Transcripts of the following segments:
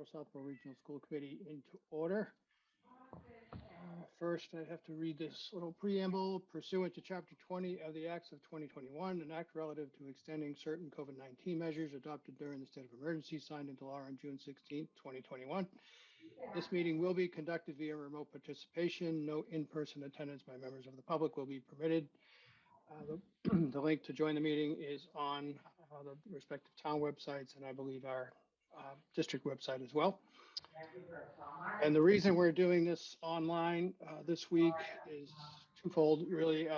Southborough Regional School Committee into order. First, I have to read this little preamble. Pursuant to Chapter 20 of the Acts of 2021, an act relative to extending certain COVID-19 measures adopted during the state of emergency signed into law on June 16, 2021. This meeting will be conducted via remote participation. No in-person attendance by members of the public will be permitted. The link to join the meeting is on the respective town websites and I believe our district website as well. And the reason we're doing this online this week is twofold, really.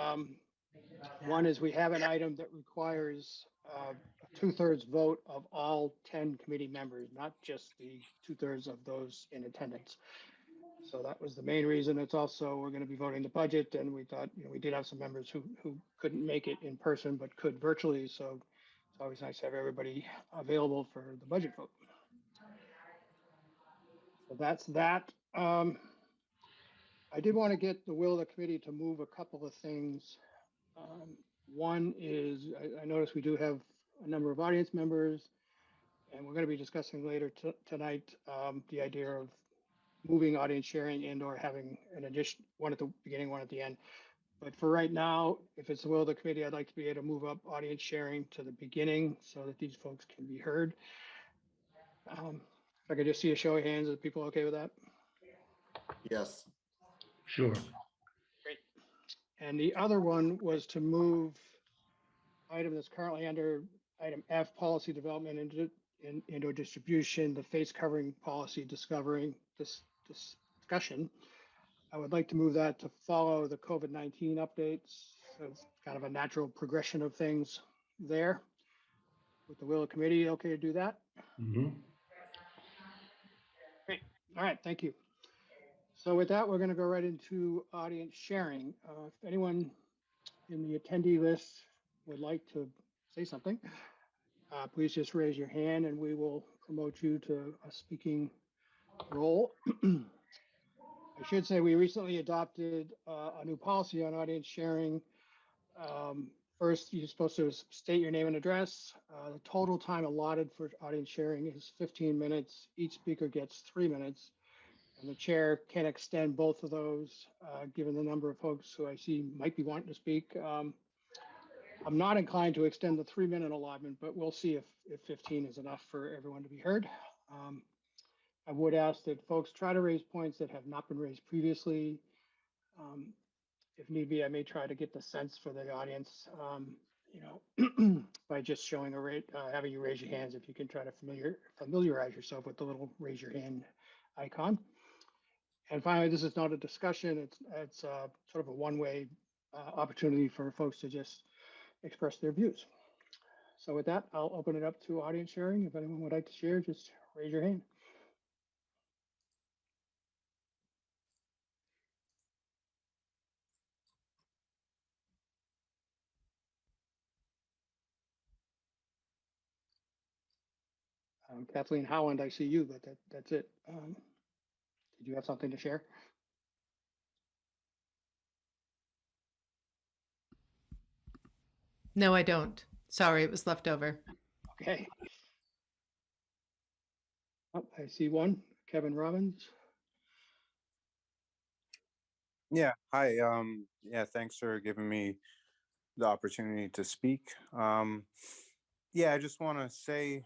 One is we have an item that requires a 2/3 vote of all 10 committee members, not just the 2/3 of those in attendance. So that was the main reason. It's also, we're going to be voting the budget, and we thought, we did have some members who couldn't make it in person, but could virtually. So it's always nice to have everybody available for the budget vote. So that's that. I did want to get the will of the committee to move a couple of things. One is, I noticed we do have a number of audience members, and we're going to be discussing later tonight the idea of moving audience sharing and or having an addition, one at the beginning, one at the end. But for right now, if it's the will of the committee, I'd like to be able to move up audience sharing to the beginning so that these folks can be heard. If I could just see a show of hands, are people okay with that? Yes. Sure. Great. And the other one was to move item that's currently under item F, policy development, into distribution, the face covering policy discussion. I would like to move that to follow the COVID-19 updates. So it's kind of a natural progression of things there. With the will of committee, okay to do that? Mm-hmm. Great. All right, thank you. So with that, we're going to go right into audience sharing. If anyone in the attendee list would like to say something, please just raise your hand and we will promote you to a speaking role. I should say we recently adopted a new policy on audience sharing. First, you're supposed to state your name and address. The total time allotted for audience sharing is 15 minutes. Each speaker gets 3 minutes. And the chair can extend both of those, given the number of folks who I see might be wanting to speak. I'm not inclined to extend the 3-minute allotment, but we'll see if 15 is enough for everyone to be heard. I would ask that folks try to raise points that have not been raised previously. If need be, I may try to get the sense for the audience, by just showing having you raise your hands. If you can try to familiarize yourself with the little raise your hand icon. And finally, this is not a discussion. It's sort of a one-way opportunity for folks to just express their views. So with that, I'll open it up to audience sharing. If anyone would like to share, just raise your hand. Kathleen Howland, I see you, but that's it. Did you have something to share? No, I don't. Sorry, it was left over. Okay. Oh, I see one, Kevin Robbins. Yeah, hi. Yeah, thanks for giving me the opportunity to speak. Yeah, I just want to say,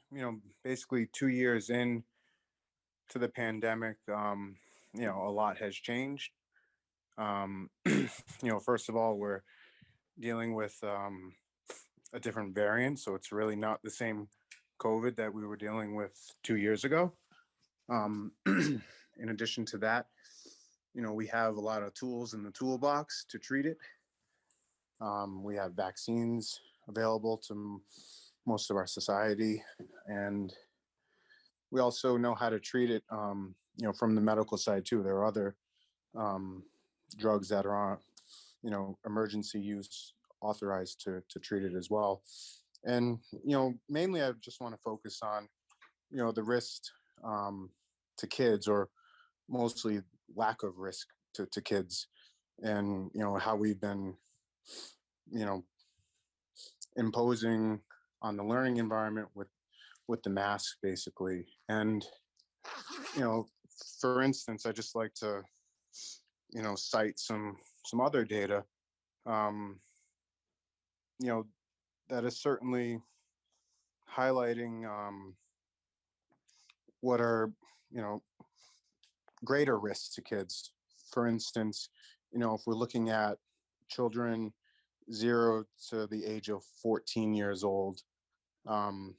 basically 2 years in to the pandemic, a lot has changed. First of all, we're dealing with a different variant, so it's really not the same COVID that we were dealing with 2 years ago. In addition to that, we have a lot of tools in the toolbox to treat it. We have vaccines available to most of our society, and we also know how to treat it, from the medical side too. There are other drugs that are on, emergency use authorized to treat it as well. And, mainly I just want to focus on, the risk to kids, or mostly lack of risk to kids, and how we've been imposing on the learning environment with the mask, basically. And For instance, I just like to, cite some other data, um, that is certainly highlighting what are, greater risks to kids. For instance, if we're looking at children 0 to the age of 14 years old, um,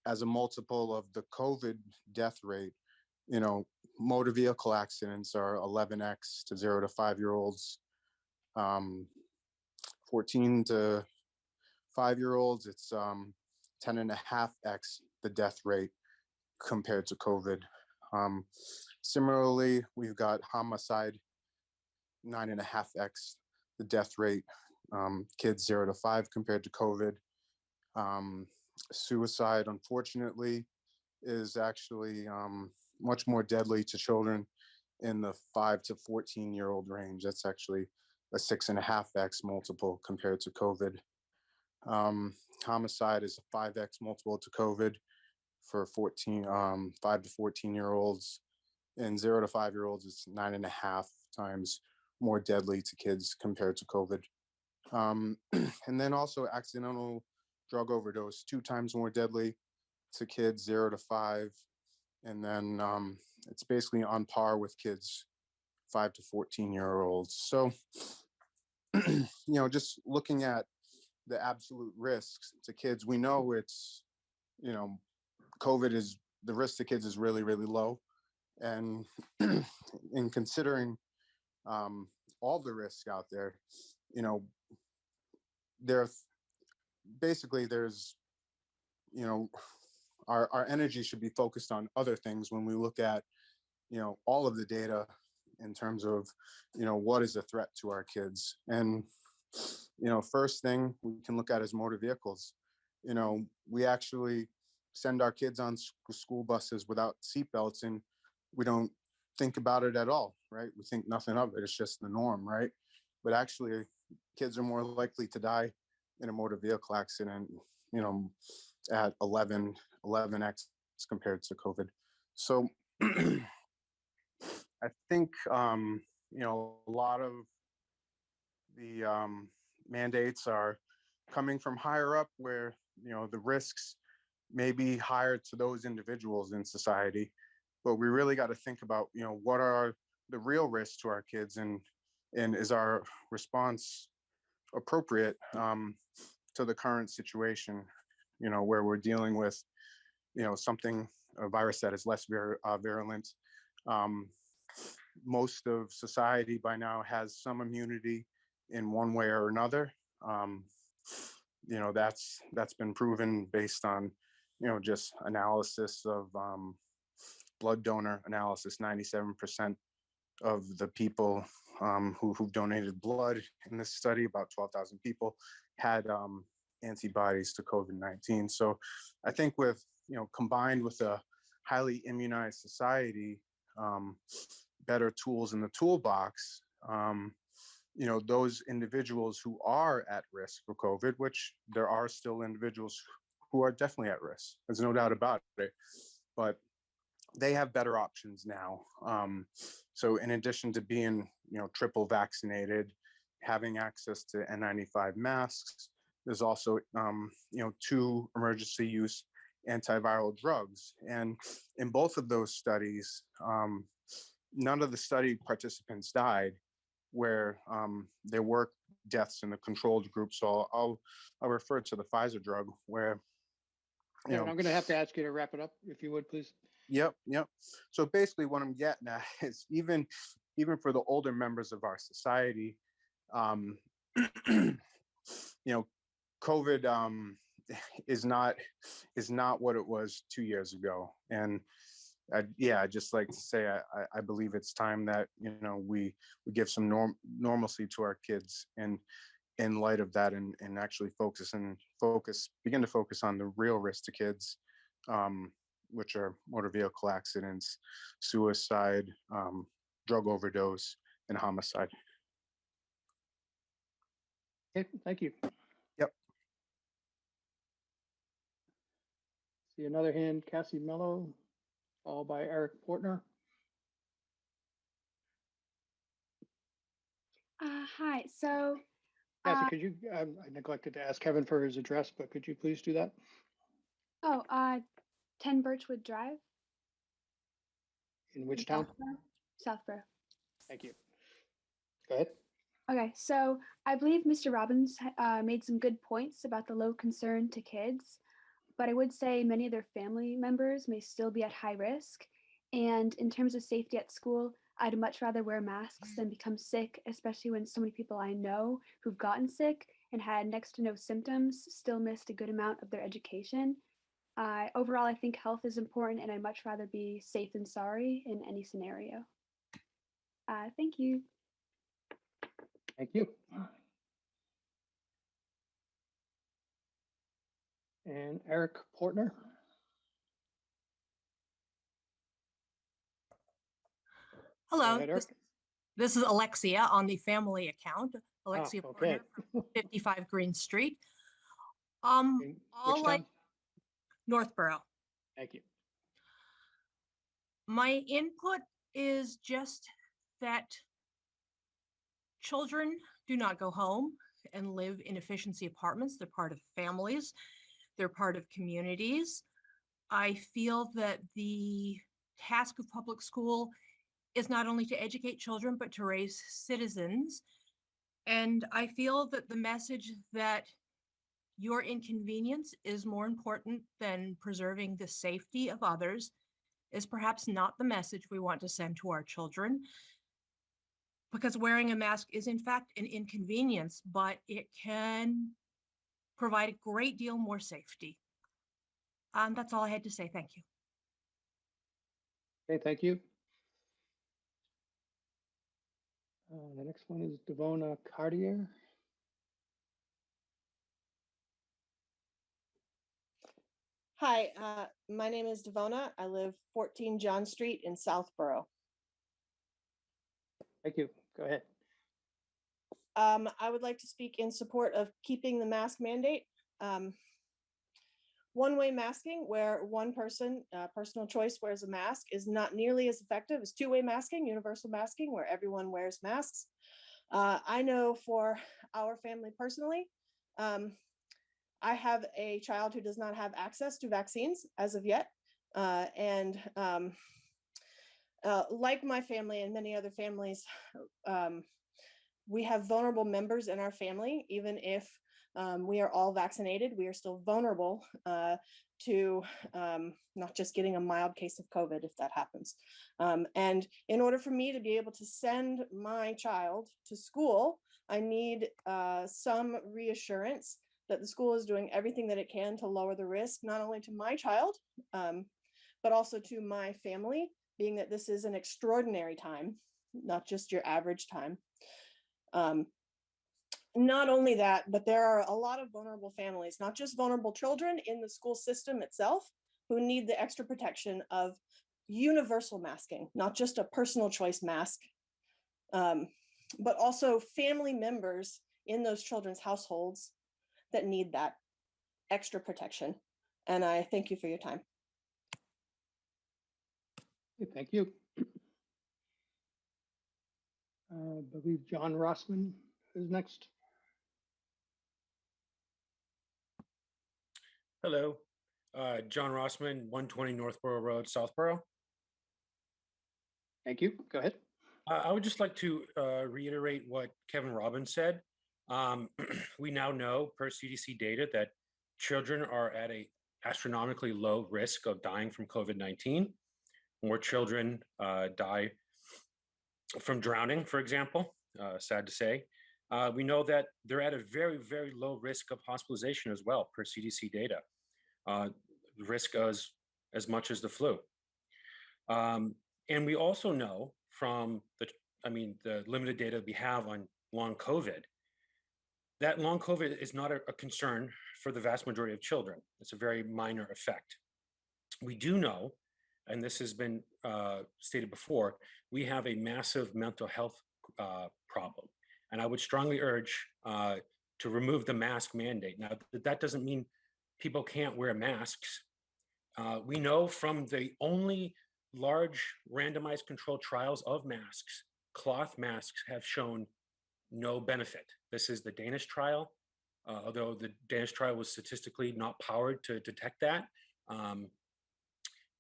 as a multiple of the COVID death rate, motor vehicle accidents are 11x to 0 to 5-year-olds. 14 to 5-year-olds, it's 10.5x the death rate compared to COVID. Similarly, we've got homicide, 9.5x the death rate, kids 0 to 5 compared to COVID. Suicide, unfortunately, is actually much more deadly to children in the 5 to 14-year-old range. That's actually a 6.5x multiple compared to COVID. Homicide is a 5x multiple to COVID for 5 to 14-year-olds, and 0 to 5-year-olds is 9.5 times more deadly to kids compared to COVID. And then also accidental drug overdose, 2 times more deadly to kids 0 to 5. And then it's basically on par with kids 5 to 14-year-olds. So, just looking at the absolute risks to kids, we know it's, COVID is, the risk to kids is really, really low. And in considering all the risks out there, there's, our energy should be focused on other things when we look at, all of the data in terms of, what is a threat to our kids. And, first thing we can look at is motor vehicles. We actually send our kids on school buses without seatbelts, and we don't think about it at all, right? We think nothing of it. It's just the norm, right? But actually, kids are more likely to die in a motor vehicle accident, at 11x compared to COVID. So I think, a lot of the mandates are coming from higher up where, the risks may be higher to those individuals in society. But we really got to think about, what are the real risks to our kids, and is our response appropriate to the current situation, where we're dealing with, a virus that is less virulent. Most of society by now has some immunity in one way or another. That's been proven based on, just analysis of blood donor analysis. 97% of the people who've donated blood in this study, about 12,000 people, had antibodies to COVID-19. So I think with, combined with a highly immunized society, better tools in the toolbox, those individuals who are at risk for COVID, which there are still individuals who are definitely at risk, there's no doubt about it, but they have better options now. So in addition to being, triple vaccinated, having access to N95 masks, there's also, 2 emergency use antiviral drugs. And in both of those studies, none of the study participants died, where there were deaths in the controlled group. So I'll refer to the Pfizer drug, where, I'm going to have to ask you to wrap it up, if you would, please. Yep. So basically what I'm getting at is even for the older members of our society, COVID is not what it was 2 years ago. And I'd just like to say, I believe it's time that, we give some normalcy to our kids, and in light of that, and actually begin to focus on the real risk to kids, which are motor vehicle accidents, suicide, drug overdose, and homicide. Okay, thank you. Yep. See another hand, Cassie Mello. followed by Eric Portner. Hi. So, Kathy, could you, I neglected to ask Kevin for his address, but could you please do that? 10 Birchwood Drive. In which in town? Southborough. Thank you. Go ahead. Okay, so I believe Mr. Robbins made some good points about the low concern to kids, but I would say many of their family members may still be at high risk. And in terms of safety at school, I'd much rather wear masks than become sick, especially when so many people I know who've gotten sick and had next to no symptoms still missed a good amount of their education. Overall, I think health is important, and I'd much rather be safe than sorry in any scenario. Thank you. Thank you. And Eric Portner. Go Hello, ahead, Eric. this is Alexia on the family account. Alexia okay. Porter from 55 Green Street. In All which like town? Northborough. Thank you. My input is just that children do not go home and live in efficiency apartments. They're part of families. They're part of communities. I feel that the task of public school is not only to educate children, but to raise citizens. And I feel that the message that your inconvenience is more important than preserving the safety of others is perhaps not the message we want to send to our children. Because wearing a mask is in fact an inconvenience, but it can provide a great deal more safety. That's all I had to say. Thank you. Okay, thank you. The next one is Devona Cartier. Hi, my name is Devona. I live 14 John Street in Southborough. Thank you. Go ahead. I would like to speak in support of keeping the mask mandate. One-way masking, where one person, personal choice, wears a mask, is not nearly as effective as two-way masking, universal masking, where everyone wears masks. I know for our family personally, I have a child who does not have access to vaccines as of yet. Like my family and many other families, we have vulnerable members in our family. Even if we are all vaccinated, we are still vulnerable to not just getting a mild case of COVID if that happens. And in order for me to be able to send my child to school, I need some reassurance that the school is doing everything that it can to lower the risk, not only to my child, but also to my family, being that this is an extraordinary time, not just your average time. Not only that, but there are a lot of vulnerable families, not just vulnerable children in the school system itself, who need the extra protection of universal masking, not just a personal choice mask, but also family members in those children's households that need that extra protection. And I thank you for your time. Okay, thank you. I believe John Rossman is next. Hello, John Rossman, 120 Northborough Road, Southborough. Thank you. Go ahead. I would just like to reiterate what Kevin Robbins said. We now know per CDC data that children are at a astronomically low risk of dying from COVID-19. More children die from drowning, for example, sad to say. We know that they're at a very, very low risk of hospitalization as well per CDC data. Risk as much as the flu. And we also know from the limited data we have on long COVID, that long COVID is not a concern for the vast majority of children. It's a very minor effect. We do know, and this has been stated before, we have a massive mental health problem. And I would strongly urge to remove the mask mandate. Now, that doesn't mean people can't wear masks. We know from the only large randomized controlled trials of masks, cloth masks have shown no benefit. This is the Danish trial, although the Danish trial was statistically not powered to detect that.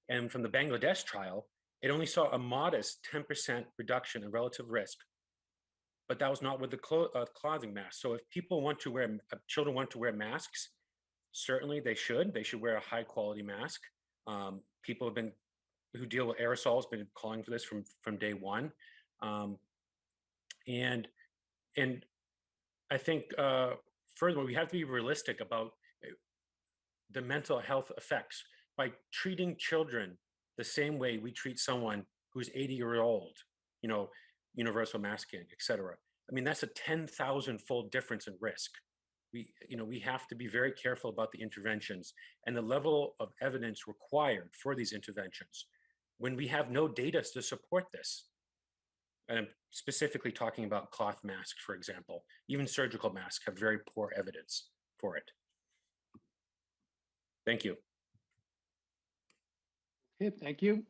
And from the Bangladesh trial, it only saw a modest 10% reduction in relative risk, but that was not with the clothing mask. So if people want to wear, children want to wear masks, certainly they should. They should wear a high quality mask. People have been, who deal with aerosols, been calling for this from day one. And I think furthermore, we have to be realistic about the mental health effects by treating children the same way we treat someone who's 80-year old, you know, universal masking, et cetera. I mean, that's a 10,000-fold difference in risk. We have to be very careful about the interventions and the level of evidence required for these interventions when we have no data to support this. And I'm specifically talking about cloth masks, for example. Even surgical masks have very poor evidence for it. Thank you. Okay, thank you.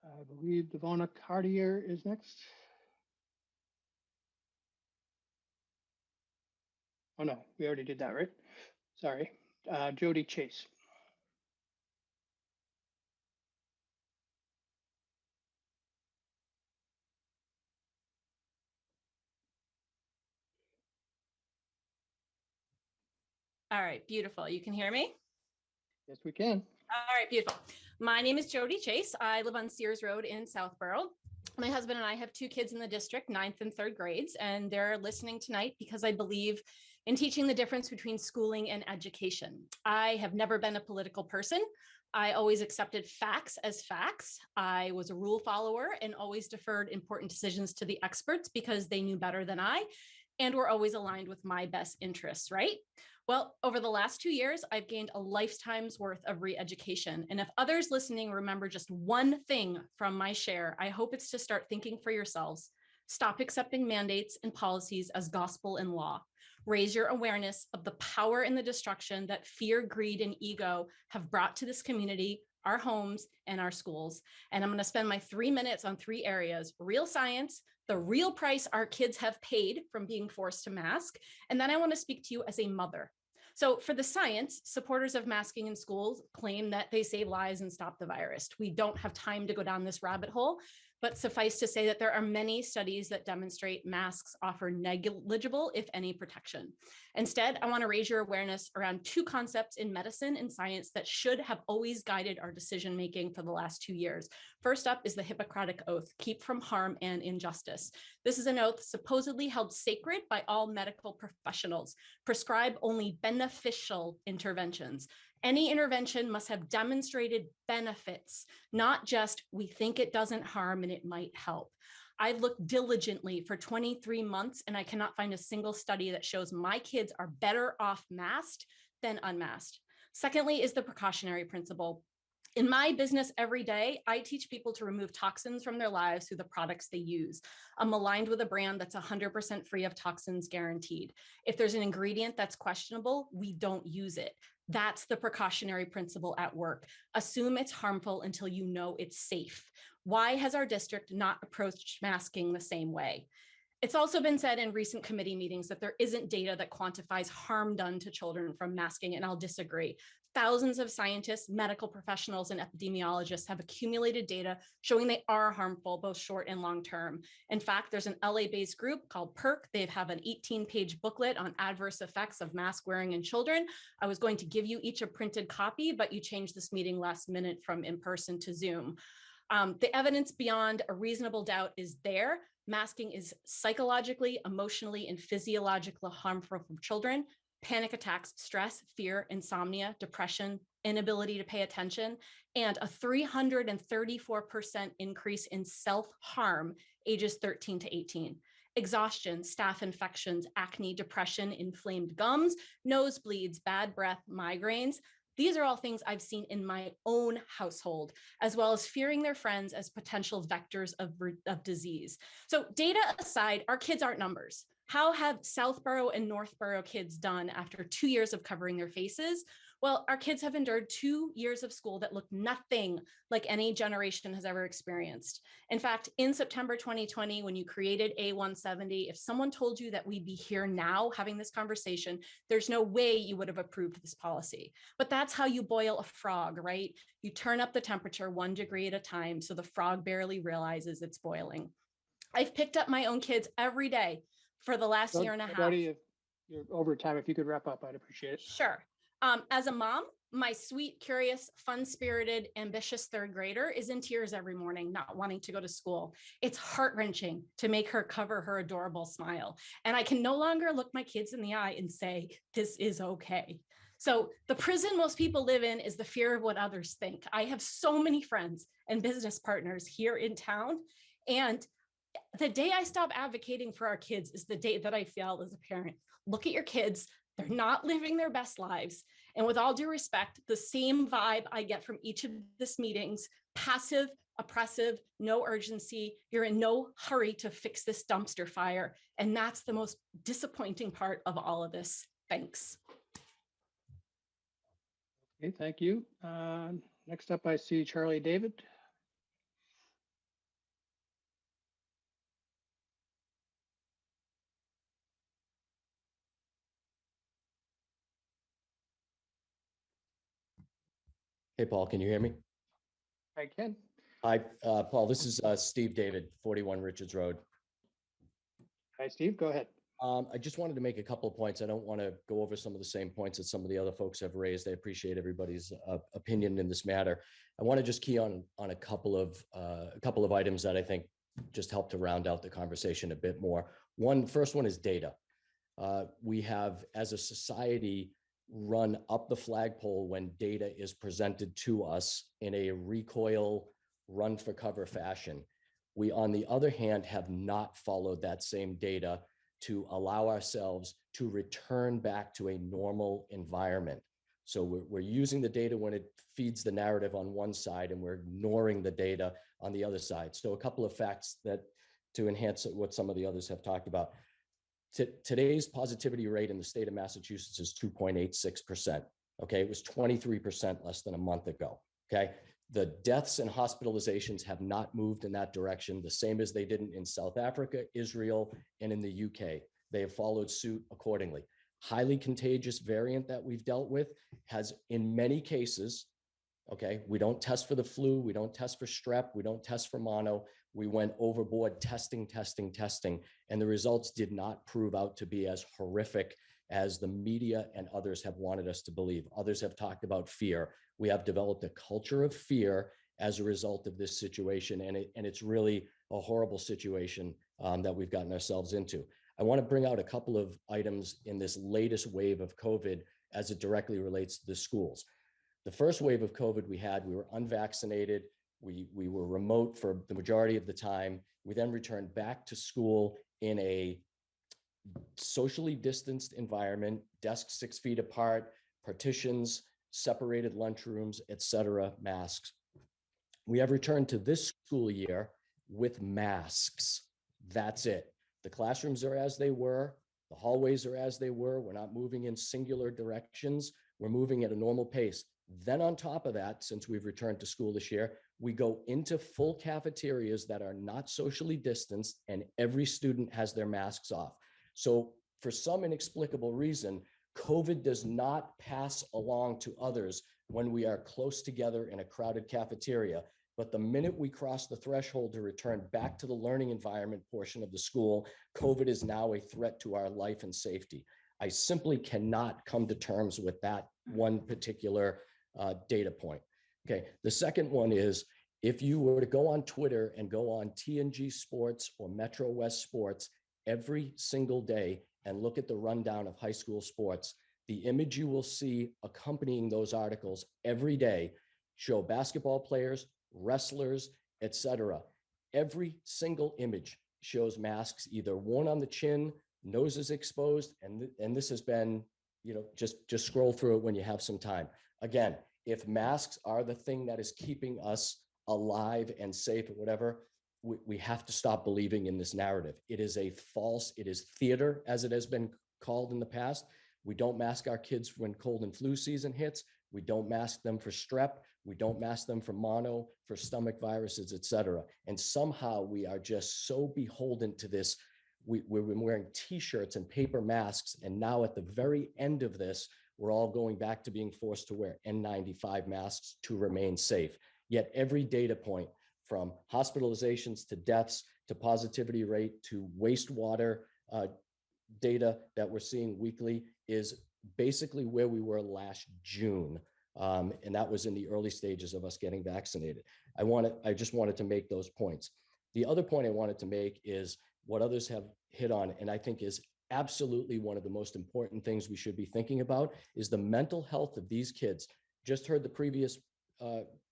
I believe Devona Cartier is next. Oh no, we already did that, right? Sorry. Jody Chase. All right, beautiful. You can hear me? Yes, we can. All right, beautiful. My name is Jody Chase. I live on Sears Road in Southborough. My husband and I have two kids in the district, 9th and 3rd grades, and they're listening tonight because I believe in teaching the difference between schooling and education. I have never been a political person. I always accepted facts as facts. I was a rule follower and always deferred important decisions to the experts because they knew better than I and were always aligned with my best interests, right? Well, over the last 2 years, I've gained a lifetime's worth of re-education. And if others listening remember just one thing from my share, I hope it's to start thinking for yourselves. Stop accepting mandates and policies as gospel and law. Raise your awareness of the power and the destruction that fear, greed, and ego have brought to this community, our homes, and our schools. And I'm going to spend my 3 minutes on 3 areas: real science, the real price our kids have paid from being forced to mask, and then I want to speak to you as a mother. So for the science, supporters of masking in schools claim that they save lives and stop the virus. We don't have time to go down this rabbit hole, but suffice to say that there are many studies that demonstrate masks offer negligible, if any, protection. Instead, I want to raise your awareness around 2 concepts in medicine and science that should have always guided our decision-making for the last 2 years. First up is the Hippocratic Oath, keep from harm and injustice. This is an oath supposedly held sacred by all medical professionals. Prescribe only beneficial interventions. Any intervention must have demonstrated benefits, not just we think it doesn't harm and it might help. I've looked diligently for 23 months and I cannot find a single study that shows my kids are better off masked than unmasked. Secondly is the precautionary principle. In my business every day, I teach people to remove toxins from their lives through the products they use. I'm aligned with a brand that's 100% free of toxins guaranteed. If there's an ingredient that's questionable, we don't use it. That's the precautionary principle at work. Assume it's harmful until you know it's safe. Why has our district not approached masking the same way? It's also been said in recent committee meetings that there isn't data that quantifies harm done to children from masking, and I'll disagree. Thousands of scientists, medical professionals, and epidemiologists have accumulated data showing they are harmful, both short and long term. In fact, there's an LA-based group called PERC. They have an 18-page booklet on adverse effects of mask wearing in children. I was going to give you each a printed copy, but you changed this meeting last minute from in-person to Zoom. The evidence beyond a reasonable doubt is there. Masking is psychologically, emotionally, and physiologically harmful for children. Panic attacks, stress, fear, insomnia, depression, inability to pay attention, and a 334% increase in self-harm ages 13 to 18. Exhaustion, staph infections, acne, depression, inflamed gums, nosebleeds, bad breath, migraines. These are all things I've seen in my own household, as well as fearing their friends as potential vectors of disease. So data aside, our kids aren't numbers. How have Southborough and Northborough kids done after 2 years of covering their faces? Well, our kids have endured 2 years of school that look nothing like any generation has ever experienced. In fact, in September 2020, when you created A170, if someone told you that we'd be here now having this conversation, there's no way you would have approved this policy. But that's how you boil a frog, right? You turn up the temperature 1 degree at a time so the frog barely realizes it's boiling. I've picked up my own kids every day for the last year and a half. Jody, if you're over time, if you could wrap up, I'd appreciate it. Sure. As a mom, my sweet, curious, fun-spirited, ambitious third grader is in tears every morning, not wanting to go to school. It's heart-wrenching to make her cover her adorable smile. And I can no longer look my kids in the eye and say, this is okay. So the prison most people live in is the fear of what others think. I have so many friends and business partners here in town. And the day I stop advocating for our kids is the day that I failed as a parent. Look at your kids. They're not living their best lives. And with all due respect, the same vibe I get from each of these meetings, passive, oppressive, no urgency. You're in no hurry to fix this dumpster fire. And that's the most disappointing part of all of this. Thanks. Okay, thank you. Next up, I see Charlie David. Hey, Paul, can you hear me? I can. Hi, Paul, this is Steve David, 41 Richards Road. Hi, Steve, go ahead. I just wanted to make a couple of points. I don't want to go over some of the same points that some of the other folks have raised. I appreciate everybody's opinion in this matter. I want to just key on a couple of items that I think just help to round out the conversation a bit more. First one is data. We have, as a society, run up the flagpole when data is presented to us in a recoil, run for cover fashion. We, on the other hand, have not followed that same data to allow ourselves to return back to a normal environment. So we're using the data when it feeds the narrative on one side, and we're ignoring the data on the other side. So a couple of facts that to enhance what some of the others have talked about. Today's positivity rate in the state of Massachusetts is 2.86%. Okay, it was 23% less than a month ago. Okay, the deaths and hospitalizations have not moved in that direction, the same as they didn't in South Africa, Israel, and in the UK. They have followed suit accordingly. Highly contagious variant that we've dealt with has, in many cases, okay, we don't test for the flu, we don't test for strep, we don't test for mono. We went overboard testing, and the results did not prove out to be as horrific as the media and others have wanted us to believe. Others have talked about fear. We have developed a culture of fear as a result of this situation, and it's really a horrible situation that we've gotten ourselves into. I want to bring out a couple of items in this latest wave of COVID as it directly relates to the schools. The first wave of COVID we were unvaccinated. We were remote for the majority of the time. We then returned back to school in a socially distanced environment, desks 6 feet apart, partitions, separated lunchrooms, etc., masks. We have returned to this school year with masks. That's it. The classrooms are as they were. The hallways are as they were. We're not moving in singular directions. We're moving at a normal pace. Then on top of that, since we've returned to school this year, we go into full cafeterias that are not socially distanced, and every student has their masks off. So for some inexplicable reason, COVID does not pass along to others when we are close together in a crowded cafeteria. But the minute we cross the threshold to return back to the learning environment portion of the school, COVID is now a threat to our life and safety. I simply cannot come to terms with that one particular data point. Okay, the second one is, if you were to go on Twitter and go on TNG Sports or Metro West Sports every single day and look at the rundown of high school sports, the image you will see accompanying those articles every day show basketball players, wrestlers, etc. Every single image shows masks either worn on the chin, noses exposed, and this has been, just scroll through it when you have some time. Again, if masks are the thing that is keeping us alive and safe or whatever, we have to stop believing in this narrative. It is a false, it is theater, as it has been called in the past. We don't mask our kids when cold and flu season hits. We don't mask them for strep. We don't mask them for mono, for stomach viruses, et cetera. And somehow we are just so beholden to this. We've been wearing t-shirts and paper masks. And now at the very end of this, we're all going back to being forced to wear N95 masks to remain safe. Yet every data point, from hospitalizations to deaths to positivity rate to wastewater data that we're seeing weekly, is basically where we were last June. And that was in the early stages of us getting vaccinated. I just wanted to make those points. The other point I wanted to make is what others have hit on, and I think is absolutely one of the most important things we should be thinking about, is the mental health of these kids. Just heard the previous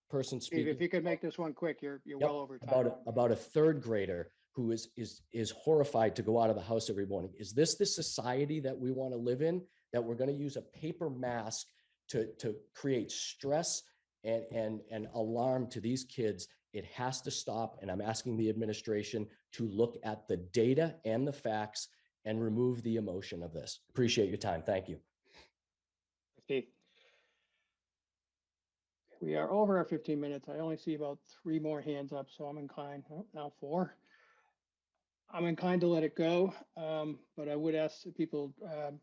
person Steve, speaking. if you could make this one quick, you're Yep, well over time. about a third grader who is horrified to go out of the house every morning. Is this the society that we want to live in? That we're going to use a paper mask to create stress and alarm to these kids? It has to stop. And I'm asking the administration to look at the data and the facts and remove the emotion of this. Appreciate your time. Thank you. Steve. We are over our 15 minutes. I only see about 3 more hands up, so I'm inclined, now 4. I'm inclined to let it go, but I would ask that people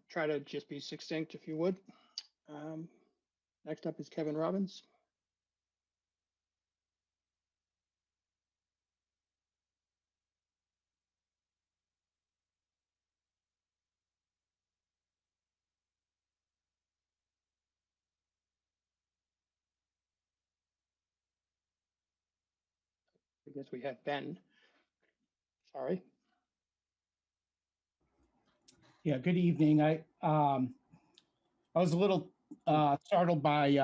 try to just be succinct if you would. Next up is Kevin Robbins. I guess we had Ben. Sorry. Yeah, good evening. I was a little startled by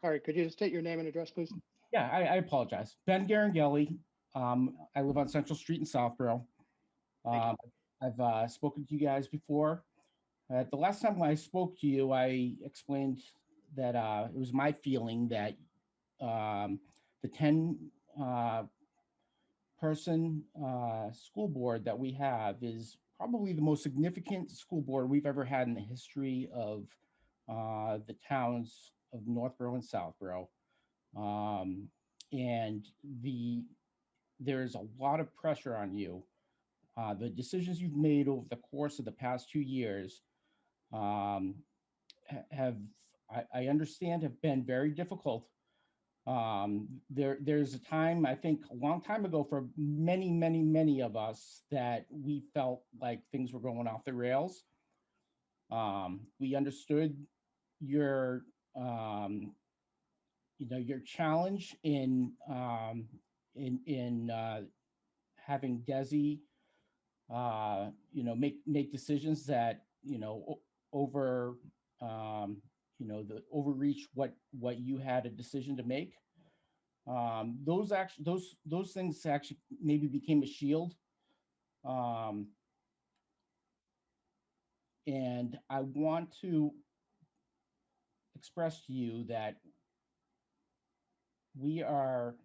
Sorry, could you just state your name and address, please? yeah, I apologize. Ben Garangelli. I live on Central Street in Southborough. I've spoken to you guys before. The last time I spoke to you, I explained that it was my feeling that the 10 person school board that we have is probably the most significant school board we've ever had in the history of the towns of Northborough and Southborough. And there's a lot of pressure on you. The decisions you've made over the course of the past 2 years have, I understand, have been very difficult. There's a time, I think a long time ago, for many of us, that we felt like things were going off the rails. We understood your your challenge in having Desi make decisions that over the overreach what you had a decision to make. Those things actually maybe became a shield. And I want to express to you that we are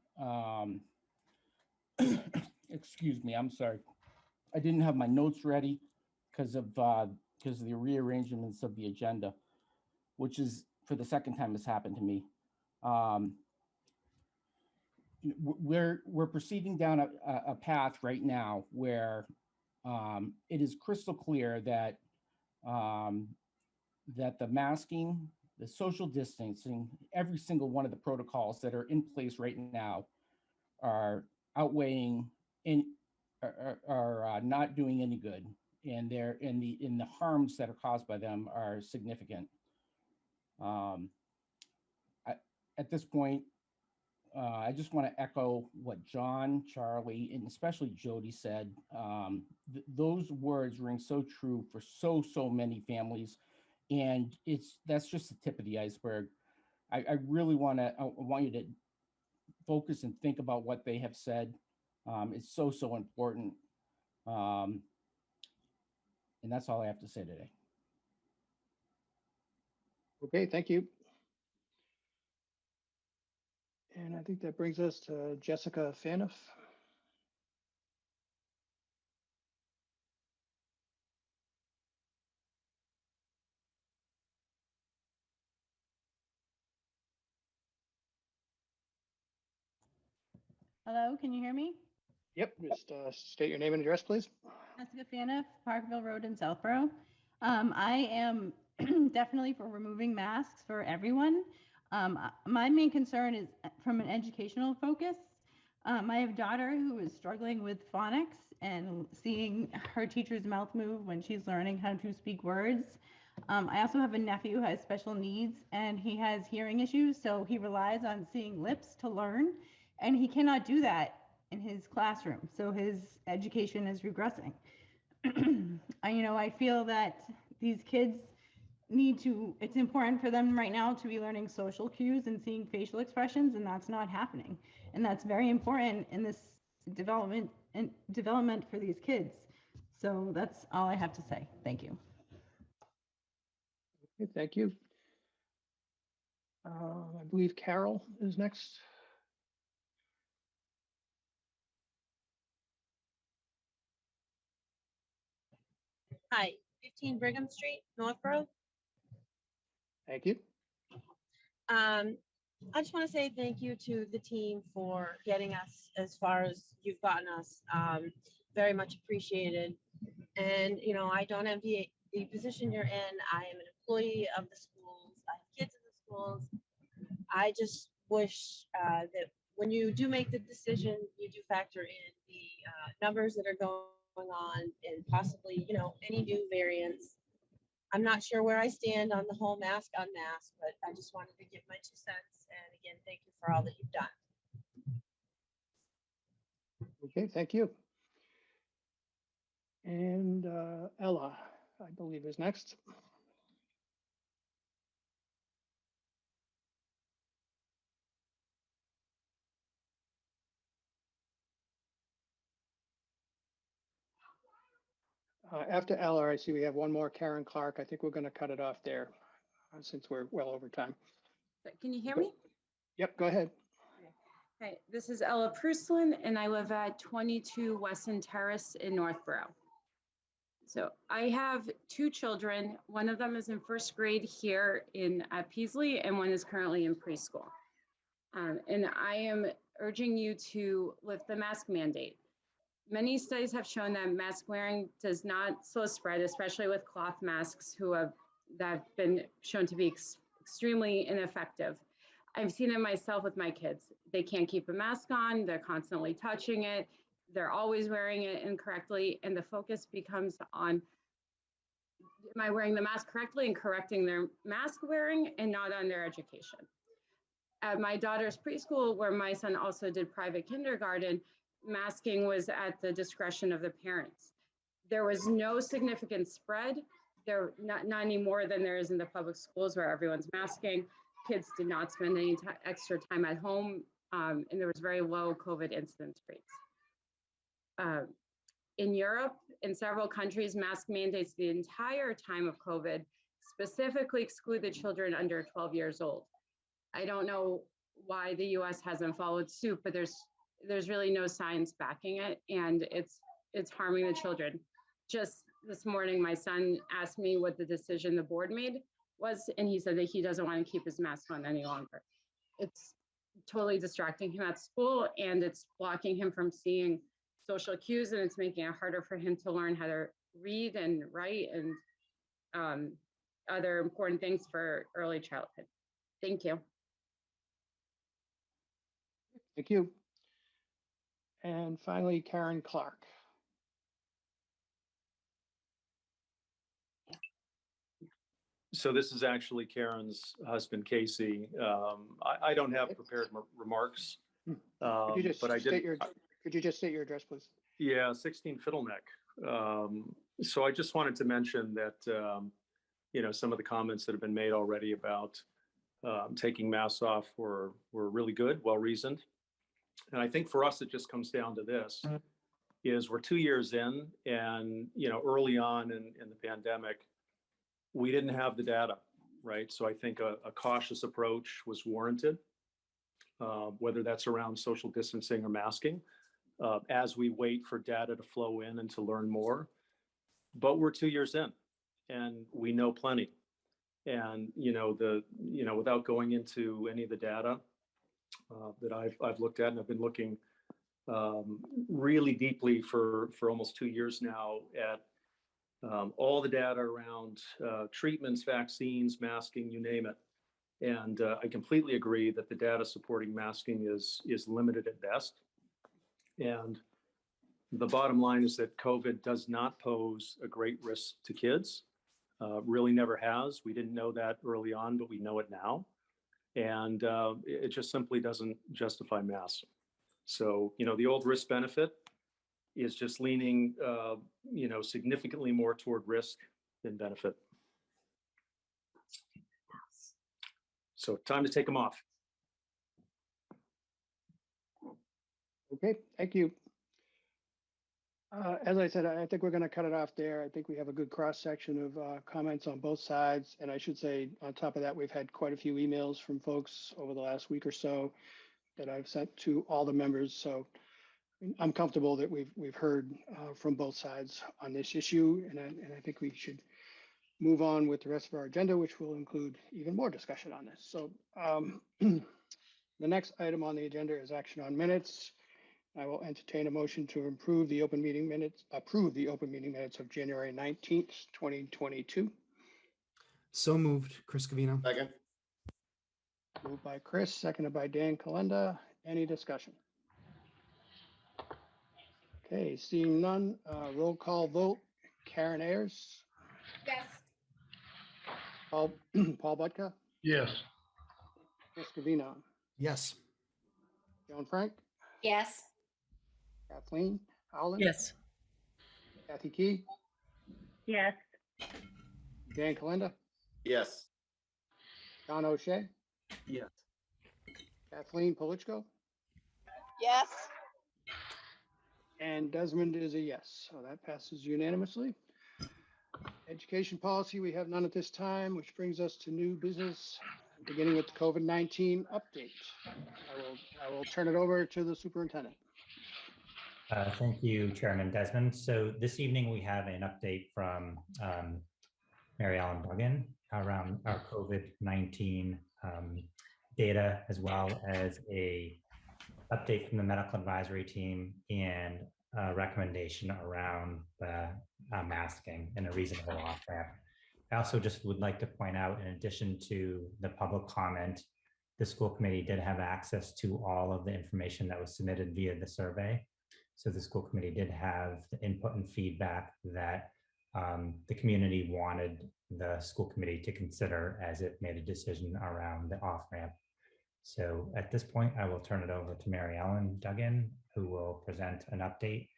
excuse me, I'm sorry. I didn't have my notes ready because of the rearrangements of the agenda, which is for the second time this happened to me. We're proceeding down a path right now where it is crystal clear that that the masking, the social distancing, every single one of the protocols that are in place right now are outweighing and are not doing any good, and they're in the harms that are caused by them are significant. At this point, I just want to echo what John, Charlie, and especially Jody said. Those words ring so true for so many families, and that's just the tip of the iceberg. I really want you to focus and think about what they have said. It's so important, and that's all I have to say today. Okay, thank you. And I think that brings us to Jessica Fanoff. Hello, can you hear me? Yep, just state your name and address, please. Jessica Fanoff, Parkville Road in Southborough. I am definitely for removing masks for everyone. My main concern is from an educational focus. I have a daughter who is struggling with phonics and seeing her teacher's mouth move when she's learning how to speak words. I also have a nephew who has special needs and he has hearing issues, so he relies on seeing lips to learn, and he cannot do that in his classroom. So his education is regressing. I feel that these kids it's important for them right now to be learning social cues and seeing facial expressions, and that's not happening. And that's very important in this development for these kids. So that's all I have to say. Thank you. Okay, thank you. I believe Carol is next. Hi, 15 Brigham Street, Northbrook. Thank you. I just want to say thank you to the team for getting us as far as you've gotten us. Very much appreciated. And, I don't envy the position you're in. I am an employee of the schools. I have kids in the schools. I just wish that when you do make the decision, you do factor in the numbers that are going on and possibly, any new variants. I'm not sure where I stand on the whole mask unmask, but I just wanted to give my 2 cents. And again, thank you for all that you've done. Okay, thank you. And Ella, I believe, is next. After Ella, I see we have one more, Karen Clark. I think we're going to cut it off there since we're well over time. Can you hear me? Yep, go ahead. Hi, this is Ella Pruslin, and I live at 22 Weston Terrace in Northborough. So I have 2 children. One of them is in 1st grade here at Peasley, and one is currently in preschool. And I am urging you to lift the mask mandate. Many studies have shown that mask wearing does not slow spread, especially with cloth masks that have been shown to be extremely ineffective. I've seen it myself with my kids. They can't keep a mask on, they're constantly touching it, they're always wearing it incorrectly, and the focus becomes on, am I wearing the mask correctly, and correcting their mask wearing, and not on their education. At my daughter's preschool, where my son also did private kindergarten, masking was at the discretion of the parents. There was no significant spread, not any more than there is in the public schools where everyone's masking. Kids did not spend any extra time at home, and there was very low COVID incidence rates. In Europe, in several countries, mask mandates the entire time of COVID specifically excluded children under 12 years old. I don't know why the US hasn't followed suit, but there's really no science backing it, and it's harming the children. Just this morning, my son asked me what the decision the board made was, and he said that he doesn't want to keep his mask on any longer. It's totally distracting him at school, and it's blocking him from seeing social cues, and it's making it harder for him to learn how to read and write and other important things for early childhood. Thank you. Thank you. And finally, Karen Clark. So this is actually Karen's husband, Casey. I don't have prepared remarks, Could you just but I did. Could you just state your address, please? Yeah, 16 Fiddleneck. So I just wanted to mention that, some of the comments that have been made already about taking masks off were really good, well-reasoned. And I think for us, it just comes down to this, is we're 2 years in and, early on in the pandemic, we didn't have the data, right? So I think a cautious approach was warranted, whether that's around social distancing or masking, as we wait for data to flow in and to learn more. But we're 2 years in and we know plenty. And, without going into any of the data that I've looked at, and I've been looking really deeply for almost 2 years now at all the data around treatments, vaccines, masking, you name it. And I completely agree that the data supporting masking is limited at best. And the bottom line is that COVID does not pose a great risk to kids. Really never has. We didn't know that early on, but we know it now. And it just simply doesn't justify masks. So, the old risk benefit is just leaning, significantly more toward risk than benefit. So time to take them off. Okay, thank you. As I said, I think we're going to cut it off there. I think we have a good cross section of comments on both sides. And I should say, on top of that, we've had quite a few emails from folks over the last week or so that I've sent to all the members. So I'm comfortable that we've heard from both sides on this issue. And I think we should move on with the rest of our agenda, which will include even more discussion on this. So the next item on the agenda is action on minutes. I will entertain a motion to approve the open meeting minutes of January 19th, 2022. So moved, Chris Covino. Second. Moved by Chris, seconded by Dan Kalenda. Any discussion? Okay, seeing none, roll call vote. Karen Ayers. Yes. Paul Budka. Yes. Chris Covino. Yes. Joan Frank. Yes. Kathleen Howland. Yes. Kathy Key. Yes. Dan Kalenda. Yes. John O'Shea. Yes. Kathleen Polichko. Yes. And Desmond is a yes, so that passes unanimously. Education policy, we have none at this time, which brings us to new business, beginning with the COVID-19 update. I will turn it over to the superintendent. Thank you, Chairman Desmond. So this evening we have an update from Mary Ellen Duggan around our COVID-19 data, as well as a update from the medical advisory team and a recommendation around the masking and a reasonable off-ramp. I also just would like to point out, in addition to the public comment, the school committee did have access to all of the information that was submitted via the survey. So the school committee did have the input and feedback that the community wanted the school committee to consider as it made a decision around the off-ramp. So at this point, I will turn it over to Mary Ellen Duggan, who will present an update.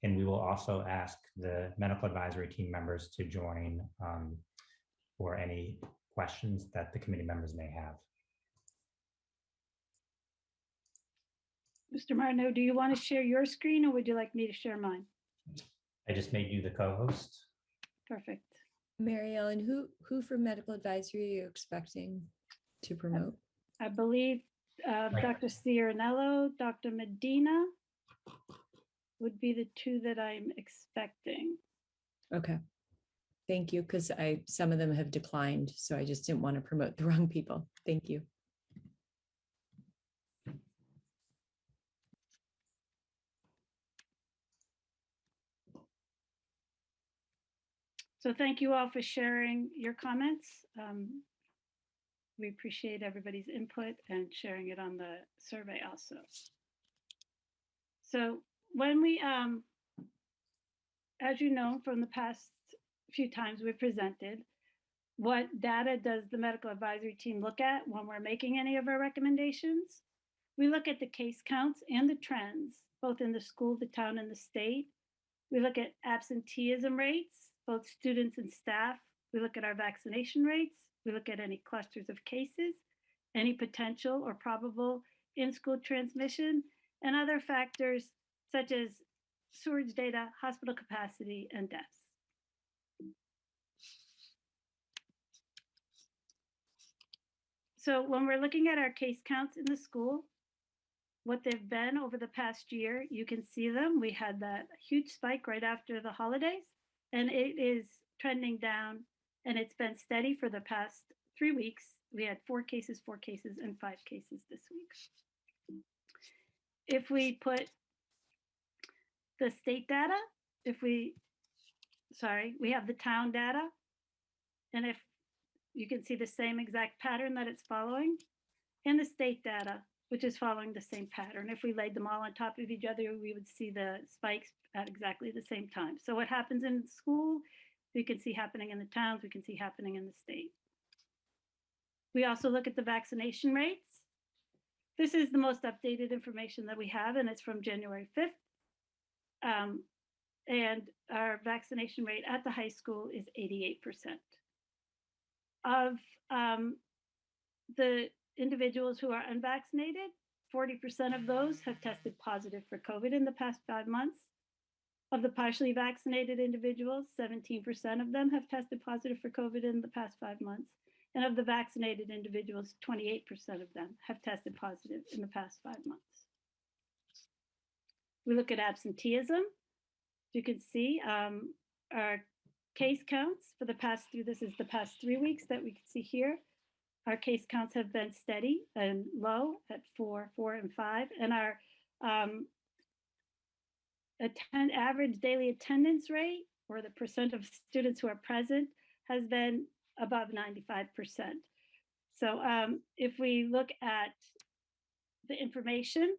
And we will also ask the medical advisory team members to join for any questions that the committee members may have. Mr. Martineau, do you want to share your screen or would you like me to share mine? I just made you the co-host. Perfect. Mary Ellen, who from medical advisory are you expecting to promote? I believe Dr. Ciarinello, Dr. Medina would be the two that I'm expecting. Okay. Thank you, because some of them have declined, so I just didn't want to promote the wrong people. Thank you. So thank you all for sharing your comments. We appreciate everybody's input and sharing it on the survey also. So when we, as you know, from the past few times we've presented, what data does the medical advisory team look at when we're making any of our recommendations? We look at the case counts and the trends, both in the school, the town, and the state. We look at absenteeism rates, both students and staff. We look at our vaccination rates. We look at any clusters of cases, any potential or probable in-school transmission, and other factors such as sewage data, hospital capacity, and deaths. So when we're looking at our case counts in the school, what they've been over the past year, you can see them. We had that huge spike right after the holidays, and it is trending down, and it's been steady for the past 3 weeks. We had 4 cases, 4 cases, and 5 cases this week. If we put the state data, we have the town data. And if you can see the same exact pattern that it's following, and the state data, which is following the same pattern. If we laid them all on top of each other, we would see the spikes at exactly the same time. So what happens in school, we can see happening in the towns, we can see happening in the state. We also look at the vaccination rates. This is the most updated information that we have, and it's from January 5th. And our vaccination rate at the high school is 88%. Of the individuals who are unvaccinated, 40% of those have tested positive for COVID in the past 5 months. Of the partially vaccinated individuals, 17% of them have tested positive for COVID in the past 5 months. And of the vaccinated individuals, 28% of them have tested positive in the past 5 months. We look at absenteeism. You can see our case counts for the past 3 weeks that we can see here. Our case counts have been steady and low at 4, 4, and 5. And our average daily attendance rate, or the percent of students who are present, has been above 95%. So if we look at the information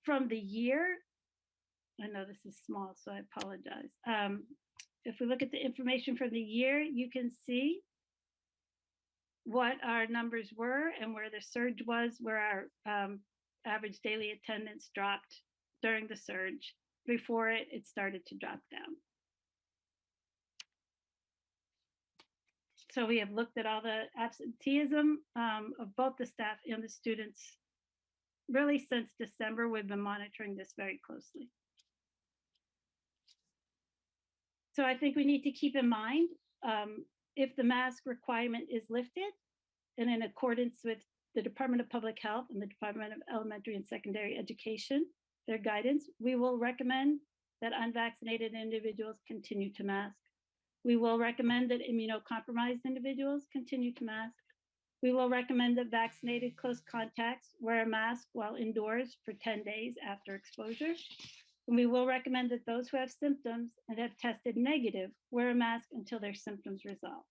from the year, I know this is small, so I apologize. If we look at the information from the year, you can see what our numbers were and where the surge was, where our average daily attendance dropped during the surge. Before it started to drop down. So we have looked at all the absenteeism of both the staff and the students. Really since December, we've been monitoring this very closely. So I think we need to keep in mind, if the mask requirement is lifted and in accordance with the Department of Public Health and the Department of Elementary and Secondary Education, their guidance, we will recommend that unvaccinated individuals continue to mask. We will recommend that immunocompromised individuals continue to mask. We will recommend that vaccinated close contacts wear a mask while indoors for 10 days after exposure. And we will recommend that those who have symptoms and have tested negative wear a mask until their symptoms resolve.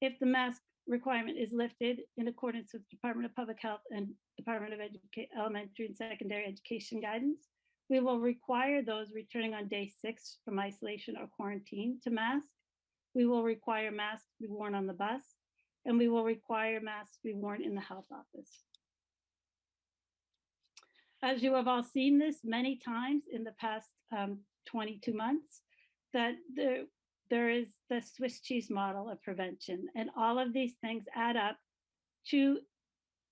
If the mask requirement is lifted in accordance with Department of Public Health and Department of Elementary and Secondary Education guidance, we will require those returning on day 6 from isolation or quarantine to mask. We will require masks to be worn on the bus, and we will require masks to be worn in the health office. As you have all seen this many times in the past 22 months, that there is the Swiss cheese model of prevention, and all of these things add up to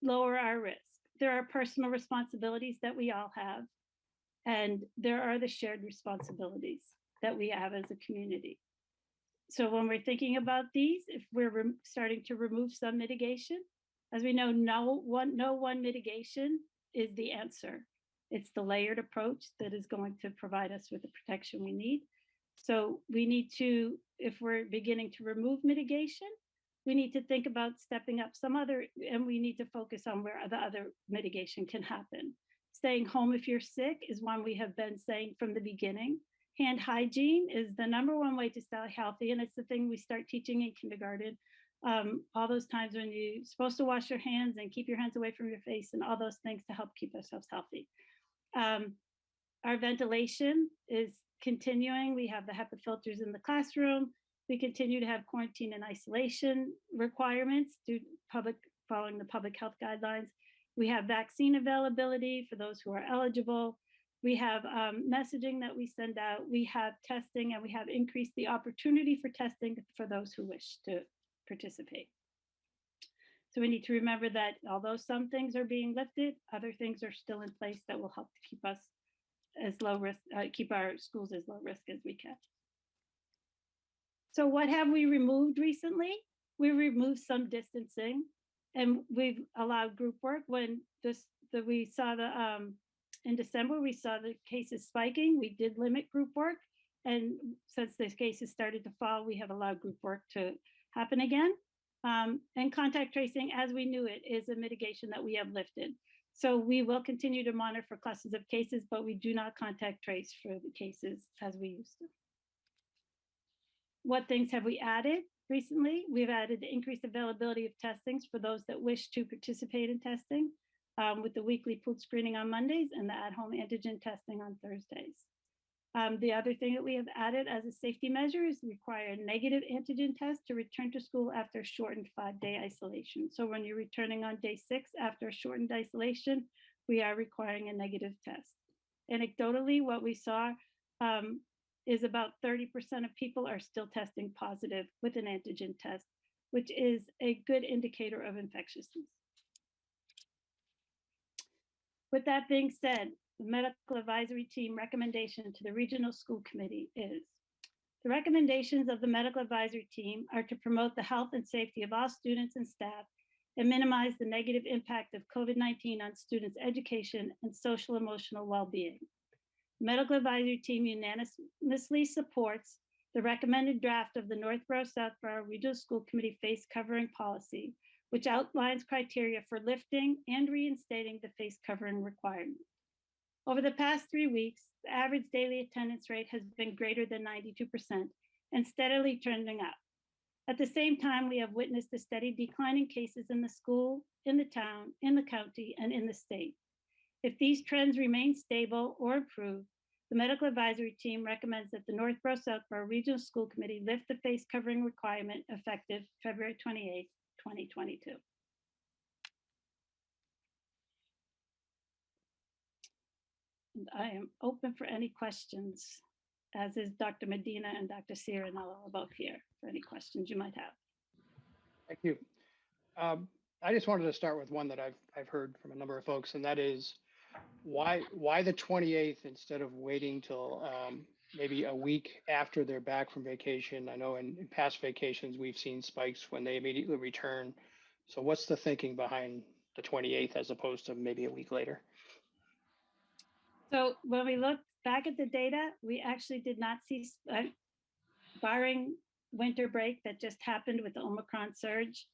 lower our risk. There are personal responsibilities that we all have, and there are the shared responsibilities that we have as a community. So when we're thinking about these, if we're starting to remove some mitigation, as we know, no one mitigation is the answer. It's the layered approach that is going to provide us with the protection we need. So we need to, if we're beginning to remove mitigation, we need to think about stepping up some other, and we need to focus on where the other mitigation can happen. Staying home if you're sick is one we have been saying from the beginning. Hand hygiene is the #1 way to stay healthy, and it's the thing we start teaching in kindergarten. All those times when you're supposed to wash your hands and keep your hands away from your face and all those things to help keep ourselves healthy. Our ventilation is continuing. We have the HEPA filters in the classroom. We continue to have quarantine and isolation requirements following the public health guidelines. We have vaccine availability for those who are eligible. We have messaging that we send out. We have testing, and we have increased the opportunity for testing for those who wish to participate. So we need to remember that although some things are being lifted, other things are still in place that will help to keep us as low risk, keep our schools as low risk as we can. So what have we removed recently? We removed some distancing, and we've allowed group work. When we saw in December, we saw the cases spiking. We did limit group work, and since the cases started to fall, we have allowed group work to happen again. And contact tracing, as we knew it, is a mitigation that we have lifted. So we will continue to monitor for clusters of cases, but we do not contact trace for the cases as we used to. What things have we added recently? We've added the increased availability of testings for those that wish to participate in testing, with the weekly pooled screening on Mondays and the at-home antigen testing on Thursdays. The other thing that we have added as a safety measure is require a negative antigen test to return to school after a shortened 5-day isolation. So when you're returning on day 6 after a shortened isolation, we are requiring a negative test. Anecdotally, what we saw is about 30% of people are still testing positive with an antigen test, which is a good indicator of infectiousness. With that being said, the medical advisory team recommendation to the regional school committee is: the recommendations of the medical advisory team are to promote the health and safety of all students and staff and minimize the negative impact of COVID-19 on students' education and social emotional well-being. The medical advisory team unanimously supports the recommended draft of the Northborough-Southborough Regional School Committee face covering policy, which outlines criteria for lifting and reinstating the face covering requirement. Over the past 3 weeks, the average daily attendance rate has been greater than 92% and steadily trending up. At the same time, we have witnessed a steady decline in cases in the school, in the town, in the county, and in the state. If these trends remain stable or improve, the medical advisory team recommends that the Northborough-Southborough Regional School Committee lift the face covering requirement effective February 28th, 2022. And I am open for any questions, as is Dr. Medina and Dr. Ciarinello are both here for any questions you might have. Thank you. I just wanted to start with one that I've heard from a number of folks, and that is why the 28th instead of waiting till maybe a week after they're back from vacation. I know in past vacations we've seen spikes when they immediately return. So what's the thinking behind the 28th as opposed to maybe a week later? So when we looked back at the data, we actually did not see, barring winter break that just happened with the Omicron surge,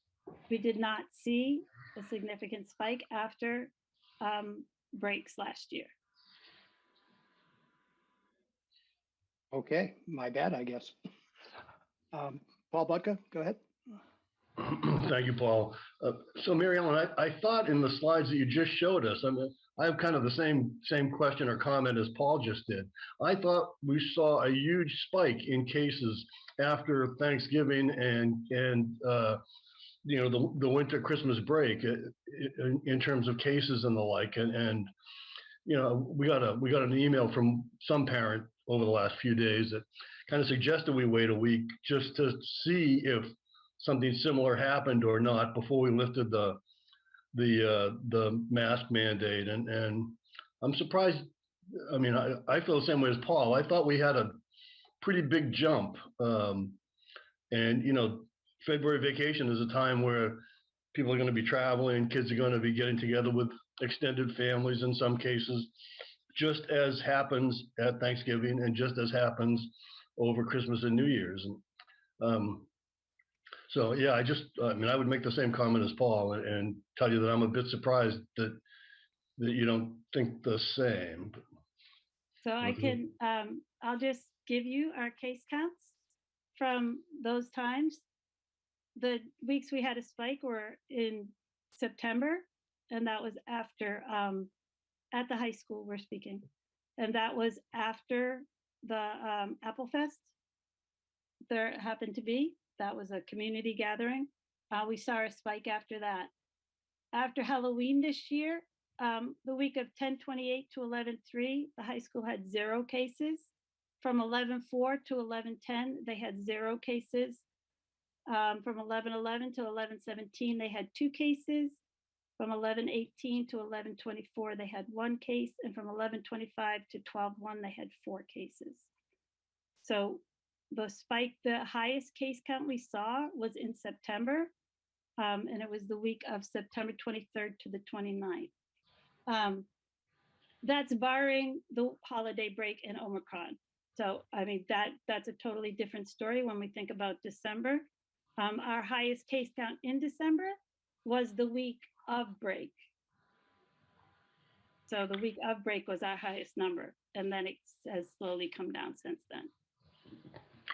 we did not see a significant spike after breaks last year. Okay, my bad, I guess. Paul Butka, go ahead. Thank you, Paul. So Mary Ellen, I thought in the slides that you just showed us, I mean, I have kind of the same question or comment as Paul just did. I thought we saw a huge spike in cases after Thanksgiving and you know, the winter Christmas break in terms of cases and the like. And you know, we got an email from some parent over the last few days that kind of suggested we wait a week just to see if something similar happened or not before we lifted the mask mandate. And I'm surprised. I mean, I feel the same way as Paul. I thought we had a pretty big jump. And, you know, February vacation is a time where people are going to be traveling, kids are going to be getting together with extended families in some cases, just as happens at Thanksgiving and just as happens over Christmas and New Year's. And so, yeah, I mean, I would make the same comment as Paul and tell you that I'm a bit surprised that you don't think the same. So I can, I'll just give you our case counts from those times. The weeks we had a spike were in September, and that was after, at the high school we're speaking, and that was after the Apple Fest. There happened to be, that was a community gathering. We saw a spike after that. After Halloween this year, the week of 10/28 to 11/3, the high school had 0 cases. From 11/4 to 11/10, they had 0 cases. From 11/11 to 11/17, they had 2 cases. From 11/18 to 11/24, they had 1 case. And from 11/25 to 12/1, they had 4 cases. So the spike, the highest case count we saw was in September. And it was the week of September 23rd to the 29th. That's barring the holiday break and Omicron. So, I mean, that's a totally different story when we think about December. Our highest case count in December was the week of break. So the week of break was our highest number, and then it has slowly come down since then.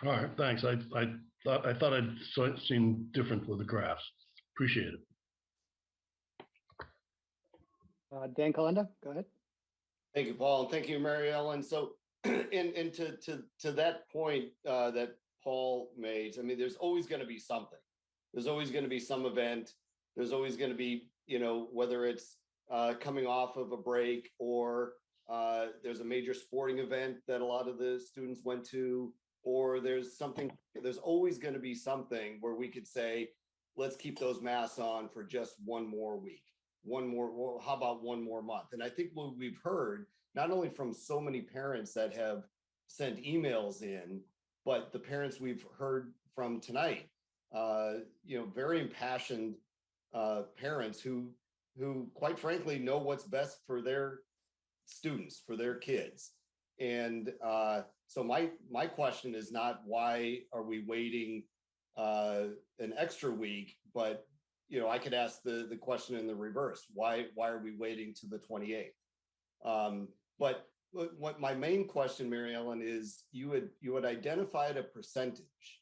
All right, thanks. I thought I'd seen different with the graphs. Appreciate it. Dan Kalenda, go ahead. Thank you, Paul, and thank you, Mary Ellen. So, and to that point that Paul made, I mean, there's always going to be something. There's always going to be some event. There's always going to be, whether it's coming off of a break or there's a major sporting event that a lot of the students went to, or there's always going to be something where we could say, let's keep those masks on for just one more week. Well, how about one more month? And I think what we've heard, not only from so many parents that have sent emails in, but the parents we've heard from tonight, very impassioned parents who quite frankly know what's best for their students, for their kids. And so my question is not why are we waiting an extra week, but I could ask the question in the reverse. Why are we waiting to the 28th? But what my main question, Mary Ellen, is you had identified a percentage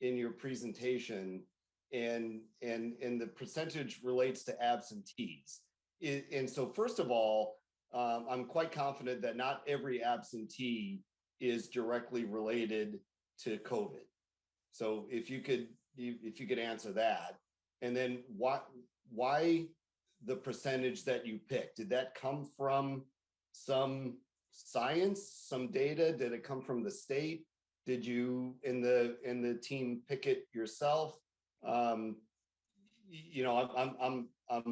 in your presentation, and the percentage relates to absentees. And so first of all, I'm quite confident that not every absentee is directly related to COVID. So if you could answer that. And then why the percentage that you picked? Did that come from some science, some data? Did it come from the state? Did you in the team pick it yourself? I'm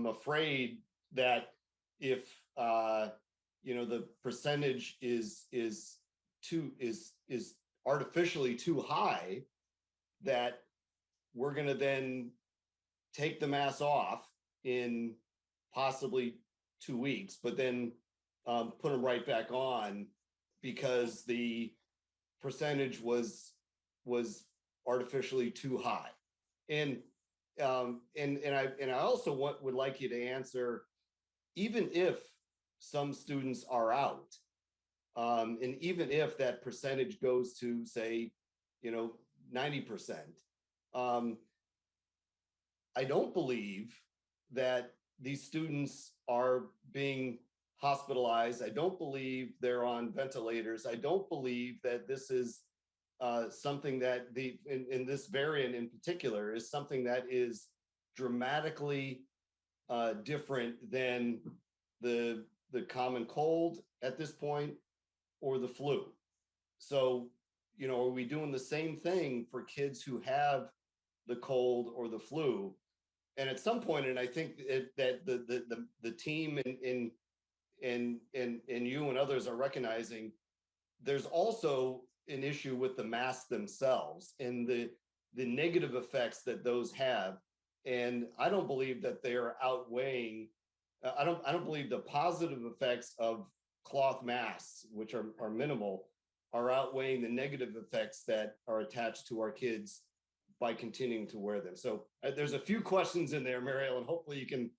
afraid that if the percentage is artificially too high, that we're going to then take the mask off in possibly 2 weeks, but then put them right back on because the percentage was artificially too high. And I also would like you to answer, even if some students are out, and even if that percentage goes to say 90%. I don't believe that these students are being hospitalized. I don't believe they're on ventilators. I don't believe that this is something that in this variant in particular is something that is dramatically different than the common cold at this point or the flu. So, are we doing the same thing for kids who have the cold or the flu? And at some point, and I think that the team and you and others are recognizing, there's also an issue with the masks themselves and the negative effects that those have. And I don't believe that they are outweighing. I don't believe the positive effects of cloth masks, which are minimal, are outweighing the negative effects that are attached to our kids by continuing to wear them. So there's a few questions in there, Mary Ellen. Hopefully you can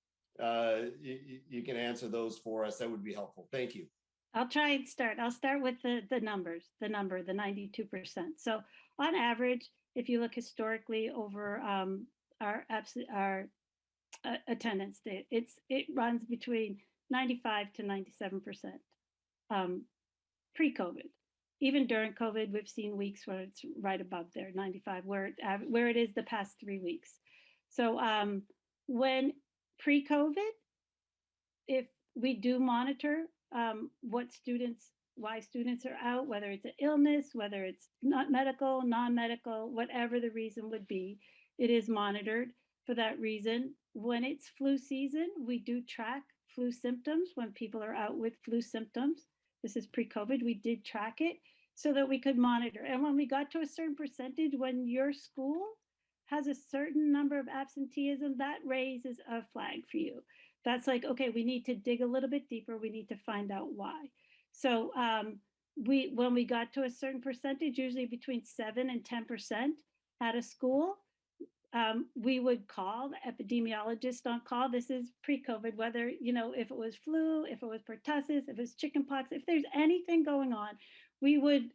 answer those for us. That would be helpful. Thank you. I'll try and start. I'll start with the numbers, the 92%. So on average, if you look historically over our attendance, it runs between 95 to 97% pre-COVID. Even during COVID, we've seen weeks where it's right above there, 95, where it is the past 3 weeks. So when pre-COVID, if we do monitor why students are out, whether it's an illness, whether it's not medical, non-medical, whatever the reason would be, it is monitored for that reason. When it's flu season, we do track flu symptoms when people are out with flu symptoms. This is pre-COVID, we did track it so that we could monitor. And when we got to a certain percentage, when your school has a certain number of absenteeism, that raises a flag for you. That's like, okay, we need to dig a little bit deeper. We need to find out why. So when we got to a certain percentage, usually between 7 and 10% at a school, we would call the epidemiologist on call. This is pre-COVID, whether, if it was flu, if it was pertussis, if it was chickenpox, if there's anything going on, we would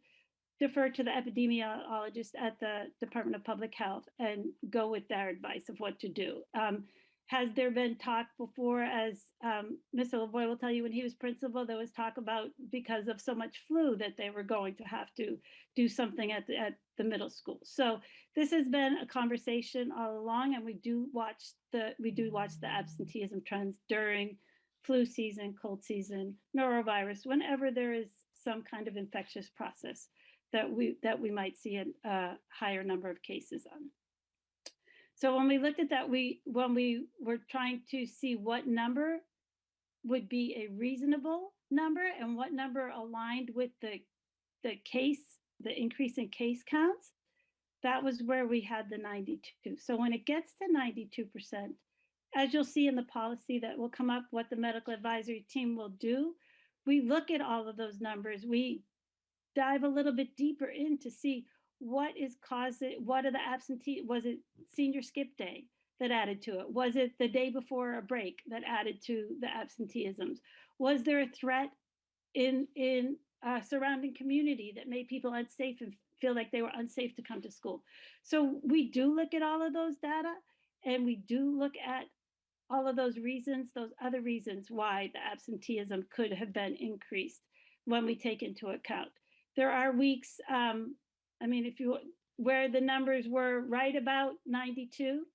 defer to the epidemiologist at the Department of Public Health and go with their advice of what to do. Has there been talk before, as Mr. Lavoie will tell you, when he was principal, there was talk about, because of so much flu, that they were going to have to do something at the middle school. So this has been a conversation all along, and we do watch the absenteeism trends during flu season, cold season, norovirus, whenever there is some kind of infectious process that we might see a higher number of cases on. So when we looked at that, when we were trying to see what number would be a reasonable number and what number aligned with the increase in case counts, that was where we had the 92. So when it gets to 92%, as you'll see in the policy that will come up, what the medical advisory team will do, we look at all of those numbers. We dive a little bit deeper in to see what are the absentee, was it senior skip day that added to it? Was it the day before a break that added to the absenteeisms? Was there a threat in surrounding community that made people unsafe and feel like they were unsafe to come to school? So we do look at all of those data, and we do look at all of those reasons, those other reasons why the absenteeism could have been increased when we take into account. There are weeks, where the numbers were right about 92,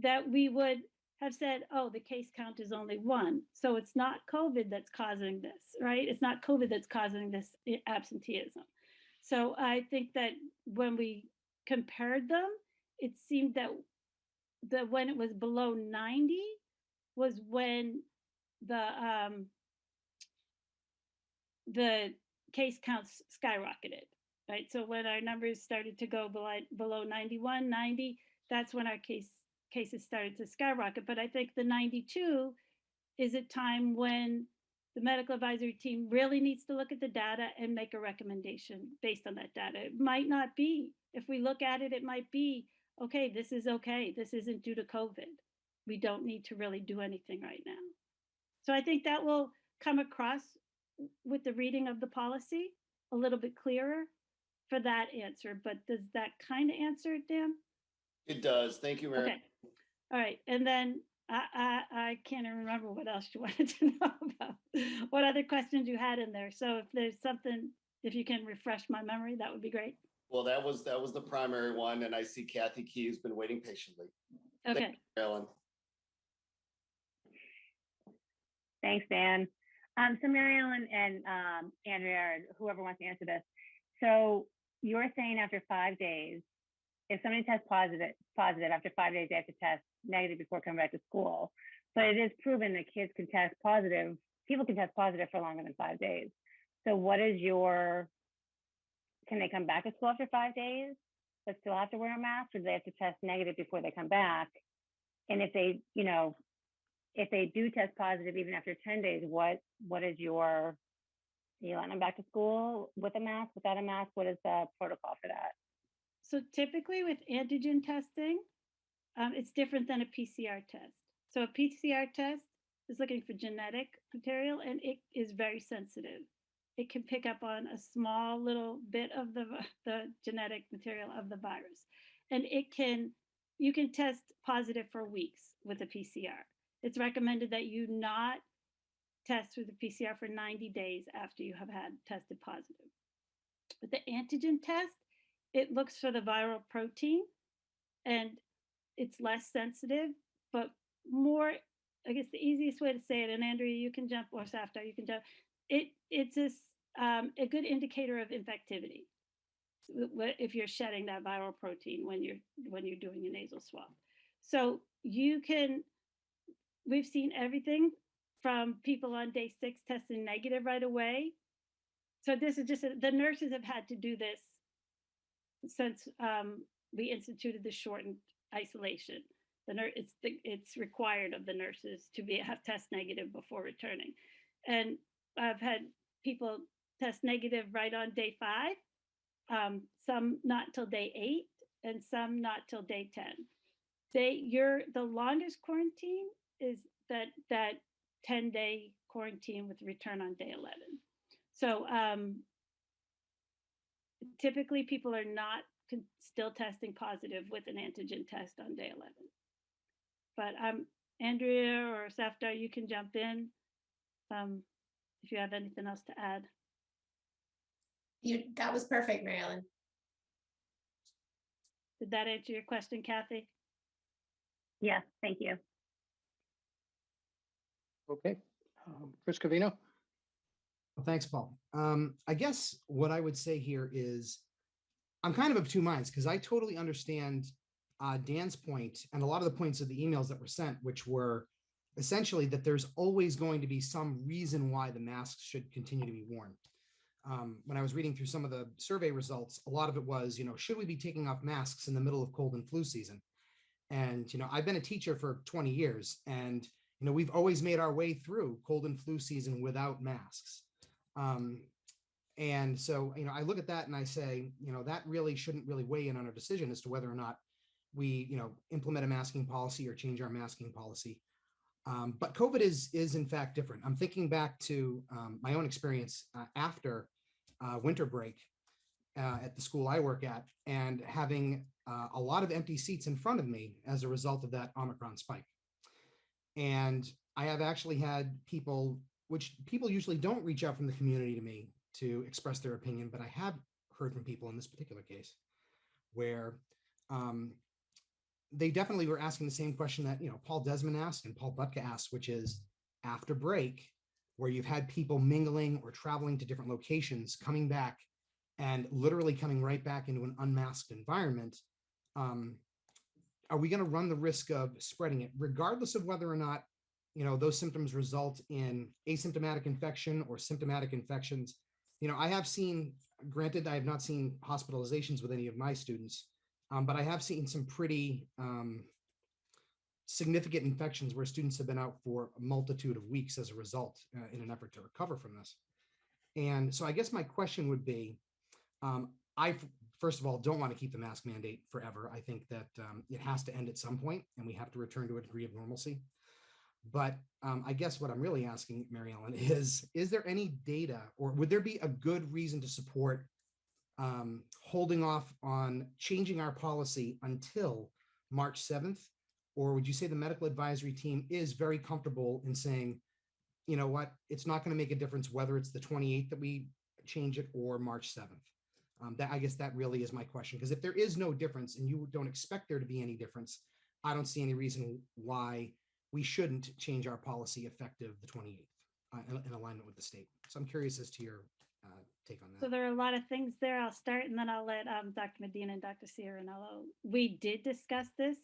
that we would have said, oh, the case count is only 1. So it's not COVID that's causing this, right? It's not COVID that's causing this absenteeism. So I think that when we compared them, it seemed that when it was below 90 was when the case counts skyrocketed, right? So when our numbers started to go below 91, 90, that's when our cases started to skyrocket. But I think the 92 is a time when the medical advisory team really needs to look at the data and make a recommendation based on that data. It might not be, if we look at it, it might be, okay, this is okay. This isn't due to COVID. We don't need to really do anything right now. So I think that will come across with the reading of the policy a little bit clearer for that answer. But does that kind of answer it, Dan? It does. Thank you, Mary. Okay. All right. And then I can't even remember what else you wanted to know about, what other questions you had in there. So if there's something, if you can refresh my memory, that would be great. Well, that was the primary one, and I see Kathy Key has been waiting patiently. Okay. Thank you, Ellen. Thanks, Dan. So Mary Ellen and Andrea, or whoever wants to answer this. So you're saying after 5 days, if somebody tests positive after 5 days, they have to test negative before coming back to school. But it is proven that kids can test positive, people can test positive for longer than 5 days. So can they come back to school after 5 days, but still have to wear a mask, or do they have to test negative before they come back? And if they, if they do test positive even after 10 days, what is your, you letting them back to school with a mask, without a mask? What is the protocol for that? So typically with antigen testing, it's different than a PCR test. So a PCR test is looking for genetic material, and it is very sensitive. It can pick up on a small little bit of the genetic material of the virus. And you can test positive for weeks with a PCR. It's recommended that you not test with a PCR for 90 days after you have had tested positive. With the antigen test, it looks for the viral protein, and it's less sensitive, but more, I guess the easiest way to say it, and Andrea, you can jump, or Safdar, you can jump. It's a good indicator of infectivity if you're shedding that viral protein when you're doing a nasal swab. So we've seen everything from people on day 6 testing negative right away. So this is just, the nurses have had to do this since we instituted the shortened isolation. It's required of the nurses to have test negative before returning. And I've had people test negative right on day 5, some not till day and some not till day 10. The longest quarantine is that 10-day quarantine with return on day 11. So typically people are not still testing positive with an antigen test on day 11. But Andrea or Safdar, you can jump in if you have anything else to add. That was perfect, Mary Ellen. Did that answer your question, Kathy? Yes, thank you. Okay. Chris Covino? Well, thanks, Paul. I guess what I would say here is I'm kind of two minds because I totally understand Dan's point and a lot of the points of the emails that were sent, which were essentially that there's always going to be some reason why the masks should continue to be worn. When I was reading through some of the survey results, a lot of it was, should we be taking off masks in the middle of cold and flu season? And, I've been a teacher for 20 years and, we've always made our way through cold and flu season without masks. And so, I look at that and I say, that really shouldn't really weigh in on our decision as to whether or not we, implement a masking policy or change our masking policy. But COVID is in fact different. I'm thinking back to my own experience after winter break at the school I work at and having a lot of empty seats in front of me as a result of that Omicron spike. And I have actually had people, which people usually don't reach out from the community to me to express their opinion, but I have heard from people in this particular case where they definitely were asking the same question that, Paul Desmond asked and Paul Butka asked, which is after break, where you've had people mingling or traveling to different locations, coming back and literally coming right back into an unmasked environment. Are we going to run the risk of spreading it, regardless of whether or not, those symptoms result in asymptomatic infection or symptomatic infections? I have seen, granted, I have not seen hospitalizations with any of my students, but I have seen some pretty significant infections where students have been out for a multitude of weeks as a result in an effort to recover from this. And so I guess my question would be, I, first of all, don't want to keep the mask mandate forever. I think that it has to end at some point and we have to return to a degree of normalcy. But I guess what I'm really asking, Mary Ellen, is there any data or would there be a good reason to support holding off on changing our policy until March 7th? Or would you say the medical advisory team is very comfortable in saying, you know what, it's not going to make a difference whether it's the 28th that we change it or March 7th? I guess that really is my question, because if there is no difference and you don't expect there to be any difference, I don't see any reason why we shouldn't change our policy effective the 28th in alignment with the state. So I'm curious as to your take on that. So there are a lot of things there. I'll start and then I'll let Dr. Medina and Dr. Ciarinello. We did discuss this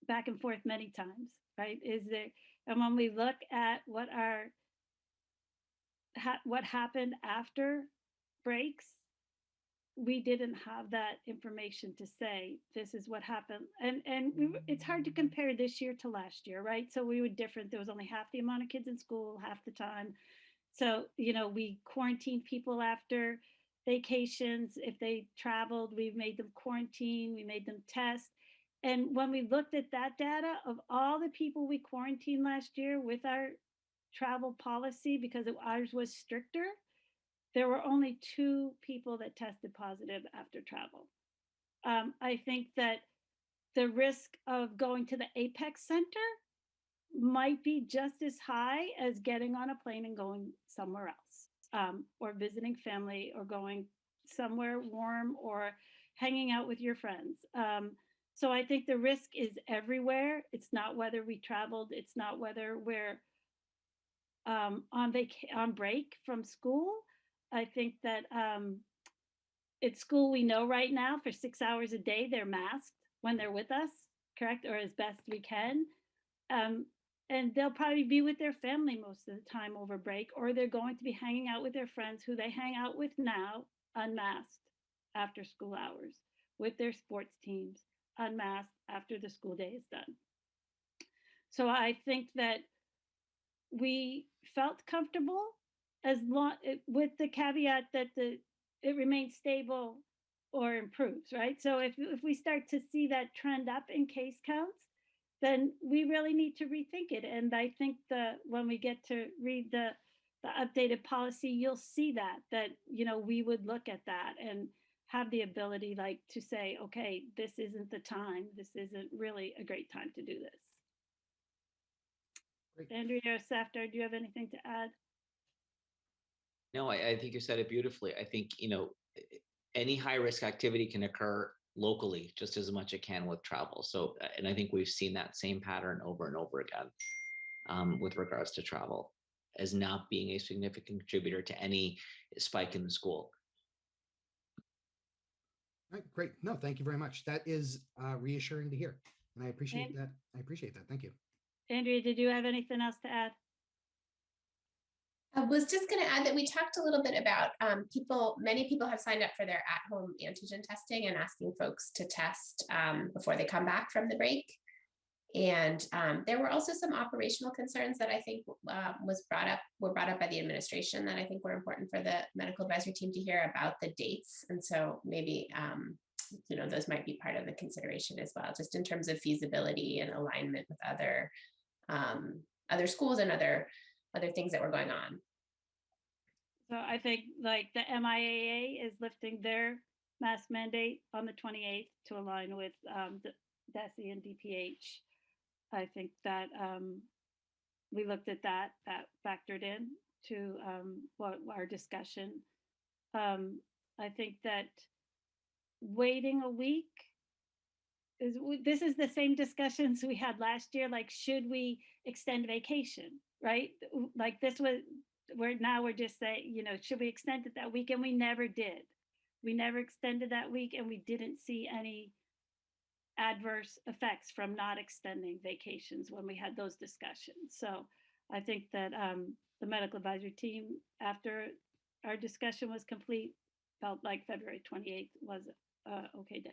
back and forth many times, right? And when we look at what happened after breaks, we didn't have that information to say this is what happened, and it's hard to compare this year to last year, right? So we were different. There was only half the amount of kids in school half the time. So we quarantined people after vacations. If they traveled, we made them quarantine, we made them test. And when we looked at that data of all the people we quarantined last year with our travel policy, because ours was stricter, there were only 2 people that tested positive after travel. I think that the risk of going to the Apex Center might be just as high as getting on a plane and going somewhere else, or visiting family, or going somewhere warm, or hanging out with your friends. So I think the risk is everywhere. It's not whether we traveled. It's not whether we're on break from school. I think that at school, we know right now for 6 hours a day, they're masked when they're with us, correct? Or as best we can. And they'll probably be with their family most of the time over break, or they're going to be hanging out with their friends who they hang out with now, unmasked after school hours, with their sports teams, unmasked after the school day is done. So I think that we felt comfortable as long with the caveat that it remains stable or improves, right? So if we start to see that trend up in case counts, then we really need to rethink it. And I think when we get to read the updated policy, you'll see that we would look at that and have the ability like to say, okay, this isn't the time. This isn't really a great time to do this. Great. Andrea or Safdar, do you have anything to add? No, I think you said it beautifully. I think, any high risk activity can occur locally just as much as it can with travel. So, and I think we've seen that same pattern over and over again with regards to travel as not being a significant contributor to any spike in the school. All right, great. No, thank you very much. That is reassuring to hear. And I appreciate that. I appreciate that. Thank you. Andrea, did you have anything else to add? I was just going to add that we talked a little bit about many people have signed up for their at-home antigen testing and asking folks to test before they come back from the break. And there were also some operational concerns that I think were brought up by the administration that I think were important for the medical advisory team to hear about the dates. And so maybe, those might be part of the consideration as well, just in terms of feasibility and alignment with other schools and other things that were going on. So I think like the MIAA is lifting their mask mandate on the 28th to align with the DESE and DPH. I think that we looked at that factored in to what our discussion. I think that waiting a week this is the same discussions we had last year. Like, should we extend vacation, right? Like this was, we're just saying, should we extend it that week? And we never did. We never extended that week, and we didn't see any adverse effects from not extending vacations when we had those discussions. So I think that the medical advisory team, after our discussion was complete, felt like February 28th was an okay day.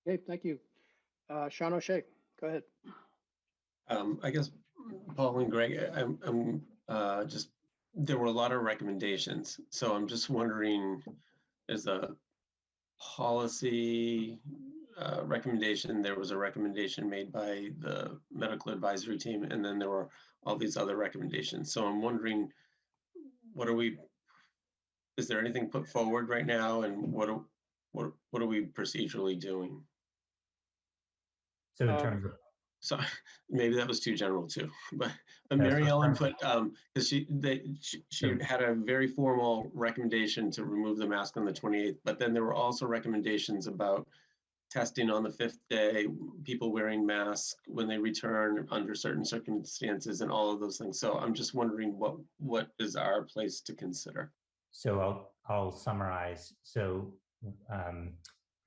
Okay, thank you. Sean O'Shea, go ahead. I guess, Paul and Greg, I'm just, there were a lot of recommendations. So I'm just wondering, is a policy recommendation, there was a recommendation made by the medical advisory team, and then there were all these other recommendations. So I'm wondering, is there anything put forward right now, and what are we procedurally doing? So in terms of, so maybe that was too general too, but Mary Ellen put, because she had a very formal recommendation to remove the mask on the 28th, but then there were also recommendations about testing on the 5th day, people wearing masks when they return under certain circumstances, and all of those things. So I'm just wondering what is our place to consider? So I'll summarize. So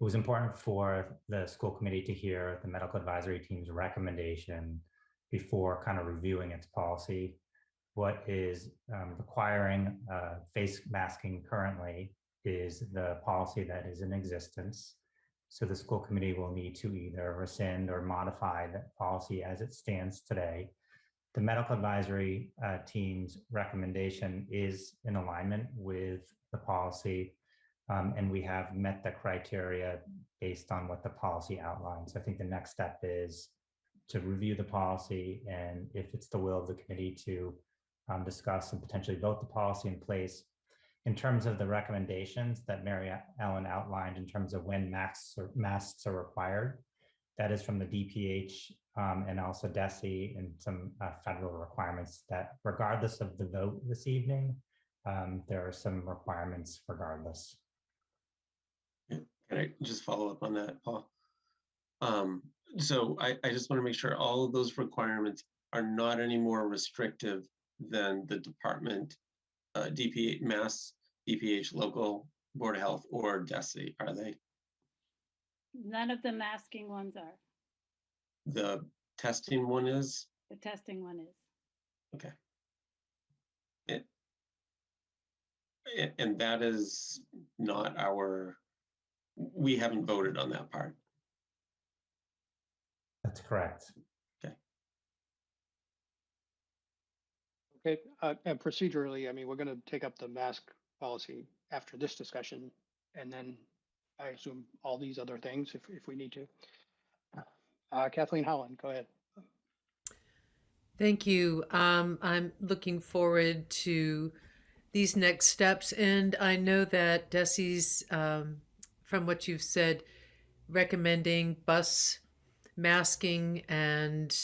it was important for the school committee to hear the medical advisory team's recommendation before kind of reviewing its policy. What is requiring face masking currently is the policy that is in existence. So the school committee will need to either rescind or modify that policy as it stands today. The medical advisory team's recommendation is in alignment with the policy. And we have met the criteria based on what the policy outlines. So I think the next step is to review the policy, and if it's the will of the committee to discuss and potentially vote the policy in place. In terms of the recommendations that Mary Ellen outlined in terms of when masks are required, that is from the DPH and also DESE and some federal requirements that regardless of the vote this evening, there are some requirements regardless. Can I just follow up on that, Paul? So I just want to make sure all of those requirements are not any more restrictive than the department, DPH, Mass, DPH, local, Board of Health, or DESE, are they? None of the masking ones are. The testing one is? The testing one is. Okay. And that is not our, we haven't voted on that part. That's correct. Okay. Okay, and procedurally, I mean, we're going to take up the mask policy after this discussion, and then I assume all these other things if we need to. Kathleen Howland, go ahead. Thank you. I'm looking forward to these next steps, and I know that Desi's, from what you've said, recommending bus masking, and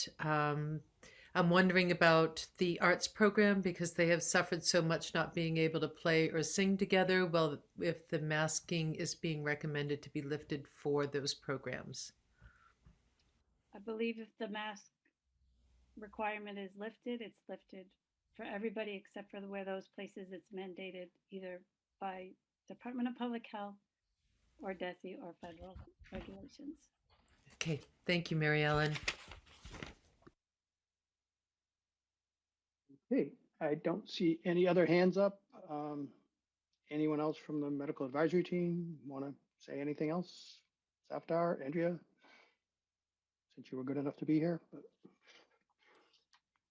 I'm wondering about the arts program because they have suffered so much not being able to play or sing together. Well, if the masking is being recommended to be lifted for those programs. I believe if the mask requirement is lifted, it's lifted for everybody except for where those places it's mandated either by Department of Public Health or DESI or federal regulations. Okay, thank you, Mary Ellen. Okay, I don't see any other hands up. Anyone else from the medical advisory team want to say anything else? Safdar, Andrea, since you were good enough to be here.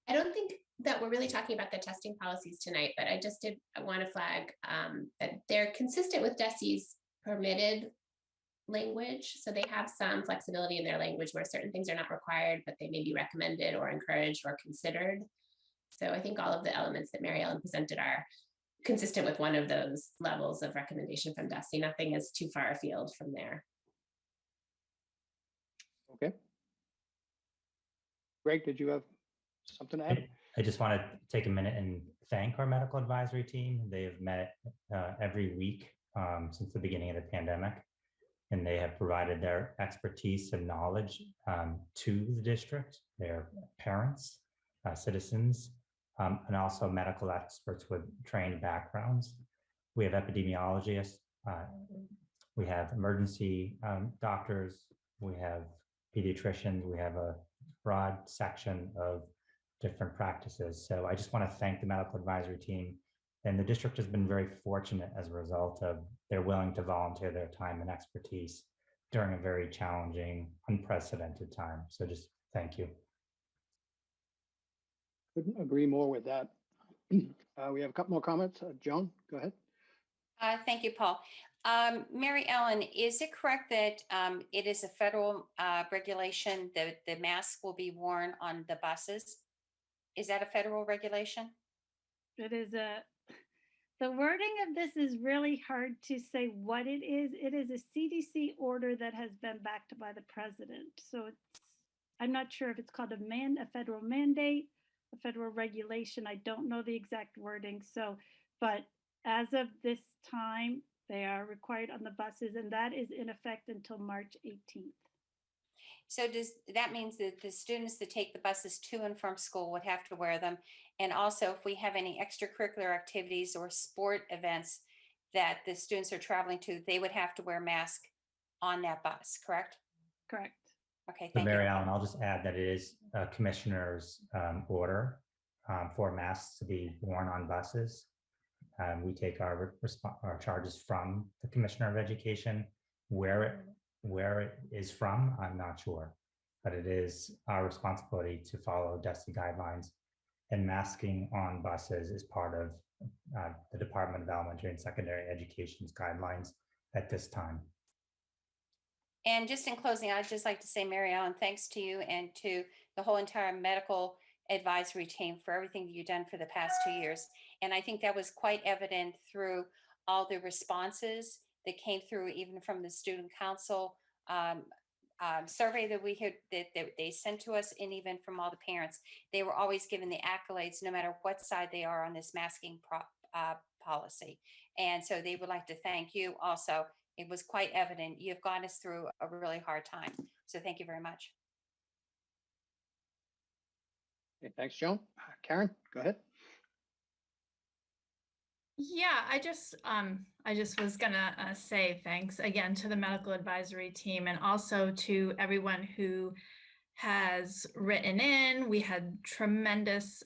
I don't think that we're really talking about the testing policies tonight, but I want to flag that they're consistent with DESI's permitted language. So they have some flexibility in their language where certain things are not required, but they may be recommended or encouraged or considered. So I think all of the elements that Mary Ellen presented are consistent with one of those levels of recommendation from DESI. Nothing is too far afield from there. Okay. Greg, did you have something to add? I just want to take a minute and thank our medical advisory team. They have met every week since the beginning of the pandemic, and they have provided their expertise and knowledge to the district, their parents, citizens, and also medical experts with trained backgrounds. We have epidemiologists, we have emergency doctors, we have pediatricians, we have a broad section of different practices. So I just want to thank the medical advisory team, and the district has been very fortunate as a result of they're willing to volunteer their time and expertise during a very challenging, unprecedented time. So just thank you. Couldn't agree more with that. We have a couple more comments. Joan, go ahead. Thank you, Paul. Mary Ellen, is it correct that it is a federal regulation that the mask will be worn on the buses? Is that a federal regulation? It is the wording of this is really hard to say what it is. It is a CDC order that has been backed by the president. So I'm not sure if it's called a federal mandate, a federal regulation. I don't know the exact wording. So, but as of this time, they are required on the buses, and that is in effect until March 18th. So does that means that the students that take the buses to and from school would have to wear them? And also if we have any extracurricular activities or sport events that the students are traveling to, they would have to wear a mask on that bus, correct? Correct. Okay, So thank Mary you. Ellen, I'll just add that it is a commissioner's order for masks to be worn on buses. We take our charges from the Commissioner of Education. Where it is from, I'm not sure, but it is our responsibility to follow DESI guidelines, and masking on buses is part of the Department of Elementary and Secondary Education's guidelines at this time. And just in closing, I'd just like to say, Mary Ellen, thanks to you and to the whole entire medical advisory team for everything that you've done for the past 2 years. And I think that was quite evident through all the responses that came through, even from the student council survey that we had that they sent to us, and even from all the parents. They were always given the accolades, no matter what side they are on this masking policy. And so they would like to thank you also. It was quite evident you've gotten us through a really hard time. So thank you very much. Okay, thanks, Joan. Karen, go ahead. Yeah, I just was gonna say thanks again to the medical advisory team, and also to everyone who has written in. We had tremendous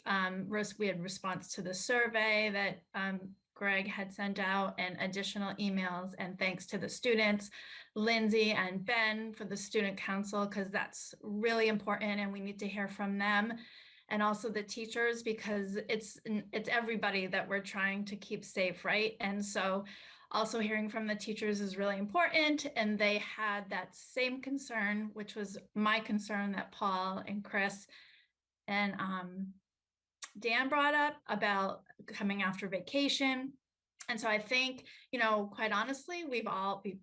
we had response to the survey that Greg had sent out, and additional emails, and thanks to the students, Lindsay and Ben, for the student council, because that's really important and we need to hear from them. and also the teachers, because it's everybody that we're trying to keep safe, right? And so also hearing from the teachers is really important, and they had that same concern, which was my concern that Paul and Chris and Dan brought up about coming after vacation. And so I think, quite honestly, we've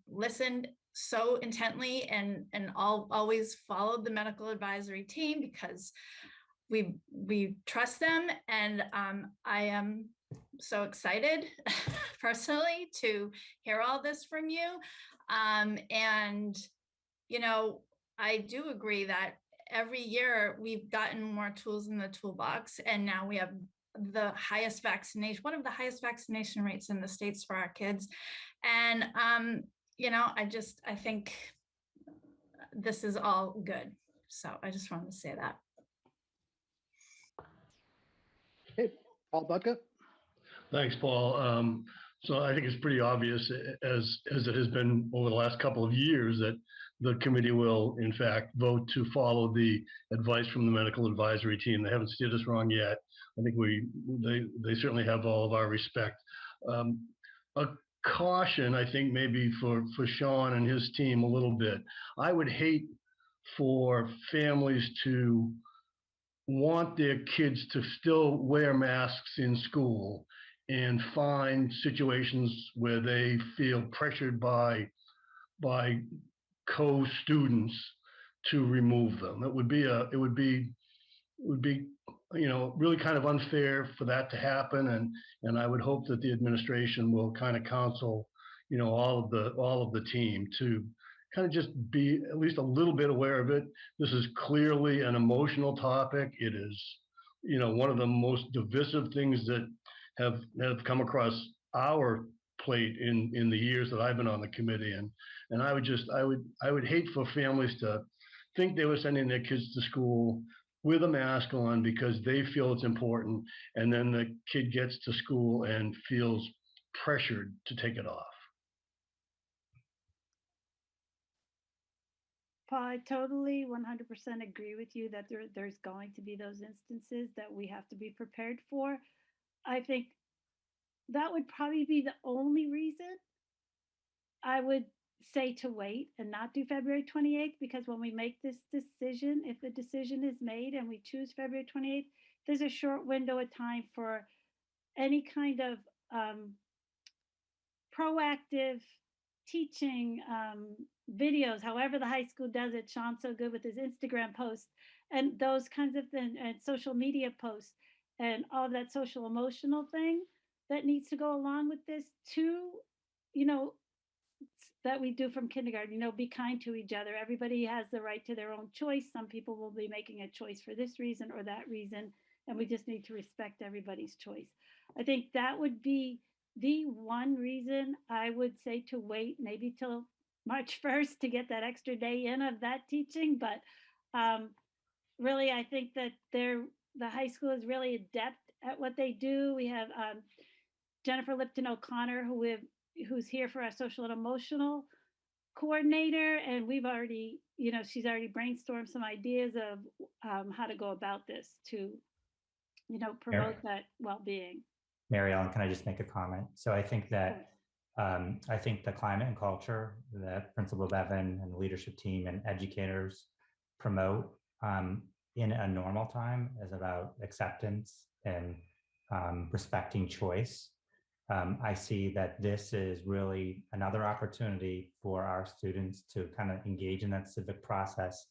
listened so intently and always followed the medical advisory team because we trust them. And I am so excited personally to hear all this from you. And, I do agree that every year we've gotten more tools in the toolbox, and now we have one of the highest vaccination rates in the States for our kids. And, I think this is all good. So I just wanted to say that. Okay, Paul Bucka. Thanks, Paul. So I think it's pretty obvious, as it has been over the last couple of years, that the committee will, in fact, vote to follow the advice from the medical advisory team. They haven't steered us wrong yet. I think they certainly have all of our respect. A caution, I think, maybe for Sean and his team a little bit. I would hate for families to want their kids to still wear masks in school and find situations where they feel pressured by co-students to remove them. It would be really kind of unfair for that to happen, and I would hope that the administration will kind of counsel all of the team to kind of just be at least a little bit aware of it. This is clearly an emotional topic. It is one of the most divisive things that have come across our plate in the years that I've been on the committee, and I would hate for families to think they were sending their kids to school with a mask on because they feel it's important, and then the kid gets to school and feels pressured to take it off. Paul, I totally 100% agree with you that there's going to be those instances that we have to be prepared for. I think that would probably be the only reason I would say to wait and not do February 28th, because when we make this decision, if the decision is made and we choose February 28th, there's a short window of time for any kind of proactive teaching videos, however the high school does it. Sean's so good with his Instagram posts and those kinds of things, and social media posts and all of that social emotional thing that needs to go along with this too, that we do from kindergarten, be kind to each other. Everybody has the right to their own choice. Some people will be making a choice for this reason or that reason, and we just need to respect everybody's choice. I think that would be the one reason I would say to wait maybe till March 1st to get that extra day in of that teaching. But really, I think that the high school is really adept at what they do. We have Jennifer Lipton O'Connor, who's here for our social and emotional coordinator, and we've already, she's already brainstormed some ideas of how to go about this to, promote that well-being. Mary Ellen, can I just make a comment? So I think that I think the climate and culture that Principal Bevan and the leadership team and educators promote in a normal time is about acceptance and respecting choice. I see that this is really another opportunity for our students to kind of engage in that civic process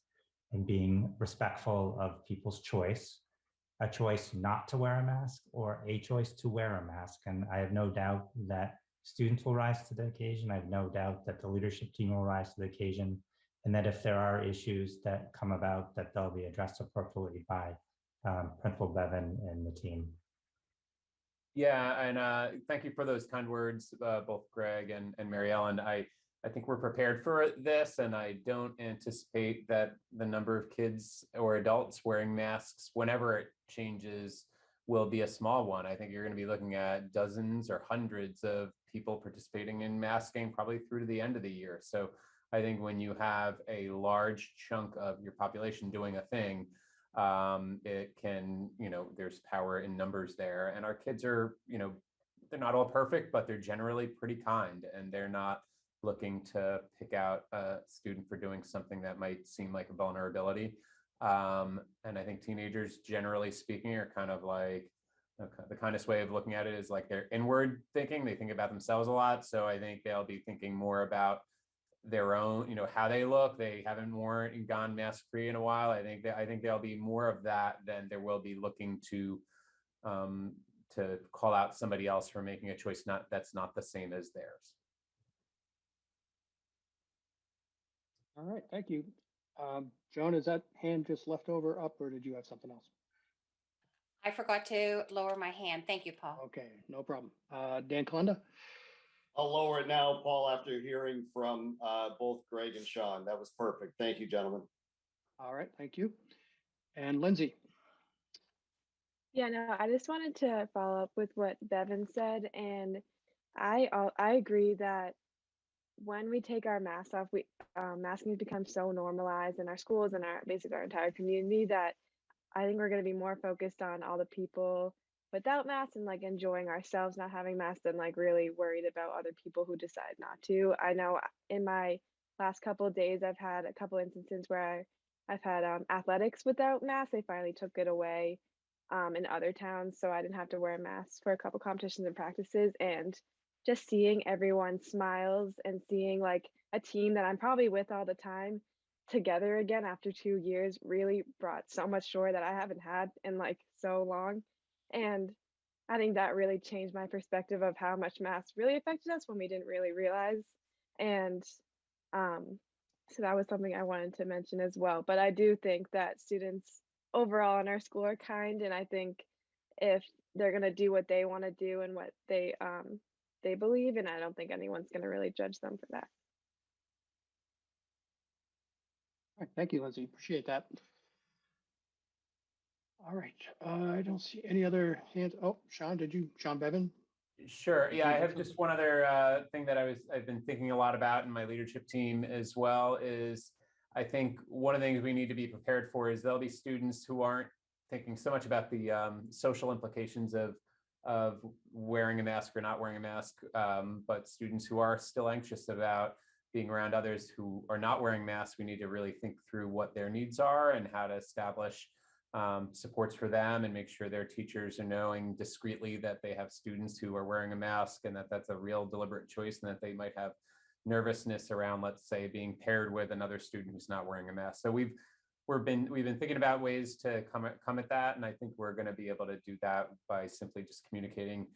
and being respectful of people's choice, a choice not to wear a mask or a choice to wear a mask. And I have no doubt that students will rise to the occasion. I have no doubt that the leadership team will rise to the occasion, and that if there are issues that come about, that they'll be addressed appropriately by Principal Bevan and the team. Yeah, and thank you for those kind words, both Greg and Mary Ellen. I think we're prepared for this, and I don't anticipate that the number of kids or adults wearing masks, whenever it changes, will be a small one. I think you're going to be looking at dozens or hundreds of people participating in masking probably through to the end of the year. So I think when you have a large chunk of your population doing a thing, It can, there's power in numbers there. And our kids are, they're not all perfect, but they're generally pretty kind, and they're not looking to pick out a student for doing something that might seem like a vulnerability. And I think teenagers, generally speaking, are kind of like, the kindest way of looking at it is like they're inward thinking. They think about themselves a lot. So I think they'll be thinking more about their own, how they look. They haven't worn and gone mask free in a while. I think there'll be more of that than there will be looking to call out somebody else for making a choice that's not the same as theirs. All right, thank you. Joan, is that hand just left over up, or did you have something else? I forgot to lower my hand. Thank you, Paul. Okay, no problem. Dan Kalenda? I'll lower it now, Paul, after hearing from both Greg and Sean. That was perfect. Thank you, gentlemen. All right, thank you. And Lindsay? Yeah, no, I just wanted to follow up with what Bevan said, and I agree that when we take our masks off, masking has become so normalized in our schools and basically our entire community that I think we're going to be more focused on all the people without masks and like enjoying ourselves not having masks and like really worried about other people who decide not to. I know in my last couple of days, I've had a couple instances where I've had athletics without masks. They finally took it away in other towns, so I didn't have to wear a mask for a couple competitions and practices. And just seeing everyone's smiles and seeing like a team that I'm probably with all the time together again after 2 years really brought so much joy that I haven't had in like so long. And I think that really changed my perspective of how much masks really affected us when we didn't really realize. And so that was something I wanted to mention as well. But I do think that students overall in our school are kind, and I think if they're going to do what they want to do and what they believe, and I don't think anyone's going to really judge them for that. All right, thank you, Lindsay. Appreciate that. All right, I don't see any other hands. Oh, Sean Bevan? Sure. Yeah, I have just one other thing that I've been thinking a lot about in my leadership team as well is I think one of the things we need to be prepared for is there'll be students who aren't thinking so much about the social implications of wearing a mask or not wearing a mask, but students who are still anxious about being around others who are not wearing masks. We need to really think through what their needs are and how to establish supports for them and make sure their teachers are knowing discreetly that they have students who are wearing a mask and that that's a real deliberate choice and that they might have nervousness around, let's say, being paired with another student who's not wearing a mask. So we've been thinking about ways to come at that, and I think we're going to be able to do that by simply just communicating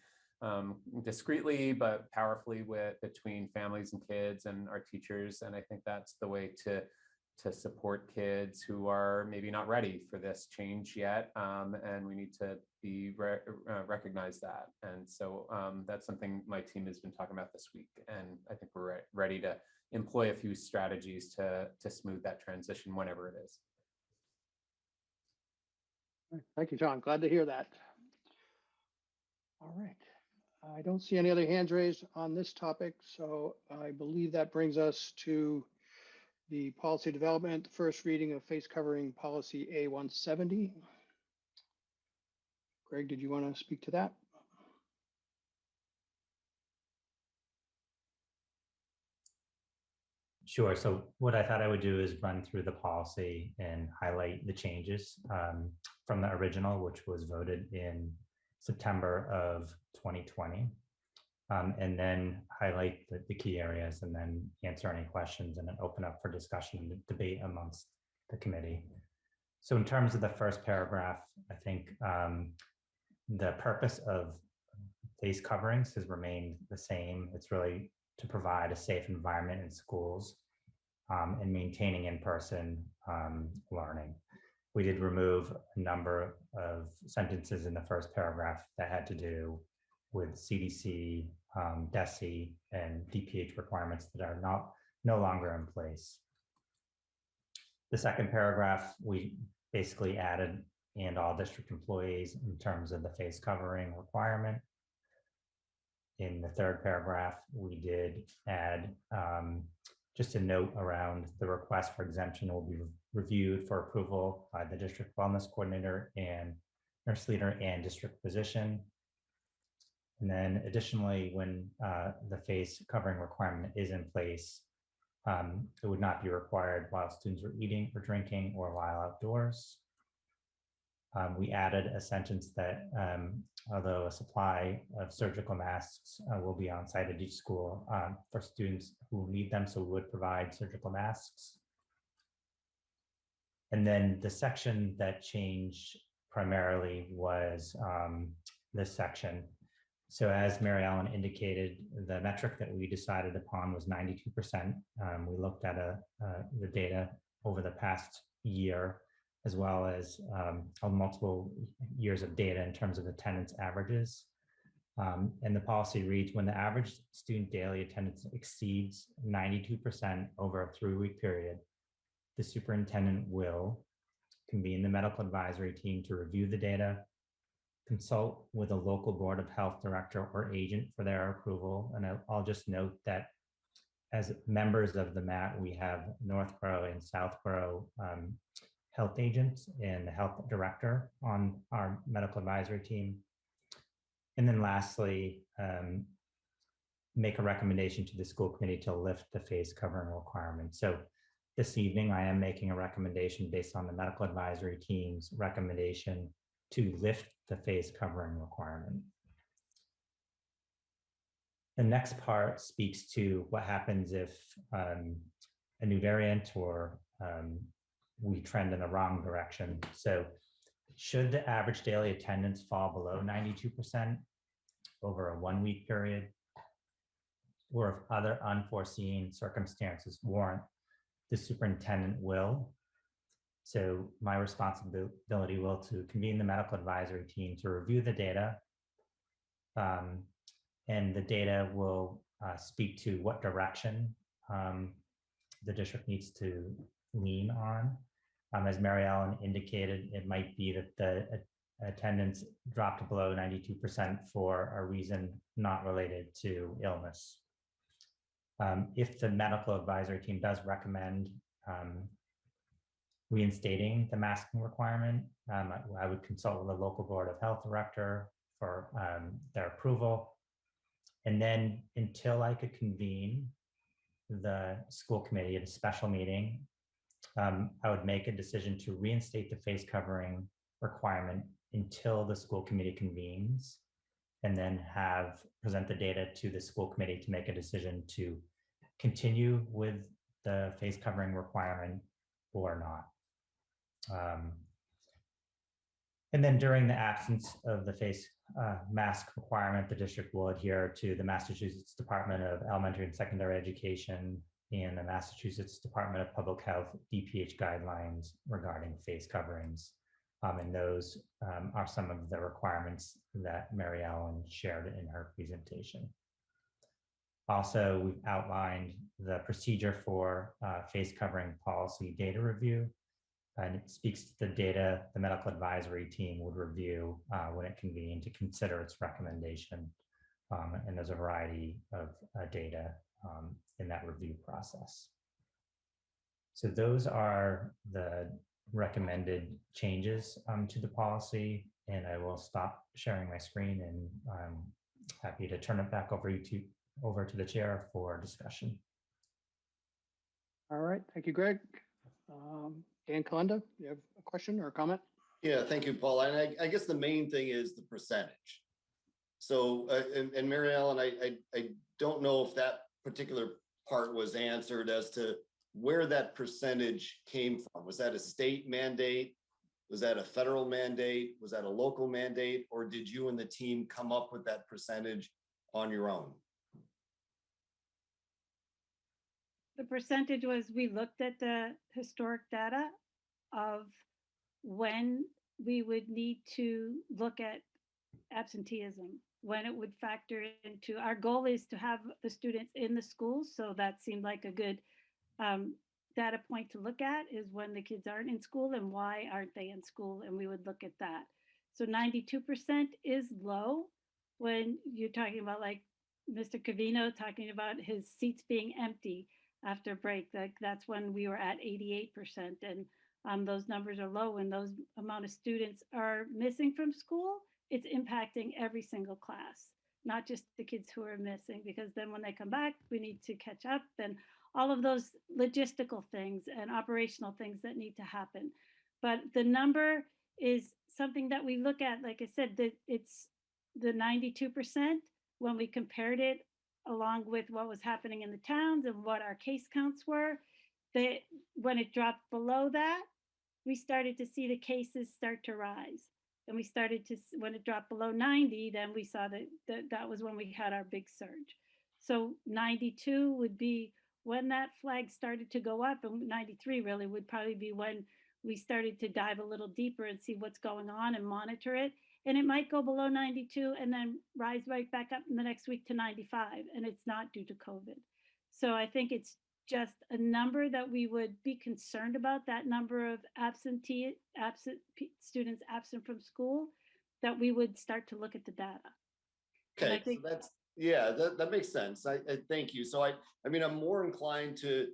discreetly but powerfully between families and kids and our teachers. And I think that's the way to support kids who are maybe not ready for this change yet, and we need to recognize that. And so that's something my team has been talking about this week, and I think we're ready to employ a few strategies to smooth that transition whenever it is. Thank you, John. Glad to hear that. All right. I don't see any other hands raised on this topic, so I believe that brings us to the policy development, first reading of face covering policy A170. Greg, did you want to speak to that? Sure. So what I thought I would do is run through the policy and highlight the changes from the original, which was voted in September of 2020, and then highlight the key areas and then answer any questions and then open up for discussion and debate amongst the committee. So in terms of the first paragraph, I think the purpose of face coverings has remained the same. It's really to provide a safe environment in schools and maintaining in-person learning. We did remove a number of sentences in the first paragraph that had to do with CDC, DESE, and DPH requirements that are no longer in place. The second paragraph, we basically added and all district employees in terms of the face covering requirement. In the third paragraph, we did add just a note around the request for exemption will be reviewed for approval by the district wellness coordinator and nurse leader and district physician. And then additionally, when the face covering requirement is in place, it would not be required while students are eating or drinking or while outdoors. We added a sentence that although a supply of surgical masks will be on site at each school for students who need them, so we would provide surgical masks. And then the section that changed primarily was this section. So as Mary Ellen indicated, the metric that we decided upon was 92%. We looked at the data over the past year, as well as multiple years of data in terms of attendance averages. And the policy reads, when the average student daily attendance exceeds 92% over a 3-week period, the superintendent will convene the medical advisory team to review the data, consult with a local board of health director or agent for their approval. And I'll just note that as members of the MAT, we have Northbrook and Southborough health agents and the health director on our medical advisory team. And then lastly, make a recommendation to the school committee to lift the face covering requirement. So this evening, I am making a recommendation based on the medical advisory team's recommendation to lift the face covering requirement. The next part speaks to what happens if a new variant or we trend in the wrong direction. So should the average daily attendance fall below 92% over a 1-week period, or if other unforeseen circumstances warrant, the superintendent will. So my responsibility will to convene the medical advisory team to review the data. And the data will speak to what direction the district needs to lean on. As Mary Ellen indicated, it might be that the attendance dropped below 92% for a reason not related to illness. If the medical advisory team does recommend reinstating the masking requirement, I would consult with the local board of health director for their approval. And then until I could convene the school committee at a special meeting, I would make a decision to reinstate the face covering requirement until the school committee convenes, and then present the data to the school committee to make a decision to continue with the face covering requirement or not. And then during the absence of the face mask requirement, the district will adhere to the Massachusetts Department of Elementary and Secondary Education and the Massachusetts Department of Public Health DPH guidelines regarding face coverings. And those are some of the requirements that Mary Ellen shared in her presentation. Also, we've outlined the procedure for face covering policy data review, and it speaks to the data the medical advisory team would review when it convened to consider its recommendation. And there's a variety of data in that review process. So those are the recommended changes to the policy, and I will stop sharing my screen, and I'm happy to turn it back over to the chair for discussion. All right, thank you, Greg. Dan Kalenda, you have a question or a comment? Yeah, thank you, Paul. And I guess the main thing is the percentage. So, and Mary Ellen, I don't know if that particular part was answered as to where that percentage came from. Was that a state mandate? Was that a federal mandate? Was that a local mandate? Or did you and the team come up with that percentage on your own? The percentage was, we looked at the historic data of when we would need to look at absenteeism, when it would factor into, our goal is to have the students in the schools. So that seemed like a good data point to look at, is when the kids aren't in school and why aren't they in school, and we would look at that. So 92% is low when you're talking about, like Mr. Covino talking about his seats being empty after break. Like that's when we were at 88%, and those numbers are low and those amount of students are missing from school, it's impacting every single class, not just the kids who are missing, because then when they come back, we need to catch up and all of those logistical things and operational things that need to happen. But the number is something that we look at, like I said, that it's the 92% when we compared it along with what was happening in the towns and what our case counts were. When it dropped below that, we started to see the cases start to rise. And we started to, when it dropped below 90, then we saw that was when we had our big surge. So 92 would be when that flag started to go up, and 93 really would probably be when we started to dive a little deeper and see what's going on and monitor it. And it might go below 92 and then rise right back up in the next week to 95, and it's not due to COVID. So I think it's just a number that we would be concerned about, that number of absent students absent from school, that we would start to look at the data. Okay, so that's, yeah, that makes sense. I thank you. So I mean, I'm more inclined to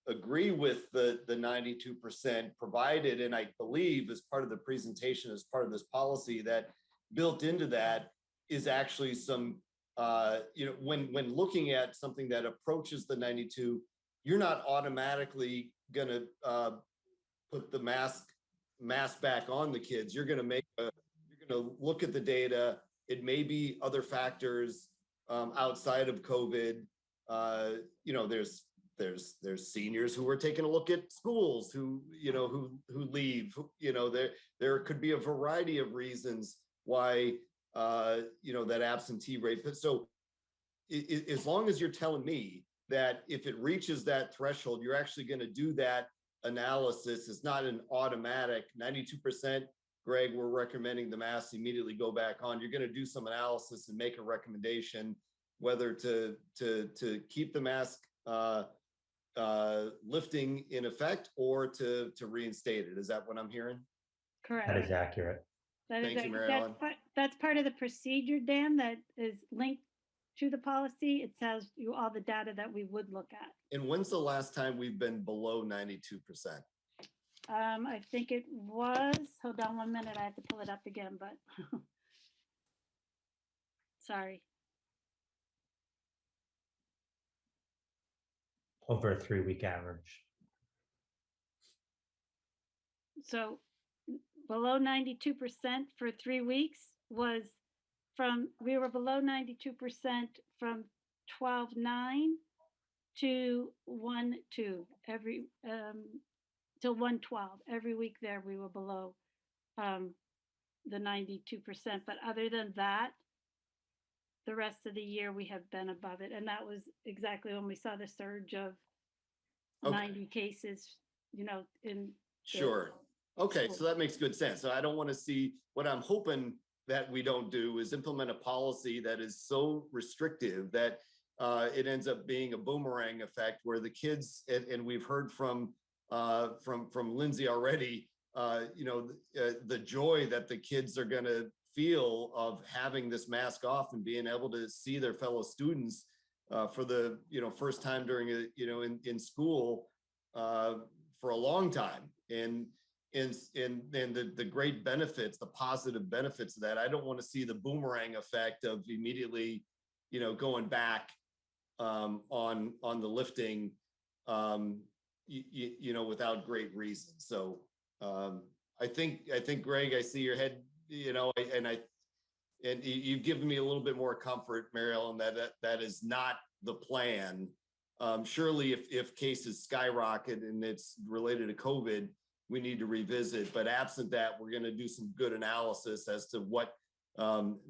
agree with the 92%, provided, and I believe as part of the presentation, as part of this policy, that built into that is actually some, you know, when looking at something that approaches the 92, you're not automatically gonna put the mask back on the kids. You're gonna look at the data. It may be other factors outside of COVID. You know, there's seniors who are taking a look at schools who leave. You know, there could be a variety of reasons why you know, that absentee rate. But so as long as you're telling me that if it reaches that threshold, you're actually going to do that analysis. It's not an automatic 92%. Greg, we're recommending the masks immediately go back on. You're going to do some analysis and make a recommendation whether to keep the mask lifting in effect or to reinstate it. Is that what I'm hearing? Correct. That is accurate. Thank you, Mary Ellen. That's part of the procedure, Dan, that is linked to the policy. It tells you all the data that we would look at. And when's the last time we've been below 92%? I think it was, hold on 1 minute, I have to pull it up again, but sorry. Over a 3-week average. So below 92% for 3 weeks was we were below 92% from 12/9 to 1/2 every, till 1/12. Every week there we were below the 92%. But other than that, the rest of the year we have been above it. And that was exactly when we saw the surge of 90 cases, you know, in. Sure. Okay, so that makes good sense. So I don't want to see, what I'm hoping that we don't do is implement a policy that is so restrictive that it ends up being a boomerang effect where the kids, and we've heard from Lindsay already, you know, the joy that the kids are going to feel of having this mask off and being able to see their fellow students for the, you know, first time during a, you know, in school for a long time. And the great benefits, the positive benefits of that. I don't want to see the boomerang effect of immediately, you know, going back on the lifting, you know, without great reason. So I think Greg, I see your head, you know, and you've given me a little bit more comfort, Mary Ellen, that is not the plan. Surely if cases skyrocket and it's related to COVID, we need to revisit, but absent that, we're going to do some good analysis as to what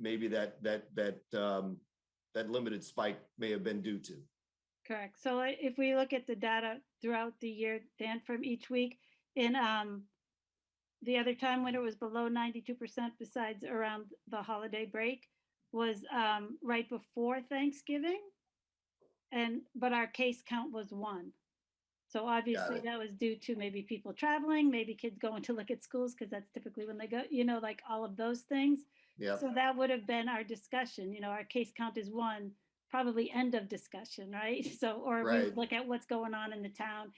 maybe that limited spike may have been due to. Correct. So if we look at the data throughout the year, Dan, from each week, in the other time when it was below 92%, besides around the holiday break, was right before Thanksgiving, but our case count was 1. So obviously that was due to maybe people traveling, maybe kids going to look at schools because that's typically when they go, you know, like all of those things. Yeah. So that would have been our discussion. You know, our case count is 1, probably end of discussion, right? So, or we would look at what's going on in the town.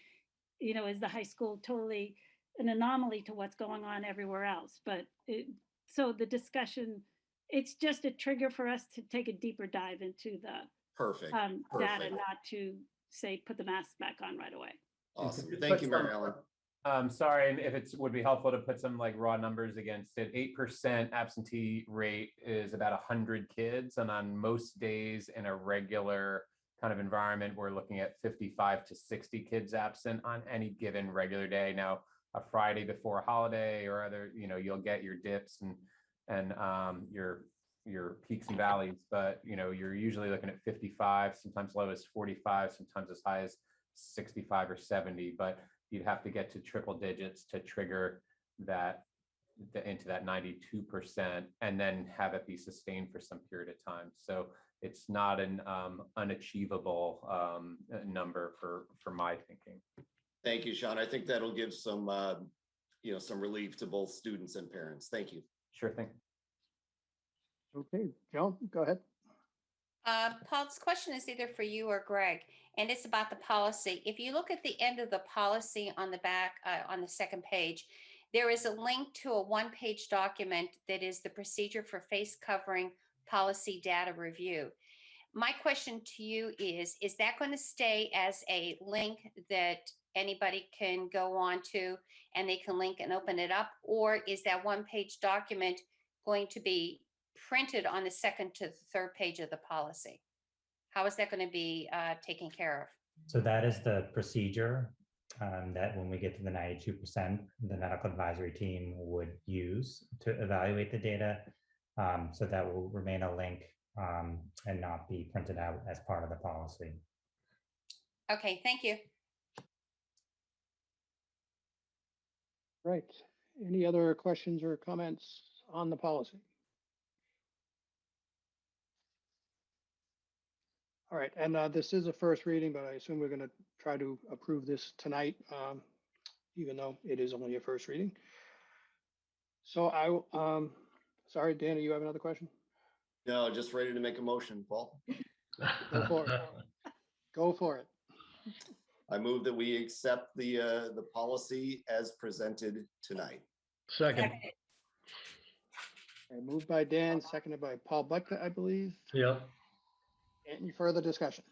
is the high school totally an anomaly to what's going on everywhere else? But so the discussion, it's just a trigger for us to take a deeper dive into the Perfect. data, Perfect. not to say, put the masks back on right away. Awesome. Just Thank put you, some- Mary Ellen. Sorry, and if it would be helpful to put some like raw numbers against it, 8% absentee rate is about 100 kids. And on most days in a regular kind of environment, we're looking at 55 to 60 kids absent on any given regular day. Now, a Friday before a holiday or other, you'll get your dips and your peaks and valleys, but you're usually looking at 55, sometimes low as 45, sometimes as high as 65 or 70, but you'd have to get to triple digits to trigger that into that 92% and then have it be sustained for some period of time. So it's not an unachievable number for my thinking. Thank you, Sean. I think that'll give some some relief to both students and parents. Thank you. Sure thing. Okay, Joan, go ahead. Paul, this question is either for you or Greg, and it's about the policy. If you look at the end of the policy on the back, on the second page, there is a link to a one-page document that is the procedure for face covering policy data review. My question to you is that going to stay as a link that anybody can go on to and they can link and open it up? Or is that one-page document going to be printed on the second to the third page of the policy? How is that going to be taken care of? So that is the procedure that when we get to the 92%, the medical advisory team would use to evaluate the data. So that will remain a link and not be printed out as part of the policy. Okay, thank you. Right. Any other questions or comments on the policy? All right, and this is a first reading, but I assume we're going to try to approve this tonight, even though it is only a first reading. So sorry, Dana, you have another question? No, just ready to make a motion, Paul. Go for it. Go for it. I move that we accept the policy as presented tonight. Second. Okay, moved by Dan, seconded by Paul Butka, I believe. Yeah. Any further discussion?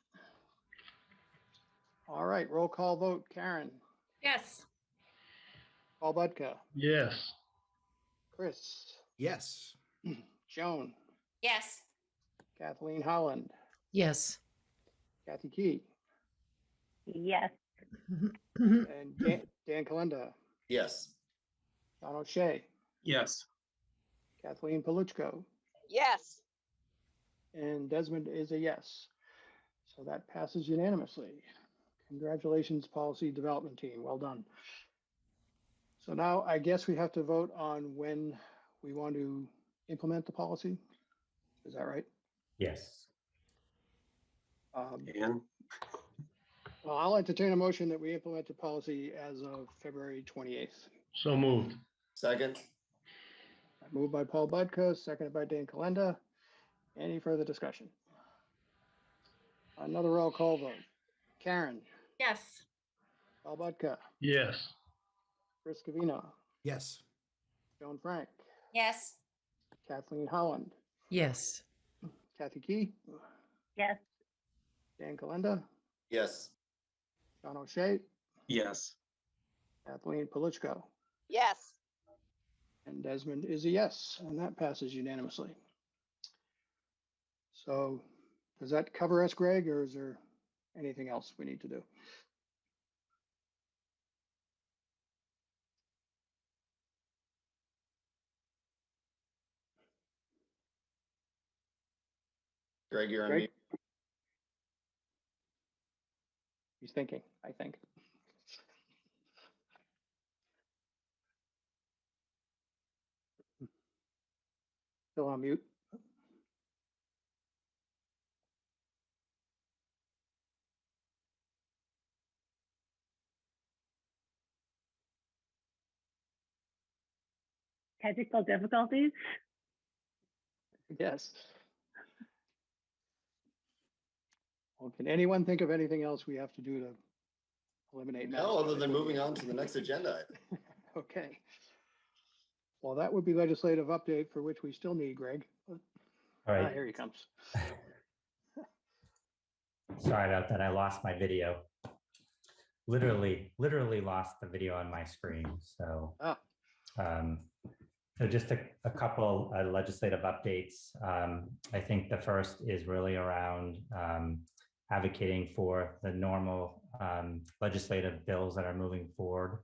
All right, roll call vote. Karen, Yes. Paul Butka, Yes. Chris, Yes. Joan, Yes. Kathleen Holland, Yes. Kathy Key, Yes. and Dan Kalenda, Yes. John O'Shea, Yes. Kathleen Paluchko, Yes. and Desmond is a yes. So that passes unanimously. Congratulations, policy development team. Well done. So now I guess we have to vote on when we want to implement the policy. Is that right? Yes. And Well, I'll entertain a motion that we implement the policy as of February 28th. So moved. Second. Moved by Paul Budka, seconded by Dan Kalenda. Any further discussion? Another roll call vote. Karen, Yes. Paul Budka, Yes. Chris Cavino, Yes. Joan Frank, Yes. Kathleen Holland, Yes. Kathy Key, Yes. Dan Kalenda, Yes. John O'Shea, yes. Kathleen Paluchko, Yes. and Desmond is a yes, and that passes unanimously. So does that cover us, Greg, or is there anything else we need to do? Greg, you're on Greg? mute. He's thinking, I think. Still on mute. Technical difficulties? Yes. Well, can anyone think of anything else we have to do to eliminate. No, other than moving on to the next agenda item. Okay. Well, that would be legislative update, for which we still need Greg. All right. Here he comes. Sorry about that. I lost my video. Literally lost the video on my screen. So, so just a couple legislative updates. I think the first is really around advocating for the normal legislative bills that are moving forward.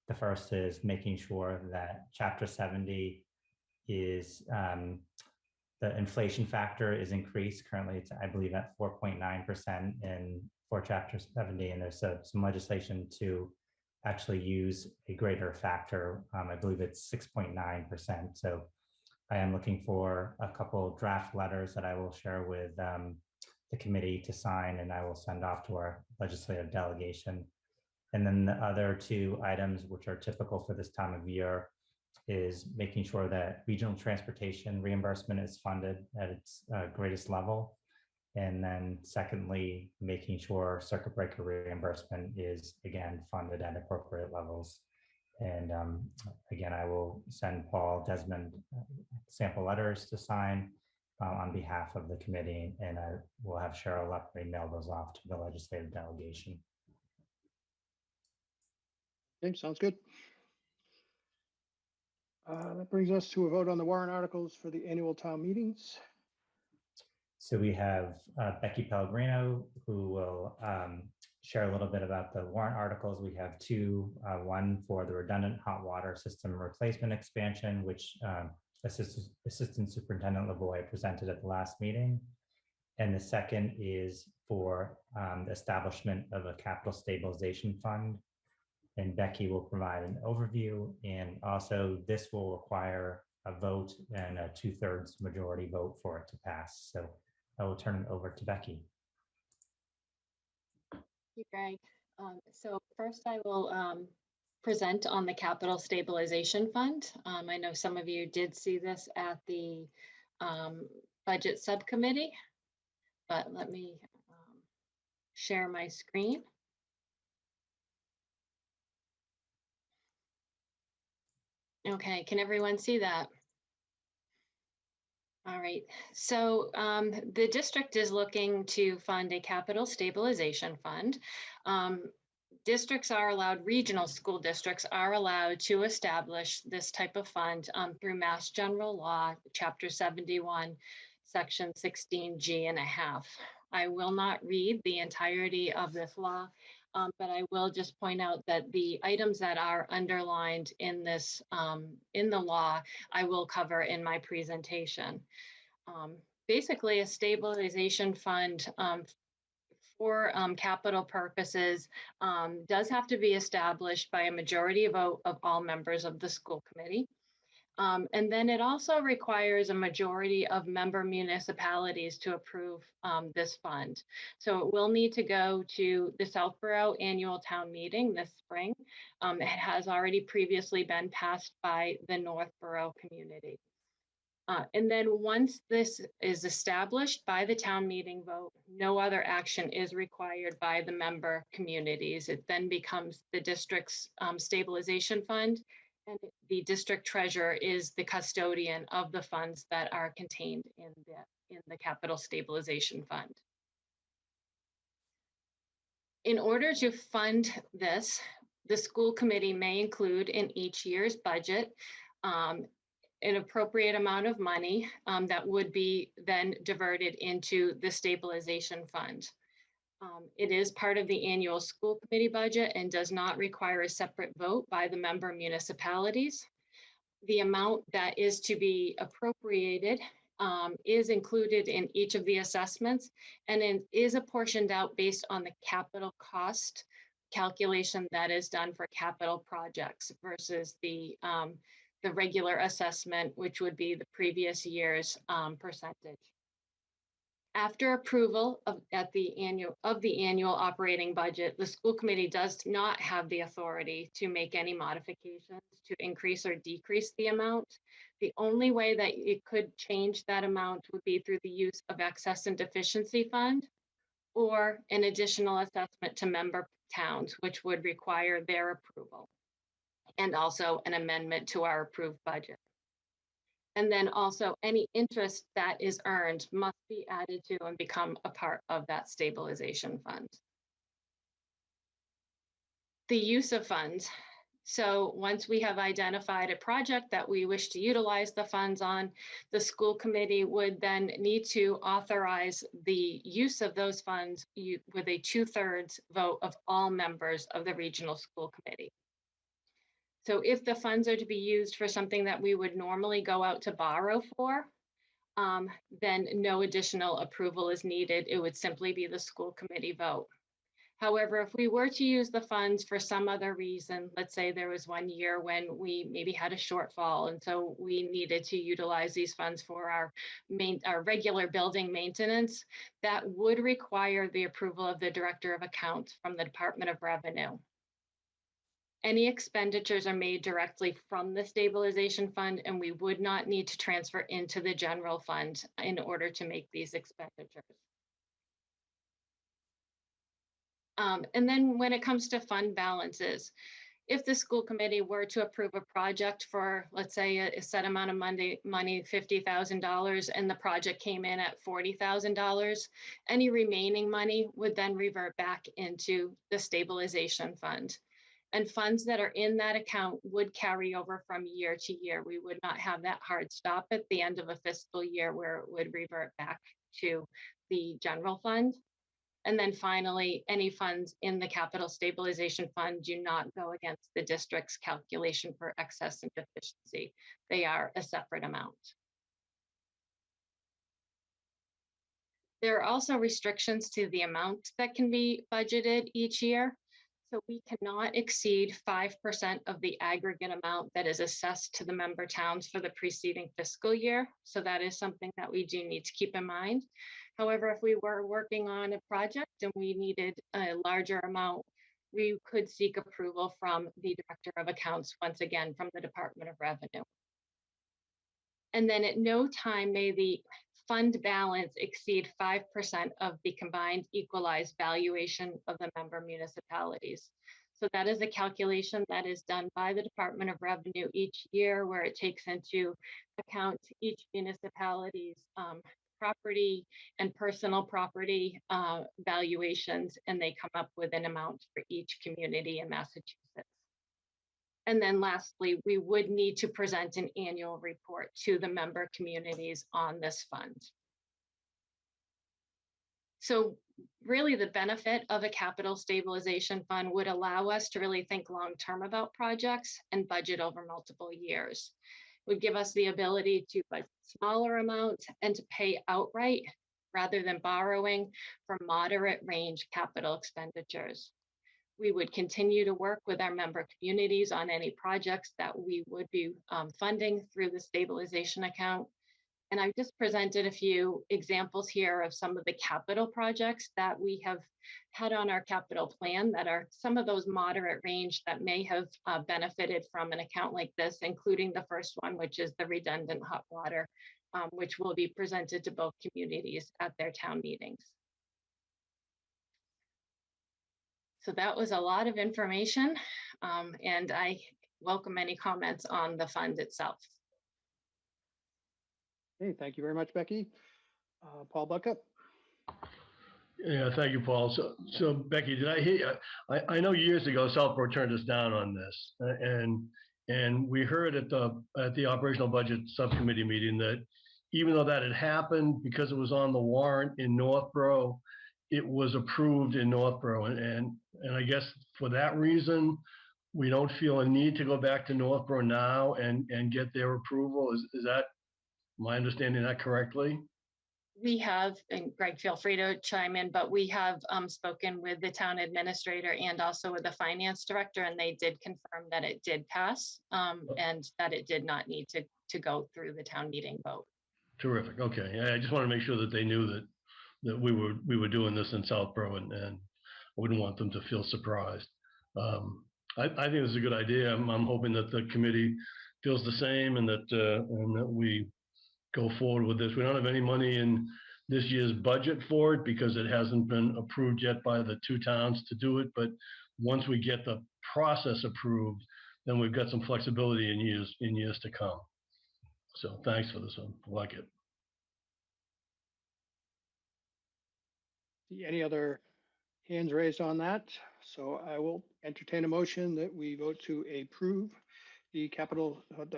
The first is making sure that Chapter 70 is the inflation factor is increased. Currently, it's, I believe, at 4.9% for Chapter 70, and there's some legislation to actually use a greater factor. I believe it's 6.9%. So I am looking for a couple draft letters that I will share with the committee to sign, and I will send off to our legislative delegation. And then the other two items, which are typical for this time of year, is making sure that regional transportation reimbursement is funded at its greatest level. And then secondly, making sure circuit breaker reimbursement is again funded at appropriate levels. And again, I will send Paul Desmond sample letters to sign on behalf of the committee, and I will have Cheryl Lepre mail those off to the legislative delegation. Okay, sounds good. That brings us to a vote on the warrant articles for the annual town meetings. So we have Becky Pellegrino, who will share a little bit about the warrant articles. We have two, one for the redundant hot water system replacement expansion, which Assistant Superintendent LaVoy presented at the last meeting. And the second is for the establishment of a capital stabilization fund. And Becky will provide an overview, and also this will require a vote and a 2/3 majority vote for it to pass. So I will turn it over to Becky. Thank you, Greg. So first I will present on the Capital Stabilization Fund. I know some of you did see this at the budget subcommittee, but let me share my screen. Okay, can everyone see that? All right, so the district is looking to fund a capital stabilization fund. Districts are allowed, regional school districts are allowed to establish this type of fund through Mass General Law, Chapter 71, Section 16G1/2. I will not read the entirety of this law, but I will just point out that the items that are underlined in this, in the law, I will cover in my presentation. Basically, a stabilization fund for capital purposes does have to be established by a majority vote of all members of the school committee. And then it also requires a majority of member municipalities to approve this fund. So it will need to go to the Southborough annual town meeting this spring. It has already previously been passed by the Northborough community. And then once this is established by the town meeting vote, no other action is required by the member communities. It then becomes the district's stabilization fund, and the district treasurer is the custodian of the funds that are contained in the capital stabilization fund. In order to fund this, the school committee may include in each year's budget an appropriate amount of money that would be then diverted into the stabilization fund. It is part of the annual school committee budget and does not require a separate vote by the member municipalities. The amount that is to be appropriated is included in each of the assessments, and it is apportioned out based on the capital cost calculation that is done for capital projects versus the regular assessment, which would be the previous year's percentage. After approval of the annual operating budget, the school committee does not have the authority to make any modifications to increase or decrease the amount. The only way that it could change that amount would be through the use of excess and deficiency fund or an additional assessment towns, which would require their approval. And also an amendment to our approved budget. And then also any interest that is earned must be added to and become a part of that stabilization fund. The use of funds. So once we have identified a project that we wish to utilize the funds on, the school committee would then need to authorize the use of those funds with a 2/3 vote of all members of the regional school committee. So if the funds are to be used for something that we would normally go out to borrow for, then no additional approval is needed. It would simply be the school committee vote. However, if we were to use the funds for some other reason, let's say there was one year when we maybe had a shortfall, and so we needed to utilize these funds for our regular building maintenance, that would require the approval of the Director of Accounts from the Department of Revenue. Any expenditures are made directly from the stabilization fund, and we would not need to transfer into the general fund in order to make these expenditures. And then when it comes to fund balances, if the school committee were to approve a project for, let's say, a set amount of money, $50,000, and the project came in at $40,000, any remaining money would then revert back into the stabilization fund. And funds that are in that account would carry over from year to year. We would not have that hard stop at the end of a fiscal year where it would revert back to the general fund. And then finally, any funds in the capital stabilization fund do not go against the district's calculation for excess and deficiency. They are a separate amount. There are also restrictions to the amount that can be budgeted each year. So we cannot exceed 5% of the aggregate amount that is assessed to the member towns for the preceding fiscal year. So that is something that we do need to keep in mind. However, if we were working on a project and we needed a larger amount, we could seek approval from the Director of Accounts, once again, from the Department of Revenue. And then at no time may the fund balance exceed 5% of the combined equalized valuation of the member municipalities. So that is a calculation that is done by the Department of Revenue each year, where it takes into account each municipality's property and personal property valuations, and they come up with an amount for each community in Massachusetts. And then lastly, we would need to present an annual report to the member communities on this fund. So really the benefit of a capital stabilization fund would allow us to really think long-term about projects and budget over multiple years. Would give us the ability to budget smaller amounts and to pay outright rather than borrowing for moderate range capital expenditures. We would continue to work with our member communities on any projects that we would be funding through the stabilization account. And I've just presented a few examples here of some of the capital projects that we have had on our capital plan that are some of those moderate range that may have benefited from an account like this, including the first one, which is the redundant hot water, which will be presented to both communities at their town meetings. So that was a lot of information, and I welcome any comments on the fund itself. Okay, thank you very much, Becky. Paul Buckup. Yeah, thank you, Paul. So Becky, did I hear you? I know years ago Southborough turned us down on this, and we heard at the operational budget subcommittee meeting that even though that had happened because it was on the warrant in Northborough, it was approved in Northborough, and I guess for that reason, we don't feel a need to go back to Northborough now and get their approval. Is that my understanding that correctly? We have, and Greg, feel free to chime in, but we have spoken with the town administrator and also with the finance director, and they did confirm that it did pass and that it did not need to go through the town meeting vote. Terrific. Okay. I just want to make sure that they knew that we were doing this in Southborough, and I wouldn't want them to feel surprised. I think it's a good idea. I'm hoping that the committee feels the same, and that we go forward with this. We don't have any money in this year's budget for it because it hasn't been approved yet by the two towns to do it, but once we get the process approved, then we've got some flexibility in years to come. So thanks for this one. I like it. See any other hands raised on that? So I will entertain a motion that we vote to approve the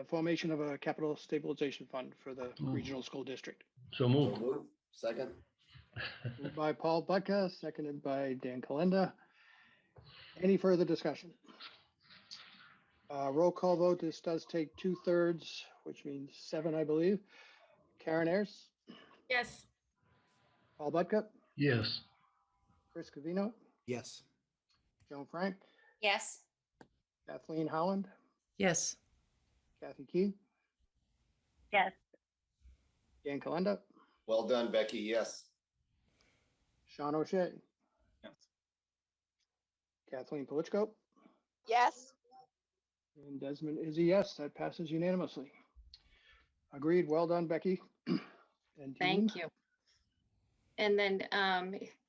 formation of a capital stabilization fund for the regional school district. So moved. Second. Moved by Paul Butka, seconded by Dan Kalenda. Any further discussion? Roll call vote. This does take 2/3, which means 7, I believe. Karen Ayers, Yes. Paul Butka, Yes. Chris Covino, Yes. Joan Frank, Yes. Kathleen Howland, Yes. Kathy Key, Yes. Dan Kalenda, Well done, Becky. Yes. Sean O'Shea, Yes. Kathleen Polichko, Yes. and Desmond is a yes. That passes unanimously. Agreed. Well done, Becky. And team. Thank you. And then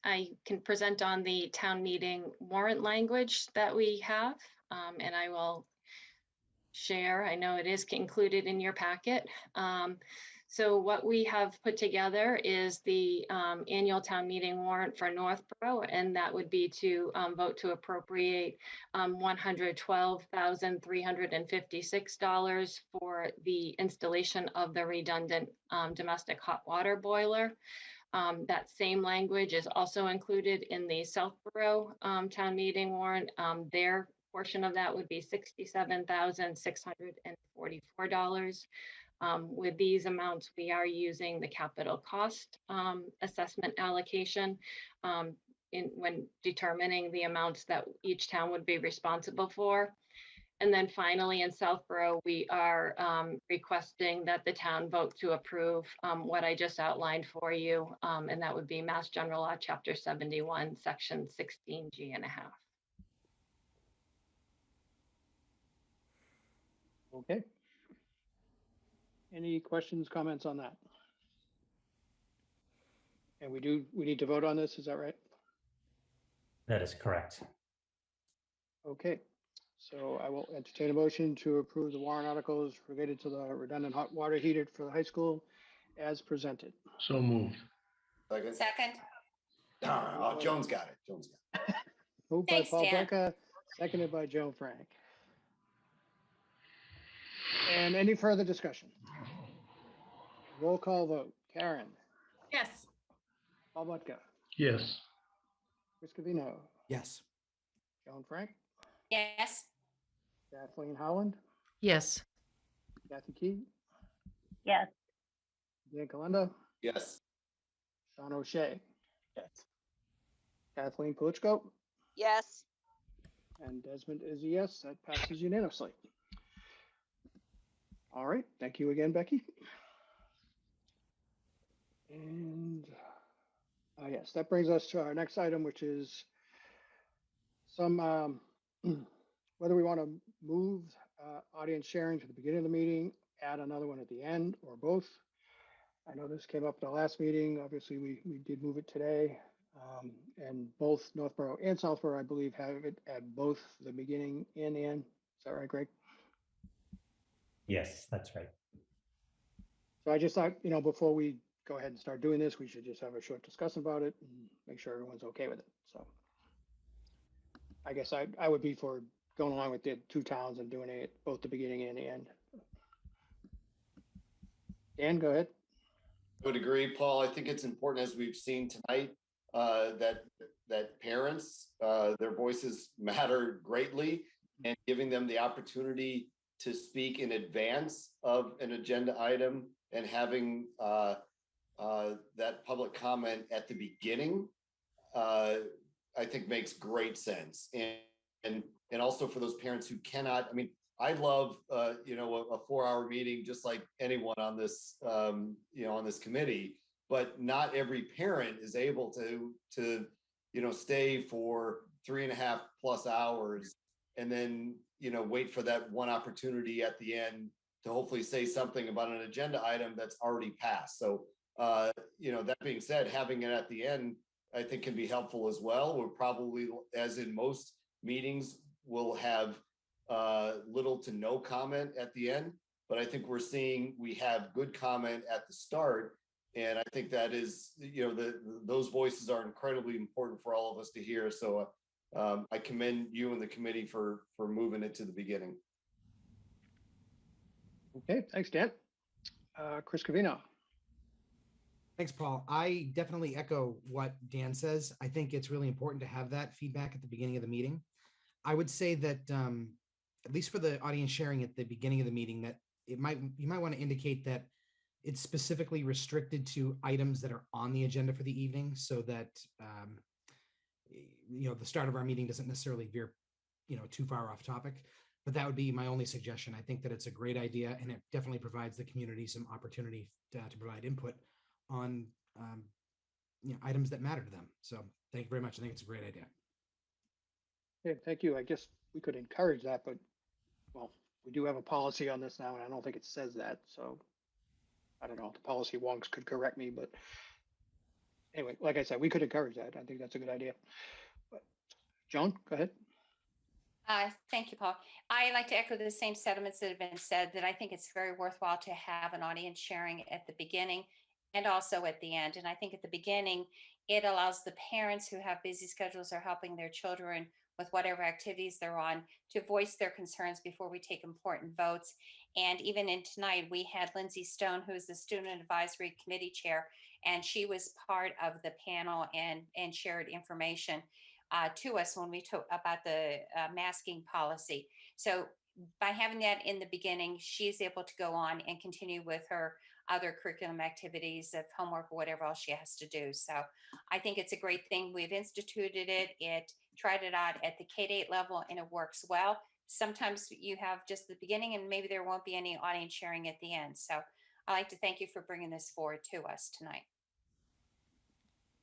I can present on the town meeting warrant language that we have, and I will share. I know it is included in your packet. So what we have put together is the annual town meeting warrant for Northbrook, and that would be to vote to appropriate $112,356 for the installation of the redundant domestic hot water boiler. That same language is also included in the Southborough town meeting warrant. Their portion of that would be $67,644. With these amounts, we are using the capital cost assessment allocation when determining the amounts that each town would be responsible for. And then finally, in Southborough, we are requesting that the town vote to approve what I just outlined for you, and that would be Mass General Law, Chapter 71, Section 16G and a half. Okay. Any questions, comments on that? And we need to vote on this, is that right? That is correct. Okay, so I will entertain a motion to approve the warrant articles related to the redundant hot water heater for the high school as presented. So moved. Second. Oh, Joan's got it. Moved Thanks, by Paul Dan. Butka, seconded by Joan Frank. And any further discussion? Roll call vote. Karen, Yes. Paul Butka, Yes. Chris Covino, Yes. Joan Frank, Yes. Kathleen Howland, Yes. Kathy Key, Yes. Dan Kalenda, Yes. Sean O'Shea, Yes. Kathleen Polichko, Yes. and Desmond is a yes. That passes unanimously. All right. Thank you again, Becky. And yes, that brings us to our next item, which is some whether we want to move audience sharing to the beginning of the meeting, add another one at the end, or both. I know this came up at the last meeting. Obviously, we did move it today. And both Northborough and Southborough, I believe, have it at both the beginning and the end. Is that right, Greg? Yes, that's right. So I just thought, before we go ahead and start doing this, we should just have a short discussion about it and make sure everyone's okay with it. So I guess I would be for going along with the two towns and doing it both the beginning and the end. Dan, go ahead. I would agree, Paul. I think it's important, as we've seen tonight, that parents, their voices matter greatly, and giving them the opportunity to speak in advance of an agenda item and having that public comment at the beginning, I think makes great sense. And also for those parents who cannot, I love, a 4-hour meeting, just like anyone on this, on this committee, but not every parent is able to stay for 3.5+ hours and then, wait for that one opportunity at the end to hopefully say something about an agenda item that's already passed. So, that being said, having it at the end, I think can be helpful as well. We're probably, as in most meetings will have little to no comment at the end, but I think we're seeing we have good comment at the start. And I think that is, those voices are incredibly important for all of us to hear. So I commend you and the committee for moving it to the beginning. Okay, thanks, Dan. Chris Covino. Thanks, Paul. I definitely echo what Dan says. I think it's really important to have that feedback at the beginning of the meeting. I would say that, at least for the audience sharing at the beginning of the meeting, that you might want to indicate that it's specifically restricted to items that are on the agenda for the evening, so that the start of our meeting doesn't necessarily veer too far off topic. But that would be my only suggestion. I think that it's a great idea, and it definitely provides the community some opportunity to provide input on items that matter to them. So thank you very much. I think it's a great idea. Yeah, thank you. I guess we could encourage that, but well, we do have a policy on this now, and I don't think it says that. So I don't know. The policy wonks could correct me, but anyway, like I said, we could encourage that. I think that's a good idea. But Joan, go ahead. Thank you, Paul. I like to echo the same sentiments that have been said, that I think it's very worthwhile to have an audience sharing at the beginning and also at the end. And I think at the beginning, it allows the parents who have busy schedules or helping their children with whatever activities they're on to voice their concerns before we take important votes. And even in tonight, we had Lindsay Stone, who's the Student Advisory Committee Chair, and she was part of the panel and shared information to us when we talked about the masking policy. So by having that in the beginning, she's able to go on and continue with her other curriculum activities of homework or whatever else she has to do. So I think it's a great thing. We've instituted it, tried it out at the K-8 level, and it works well. Sometimes you have just the beginning and maybe there won't be any audience sharing at the end. So I'd like to thank you for bringing this forward to us tonight.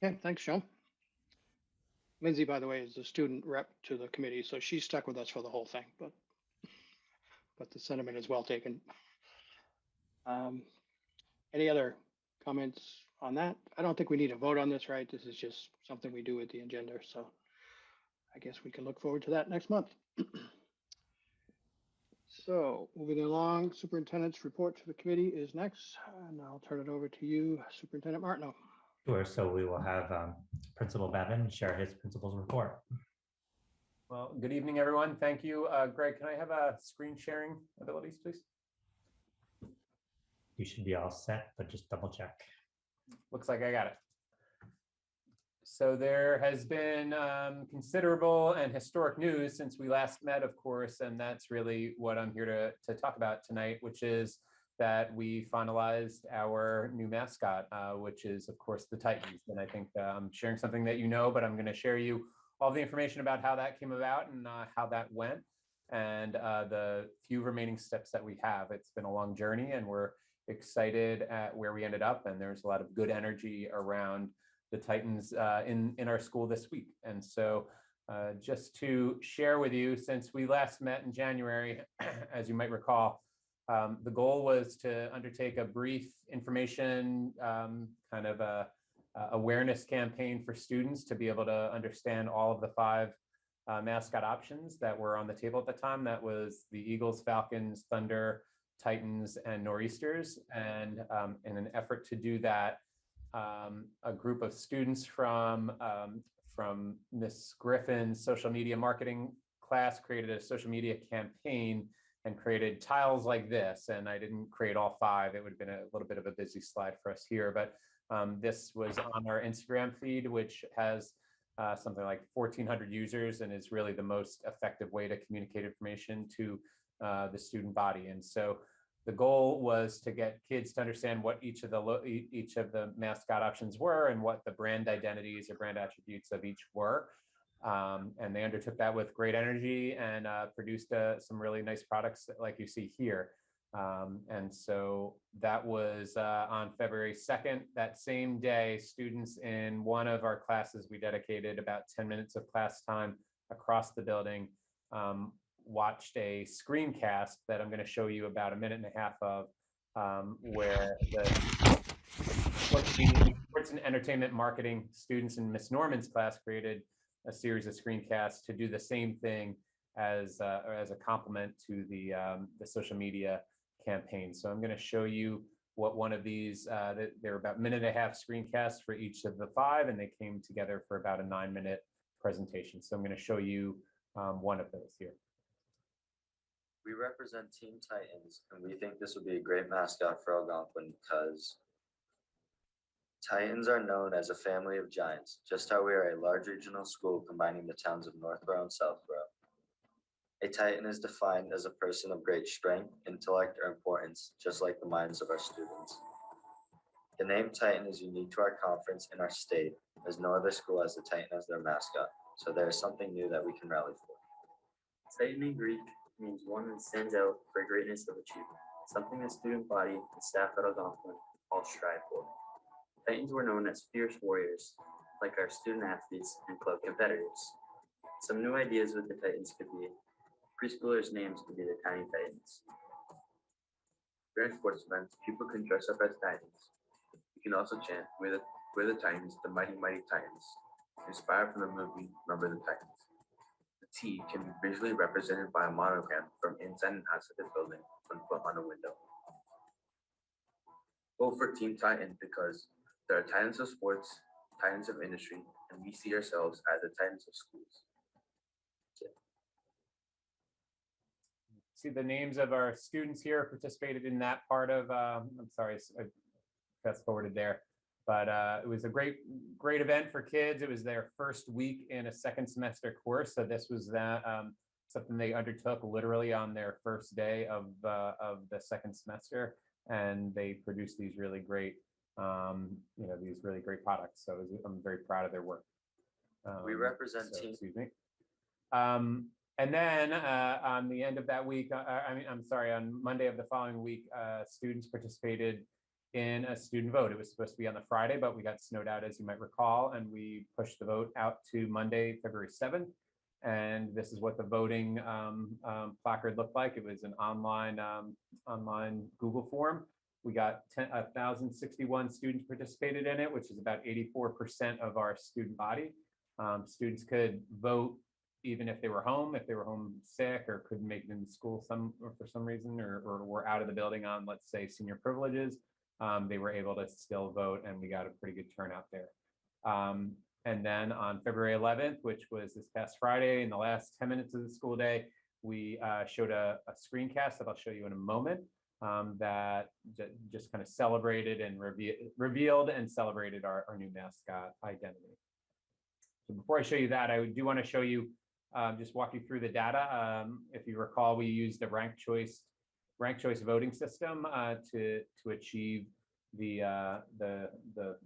Okay, thanks, Sean. Lindsay, by the way, is the student rep to the committee, so she's stuck with us for the whole thing, but the sentiment is well taken. Any other comments on that? I don't think we need a vote on this, right? This is just something we do with the agenda, so I guess we can look forward to that next month. So moving along, superintendent's report to the committee is next, and I'll turn it over to you, Superintendent Martineau. Sure. So we will have Principal Bevan share his principal's report. Well, good evening, everyone. Thank you. Greg, can I have screen sharing abilities, please? You should be all set, but just double check. Looks like I got it. So there has been considerable and historic news since we last met, of course, and that's really what I'm here to talk about tonight, which is that we finalized our new mascot, which is, of course, the Titans. And I think I'm sharing something that you know, but I'm going to share you all the information about how that came about and how that went, and the few remaining steps that we have. It's been a long journey, and we're excited at where we ended up. And there's a lot of good energy around the Titans in our school this week. And so just to share with you, since we last met in January, as you might recall, the goal was to undertake a brief information kind of a awareness campaign for students to be able to understand all of the 5 mascot options that were on the table at the time. That was the Eagles, Falcons, Thunder, Titans, and Nor'easters. And in an effort to do that, a group of students from Miss Griffin's social media marketing class created a social media campaign and created tiles like this. And I didn't create all 5. It would have been a little bit of a busy slide for us here, but this was on our Instagram feed, which has something like 1,400 users and is really the most effective way to communicate information to the student body. And so the goal was to get kids to understand what each of the mascot options were and what the brand identities or brand attributes of each were. And they undertook that with great energy and produced some really nice products like you see here. And so that was on February 2nd. That same day, students in one of our classes, we dedicated about 10 minutes of class time across the building, watched a screencast that I'm going to show you about 1.5 minutes of, where the sports and entertainment marketing students in Miss Norman's class created a series of screencasts to do the same thing as a complement to the social media campaign. So I'm going to show you what one of these, they're about 1.5-minute screencasts for each of the 5, and they came together for about a 9-minute presentation. So I'm going to show you one of those here. We represent Team Titans, and we think this would be a great mascot for Algonquin because Titans are known as a family of giants, just how we are a large regional school combining the towns of Northbrook and Southborough. A Titan is defined as a person of great strength, intellect, or importance, just like the minds of our students. The name Titan is unique to our conference and our state, as no other school has the Titan as their mascot, so there is something new that we can rally for. Titan in Greek means one that stands out for greatness of achievement, something the student body and staff at Algonquin all strive for. Titans were known as fierce warriors, like our student athletes and club competitors. Some new ideas with the Titans could be preschoolers' names could be the Tiny Titans. During sports events, people can dress up as Titans. You can also chant, we're the Titans, the mighty, mighty Titans," inspired from the movie Remember the Titans. The T can be visually represented by a monogram from inside and outside the building on a window. Vote for Team Titan because there are Titans of sports, Titans of industry, and we see ourselves as the Titans of schools. See the names of our students here participated in that part of, I'm sorry, I fast forwarded there, but it was a great event for kids. It was their first week in a second semester course. So this was something they undertook literally on their first day of the second semester. And they produced these really great, these really great products. So I'm very proud of their work. We represent Team. Excuse me. And then on the end of that week, on Monday of the following week, students participated in a student vote. It was supposed to be on the Friday, but we got snowed out, as you might recall, and we pushed the vote out to Monday, February 7th. And this is what the voting placard looked like. It was an online Google form. We got 1,061 students participated in it, which is about 84% of our student body. Students could vote even if they were home sick or couldn't make it into school for some reason, or were out of the building on, let's say, senior privileges. They were able to still vote, and we got a pretty good turnout there. And then on February 11th, which was this past Friday, in the last 10 minutes of the school day, we showed a screencast that I'll show you in a moment that just kind of celebrated and revealed and celebrated our new mascot identity. So before I show you that, I do want to show you, just walk you through the data. If you recall, we used a ranked choice voting system to achieve the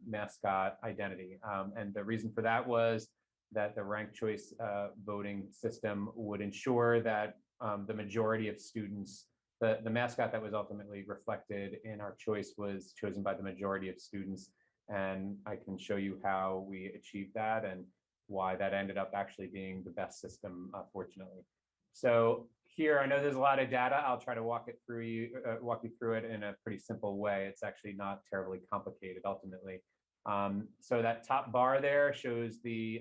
mascot identity. And the reason for that was that the ranked choice voting system would ensure that the majority of students, the mascot that was ultimately reflected in our choice was chosen by the majority of students. And I can show you how we achieved that and why that ended up actually being the best system, fortunately. So here, I know there's a lot of data. I'll try to walk you through it in a pretty simple way. It's actually not terribly complicated ultimately. So that top bar there shows the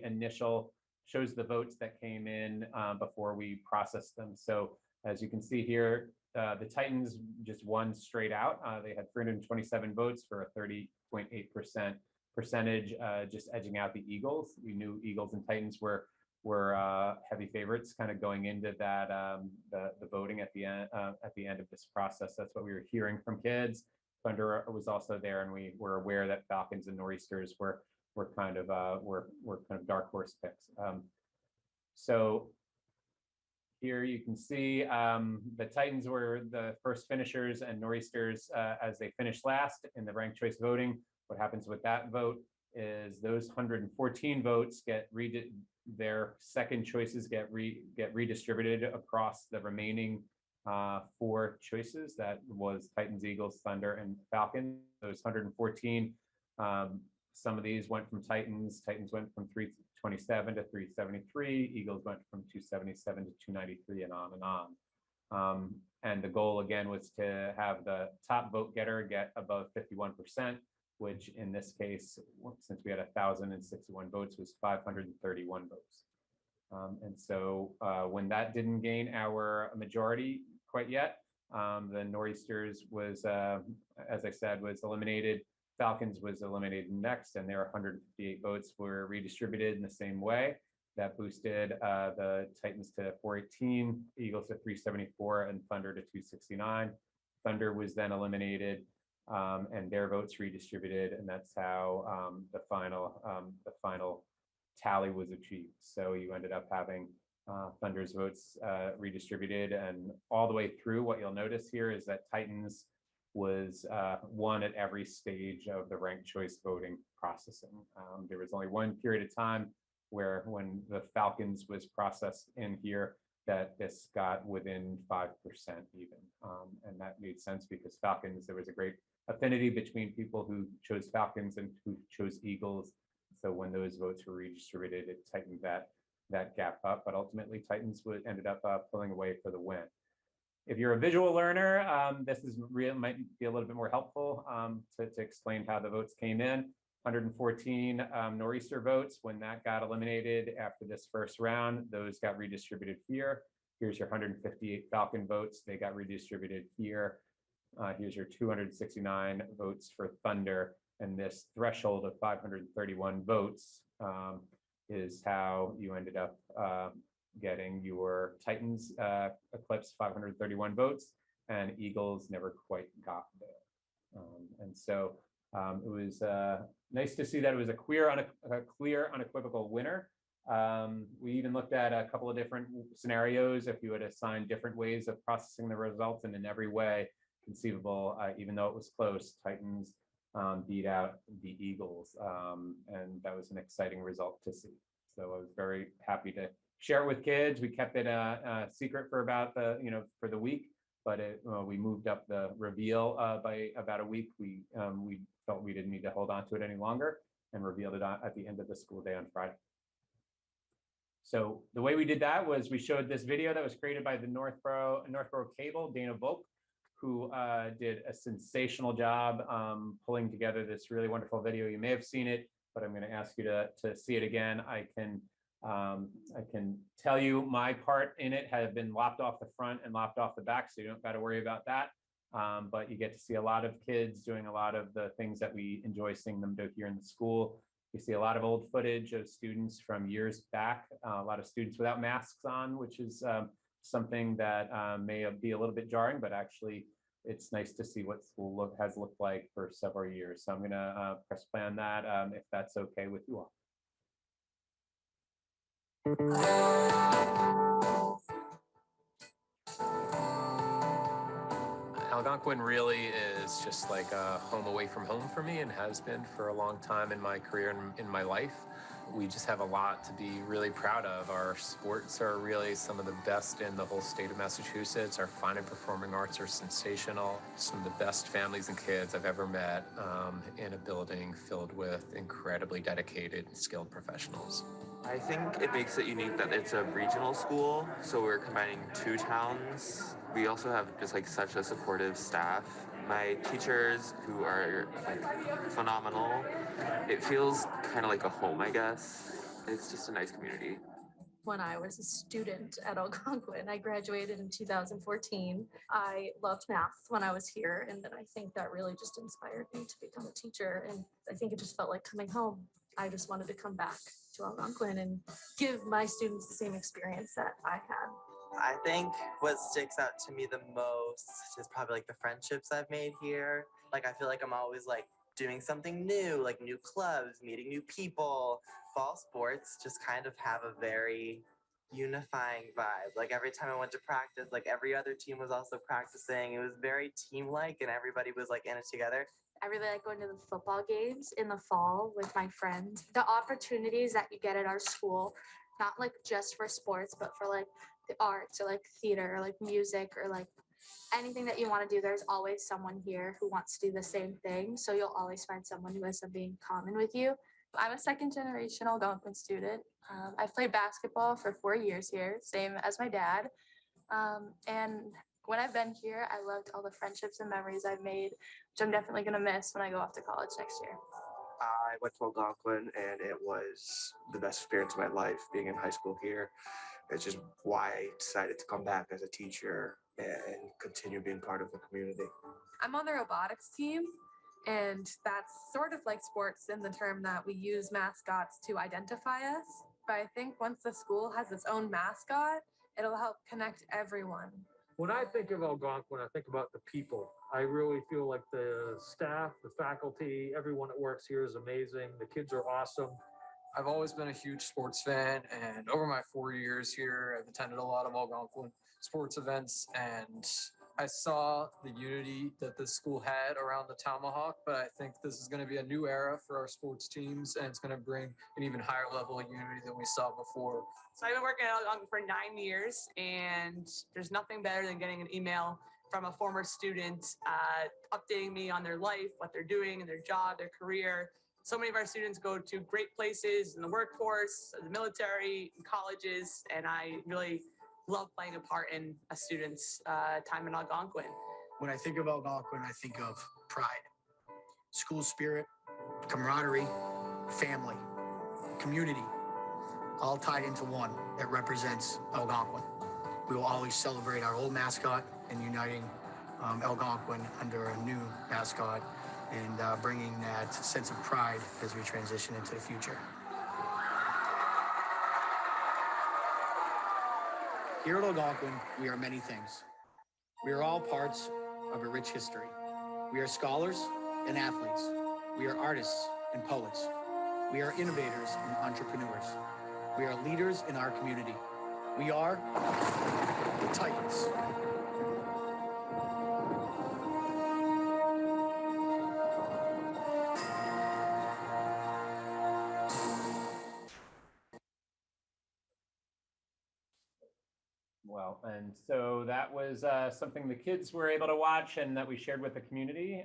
votes that came in before we processed them. So as you can see here, the Titans just won straight out. They had 327 votes for a 30.8% percentage, just edging out the Eagles. We knew Eagles and Titans were heavy favorites kind of going into that the voting at the end of this process. That's what we were hearing from kids. Thunder was also there, and we were aware that Falcons and Nor'easters were kind of dark horse picks. So here you can see the Titans were the first finishers, and Nor'easters as they finished last in the ranked choice voting. What happens with that vote is those 114 votes their second choices get redistributed across the remaining 4 choices. That was Titans, Eagles, Thunder, and Falcons. Those 114, some of these went from Titans. Titans went from 327 to 373. Eagles went from 277 to 293, and on and on. And the goal again was to have the top vote getter get above 51%. which in this case, since we had 1,061 votes, was 531 votes. And so when that didn't gain our majority quite yet, the Nor'easters was, as I said, was eliminated. Falcons was eliminated next, and their 158 votes were redistributed in the same way. That boosted the Titans to 418, Eagles to 374, and Thunder to 269. Thunder was then eliminated, and their votes redistributed, and that's how the final tally was achieved. So you ended up having Thunder's votes redistributed, and all the way through. What you'll notice here is that Titans was won at every stage of the ranked choice voting processing. There was only one period of time where, when the Falcons was processed in here, that this got within 5% even. And that made sense because Falcons, there was a great affinity between people who chose Falcons and who chose Eagles. So when those votes were redistributed, it tightened that gap up, but ultimately Titans ended up pulling away for the win. If you're a visual learner, this is might be a little bit more helpful to explain how the votes came in. 114 Nor'easter votes. When that got eliminated after this first round, those got redistributed here. Here's your 158 Falcon votes. They got redistributed here. Here's your 269 votes for Thunder. And this threshold of 531 votes is how you ended up getting your Titans eclipse 531 votes, and Eagles never quite got there. And so it was nice to see that it was a clear, unequivocal winner. We even looked at a couple of different scenarios if you had assigned different ways of processing the results, and in every way conceivable, even though it was close, Titans beat out the Eagles, and that was an exciting result to see. So I was very happy to share it with kids. We kept it a secret for about for the week, but we moved up the reveal by about a week. We felt we didn't need to hold on to it any longer, and revealed it at the end of the school day on Friday. So the way we did that was we showed this video that was created by the Northbrook Cable, Dana Volk, who did a sensational job pulling together this really wonderful video. You may have seen it, but I'm going to ask you to see it again. I can tell you my part in it has been lopped off the front and lopped off the back, so you don't got to worry about that. But you get to see a lot of kids doing a lot of the things that we enjoy seeing them do here in the school. You see a lot of old footage of students from years back, a lot of students without masks on, which is something that may be a little bit jarring, but actually it's nice to see what school has looked like for several years. So I'm going to press play on that if that's okay with you all. Algonquin really is just like a home away from home for me, and has been for a long time in my career and in my life. We just have a lot to be really proud of. Our sports are really some of the best in the whole state of Massachusetts. Our fine and performing arts are sensational. Some of the best families and kids I've ever met in a building filled with incredibly dedicated and skilled professionals. I think it makes it unique that it's a regional school, so we're combining two towns. We also have just like such a supportive staff. My teachers, who are like phenomenal, it feels kind of like a home, I guess. It's just a nice community. When I was a student at Algonquin, I graduated in 2014. I loved math when I was here, and then I think that really just inspired me to become a teacher, and I think it just felt like coming home. I just wanted to come back to Algonquin and give my students the same experience that I had. I think what sticks out to me the most is probably like the friendships I've made here. Like I feel like I'm always like doing something new, like new clubs, meeting new people. Fall sports just kind of have a very unifying vibe. Like every time I went to practice, like every other team was also practicing. It was very team-like and everybody was like in it together. I really like going to the football games in the fall with my friends. The opportunities that you get at our school, not like just for sports, but for like the arts or like theater or like music or like anything that you want to do, there's always someone here who wants to do the same thing. So you'll always find someone who has something in common with you. I'm a second-generation Algonquin student. I've played basketball for 4 years here, same as my dad. And when I've been here, I loved all the friendships and memories I've made which I'm definitely going to miss when I go off to college next year. I went to Algonquin and it was the best experience of my life being in high school here. It's just why I decided to come back as a teacher and continue being part of the community. I'm on the robotics team, and that's sort of like sports in the term that we use mascots to identify us. But I think once the school has its own mascot, it'll help connect everyone. When I think of Algonquin, I think about the people. I really feel like the staff, the faculty, everyone that works here is amazing. The kids are awesome. I've always been a huge sports fan, and over my 4 years here, I've attended a lot of Algonquin sports events, and I saw the unity that the school had around the Tomahawk, but I think this is going to be a new era for our sports teams, and it's going to bring an even higher level of unity than we saw before. So I've been working at Algonquin for 9 years, and there's nothing better than getting an email from a former student updating me on their life, what they're doing in their job, their career. So many of our students go to great places in the workforce, the military, colleges, and I really love playing a part in a student's time in Algonquin. When I think of Algonquin, I think of pride, school spirit, camaraderie, family, community, all tied into one that represents Algonquin. We will always celebrate our old mascot and uniting Algonquin under a new mascot and bringing that sense of pride as we transition into the future. Here at Algonquin, we are many things. We are all parts of a rich history. We are scholars and athletes. We are artists and poets. We are innovators and entrepreneurs. We are leaders in our community. We are the Titans. Well, and so that was something the kids were able to watch and that we shared with the community.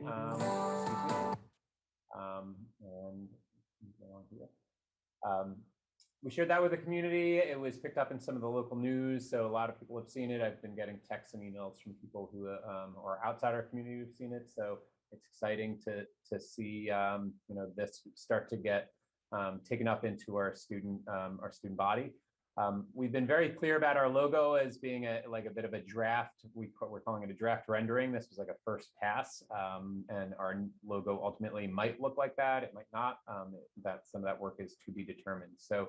We shared that with the community. It was picked up in some of the local news, so a lot of people have seen it. I've been getting texts and emails from people who are outside our community who've seen it. So it's exciting to see this start to get taken up into our student body. We've been very clear about our logo as being a bit of a draft. We're calling it a draft rendering. This was like a first pass, and our logo ultimately might look like that. It might not. Some of that work is to be determined. So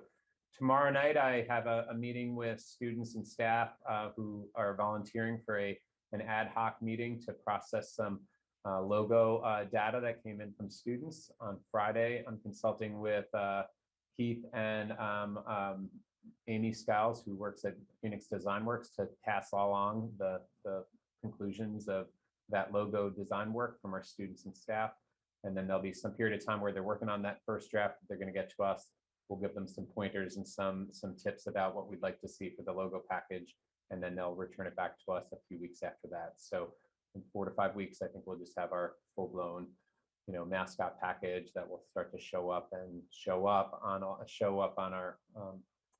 tomorrow night, I have a meeting with students and staff who are volunteering for an ad hoc meeting to process some logo data that came in from students. On Friday, I'm consulting with Keith and Amy Skiles, who works at Phoenix Design Works, to pass along the conclusions of that logo design work from our students and staff. And then there'll be some period of time where they're working on that first draft that they're going to get to us. We'll give them some pointers and some tips about what we'd like to see for the logo package, and then they'll return it back to us a few weeks after that. So in 4 to 5 weeks, I think we'll just have our full-blown mascot package that will start to show up on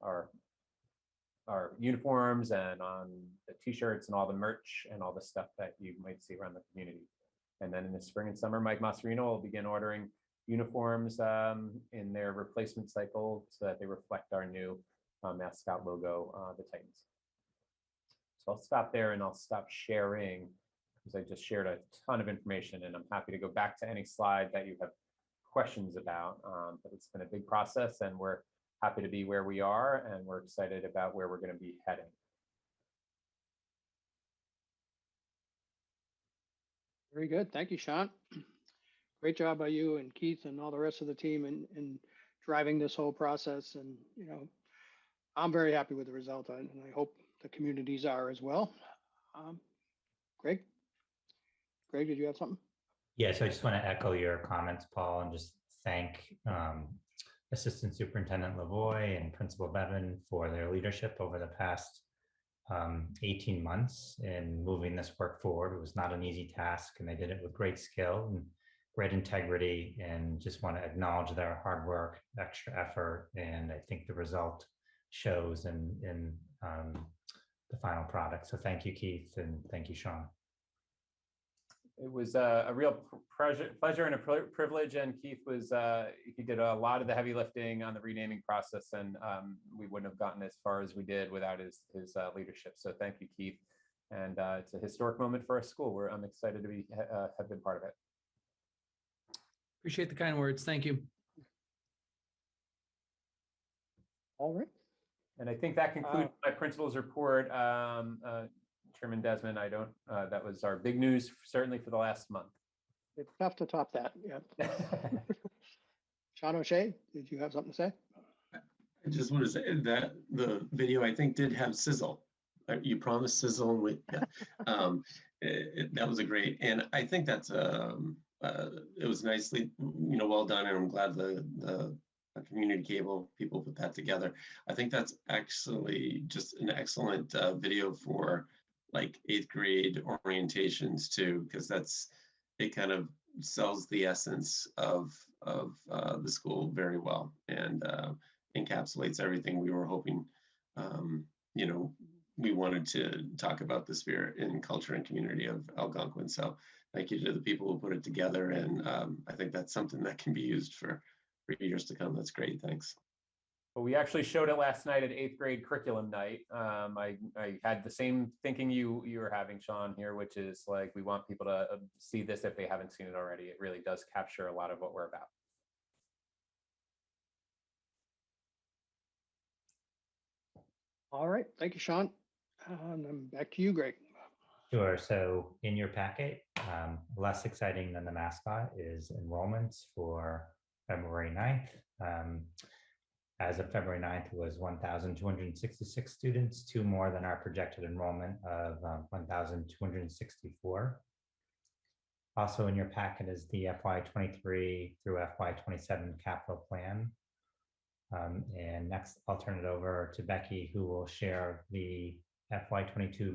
our uniforms and on the t-shirts and all the merch and all the stuff that you might see around the community. And then in the spring and summer, Mike Masserino will begin ordering uniforms in their replacement cycle so that they reflect our new mascot logo, the Titans. So I'll stop there and I'll stop sharing because I just shared a ton of information, and I'm happy to go back to any slide that you have questions about. But it's been a big process, and we're happy to be where we are, and we're excited about where we're going to be heading. Very good. Thank you, Sean. Great job by you and Keith and all the rest of the team in driving this whole process. And, I'm very happy with the result, and I hope the communities are as well. Greg, did you have something? Yeah, so I just want to echo your comments, Paul, and just thank Assistant Superintendent Lavoie and Principal Bevan for their leadership over the past 18 months in moving this work forward. It was not an easy task, and they did it with great skill and great integrity, and just want to acknowledge their hard work, extra effort, and I think the result shows in the final product. So thank you, Keith, and thank you, Sean. It was a real pleasure and a privilege. And Keith he did a lot of the heavy lifting on the renaming process, and we wouldn't have gotten as far as we did without his leadership. So thank you, Keith. And it's a historic moment for our school. I'm excited to have been part of it. Appreciate the kind words. Thank you. All right. And I think that concludes my principal's report. Chairman Desmond, that was our big news, certainly for the last month. It's tough to top that. Yeah. Sean O'Shea, did you have something to say? I just want to say that the video, I think, did have sizzle. You promised sizzle, and that was a great. And I think that's it was nicely, well done, and I'm glad the community cable people put that together. I think that's actually just an excellent video for like 8th grade orientations too, because it kind of sells the essence of the school very well, and encapsulates everything we were hoping. We wanted to talk about the spirit and culture and community of Algonquin. So thank you to the people who put it together, and I think that's something that can be used for years to come. That's great. Thanks. Well, we actually showed it last night at 8th grade curriculum night. I had the same thinking you were having, Sean, here, which is like, we want people to see this if they haven't seen it already. It really does capture a lot of what we're about. All right. Thank you, Sean. And then back to you, Greg. Sure. So in your packet, less exciting than the mascot is enrollments for February 9th. As of February 9th, it was 1,266 students, 2 more than our projected enrollment of 1,264. Also in your packet is the FY23 through FY27 capital plan. And next, I'll turn it over to Becky, who will share the FY22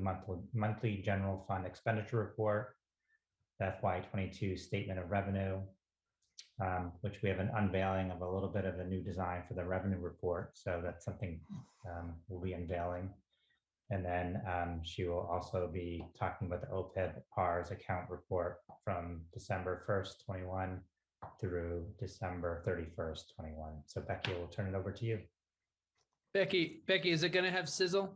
monthly general fund expenditure report, the FY22 statement of revenue, which we have an unveiling of a little bit of a new design for the revenue report. So that's something we'll be unveiling. And then she will also be talking about the OPEB PARS account report from December 1st, 21 through December 31st, 21. So Becky, we'll turn it over to you. Becky, is it going to have sizzle?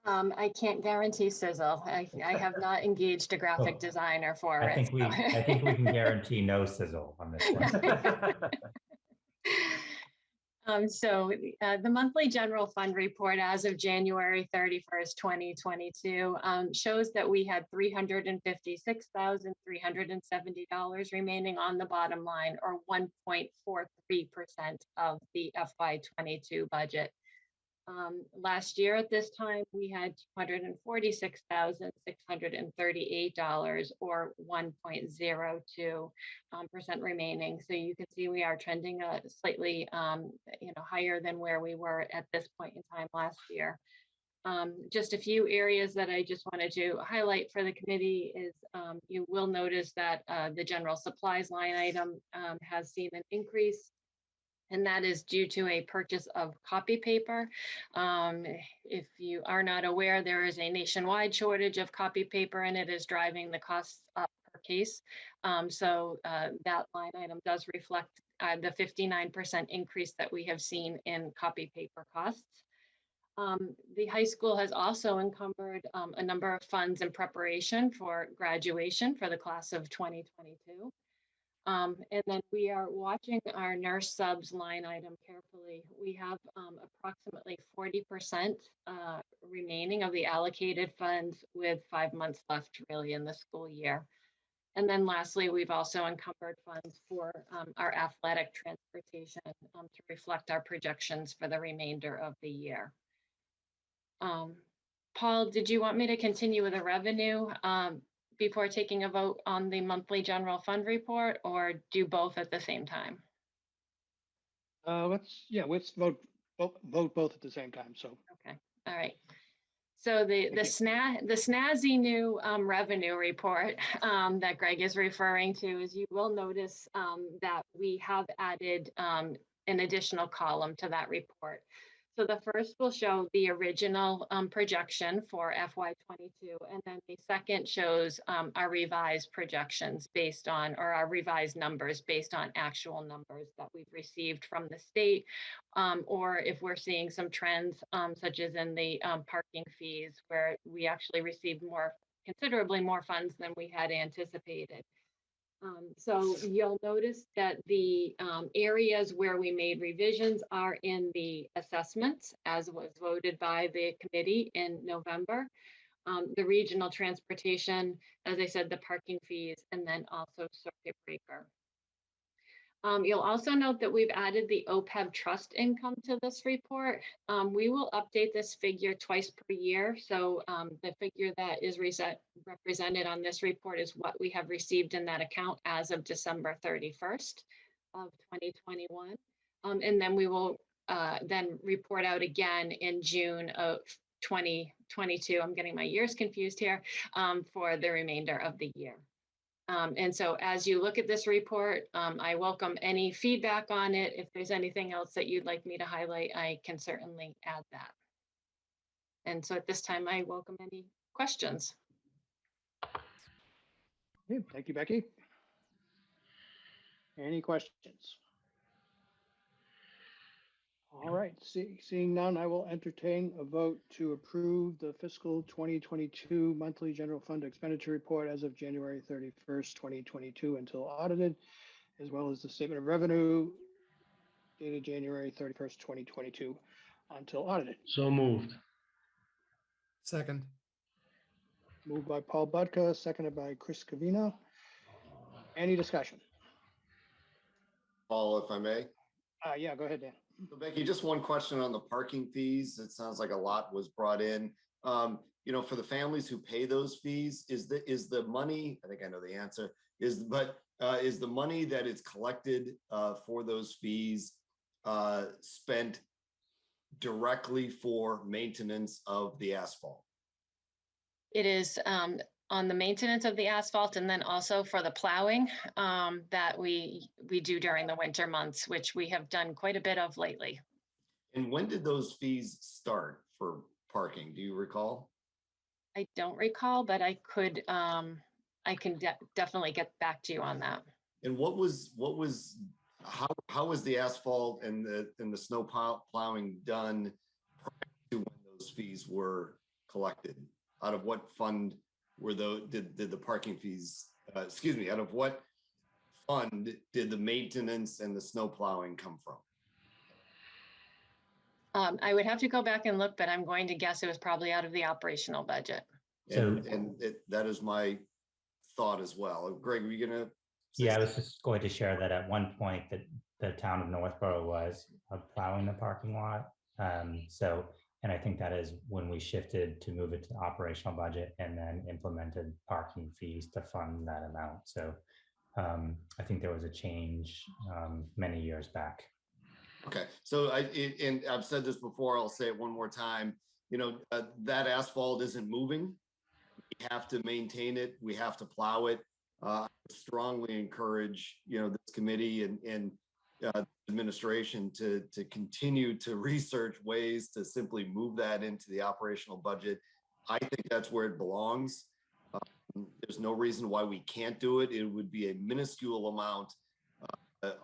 I can't guarantee sizzle. I have not engaged a graphic designer for it. I think we can guarantee no sizzle on this one. So the monthly general fund report as of January 31st, 2022 shows that we had $356,370 remaining on the bottom line, or 1.43% of the FY22 budget. Last year at this time, we had $246,638, or 1.02% remaining. So you can see we are trending slightly, higher than where we were at this point in time last year. Just a few areas that I just wanted to highlight for the committee is you will notice that the general supplies line item has seen an increase. And that is due to a purchase of copy paper. If you are not aware, there is a nationwide shortage of copy paper, and it is driving the costs up per case. So that line item does reflect the 59% increase that we have seen in copy paper costs. The high school has also encumbered a number of funds in preparation for graduation for the class of 2022. And then we are watching our nurse subs line item carefully. We have approximately 40% remaining of the allocated funds, with 5 months left really in the school year. And then lastly, we've also encumbered funds for our athletic transportation to reflect our projections for the remainder of the year. Paul, did you want me to continue with the revenue before taking a vote on the monthly general fund report, or do both at the same time? Let's vote both at the same time. So okay, all right. So the snazzy new revenue report that Greg is referring to is, you will notice that we have added an additional column to that report. So the first will show the original projection for FY22, and then the second shows our revised projections based on, or our revised numbers based on actual numbers that we've received from the state, or if we're seeing some trends, such as in the parking fees, where we actually received considerably more funds than we had anticipated. So you'll notice that the areas where we made revisions are in the assessments, as was voted by the committee in November. The regional transportation, as I said, the parking fees, and then also circuit breaker. You'll also note that we've added the OPEB trust income to this report. We will update this figure twice per year. So the figure that is represented on this report is what we have received in that account as of December 31st of 2021. And then we will then report out again in June of 2022. I'm getting my years confused here, for the remainder of the year. And so as you look at this report, I welcome any feedback on it. If there's anything else that you'd like me to highlight, I can certainly add that. And so at this time, I welcome any questions. Okay, thank you, Becky. Any questions? All right, seeing none, I will entertain a vote to approve the fiscal 2022 monthly general fund expenditure report as of January 31st, 2022 until audited, as well as the statement of revenue dated January 31st, 2022 until audited. So moved. Second. Moved by Paul Budka, seconded by Chris Covino. Any discussion? Paul, if I may. Yeah, go ahead, Dan. So Becky, just one question on the parking fees. It sounds like a lot was brought in. You know, for the families who pay those fees, is the money, I think I know the answer, is the money that is collected for those fees spent directly for maintenance of the asphalt? It is on the maintenance of the asphalt, and then also for the plowing that we do during the winter months, which we have done quite a bit of lately. And when did those fees start for parking? Do you recall? I don't recall, but I could, I can definitely get back to you on that. And how was the asphalt and the snow plowing done prior to when those fees were collected? Out of what fund were did the parking fees, out of what fund did the maintenance and the snow plowing come from? I would have to go back and look, but I'm going to guess it was probably out of the operational budget. That is my thought as well. Greg, were you gonna? Yeah, I was just going to share that at one point that the town of Northbrook was plowing the parking lot. And I think that is when we shifted to move it to the operational budget and then implemented parking fees to fund that amount. So I think there was a change many years back. Okay, so and I've said this before, I'll say it one more time. You know, that asphalt isn't moving. We have to maintain it. We have to plow it. I strongly encourage, this committee and administration to continue to research ways to simply move that into the operational budget. I think that's where it belongs. There's no reason why we can't do it. It would be a minuscule amount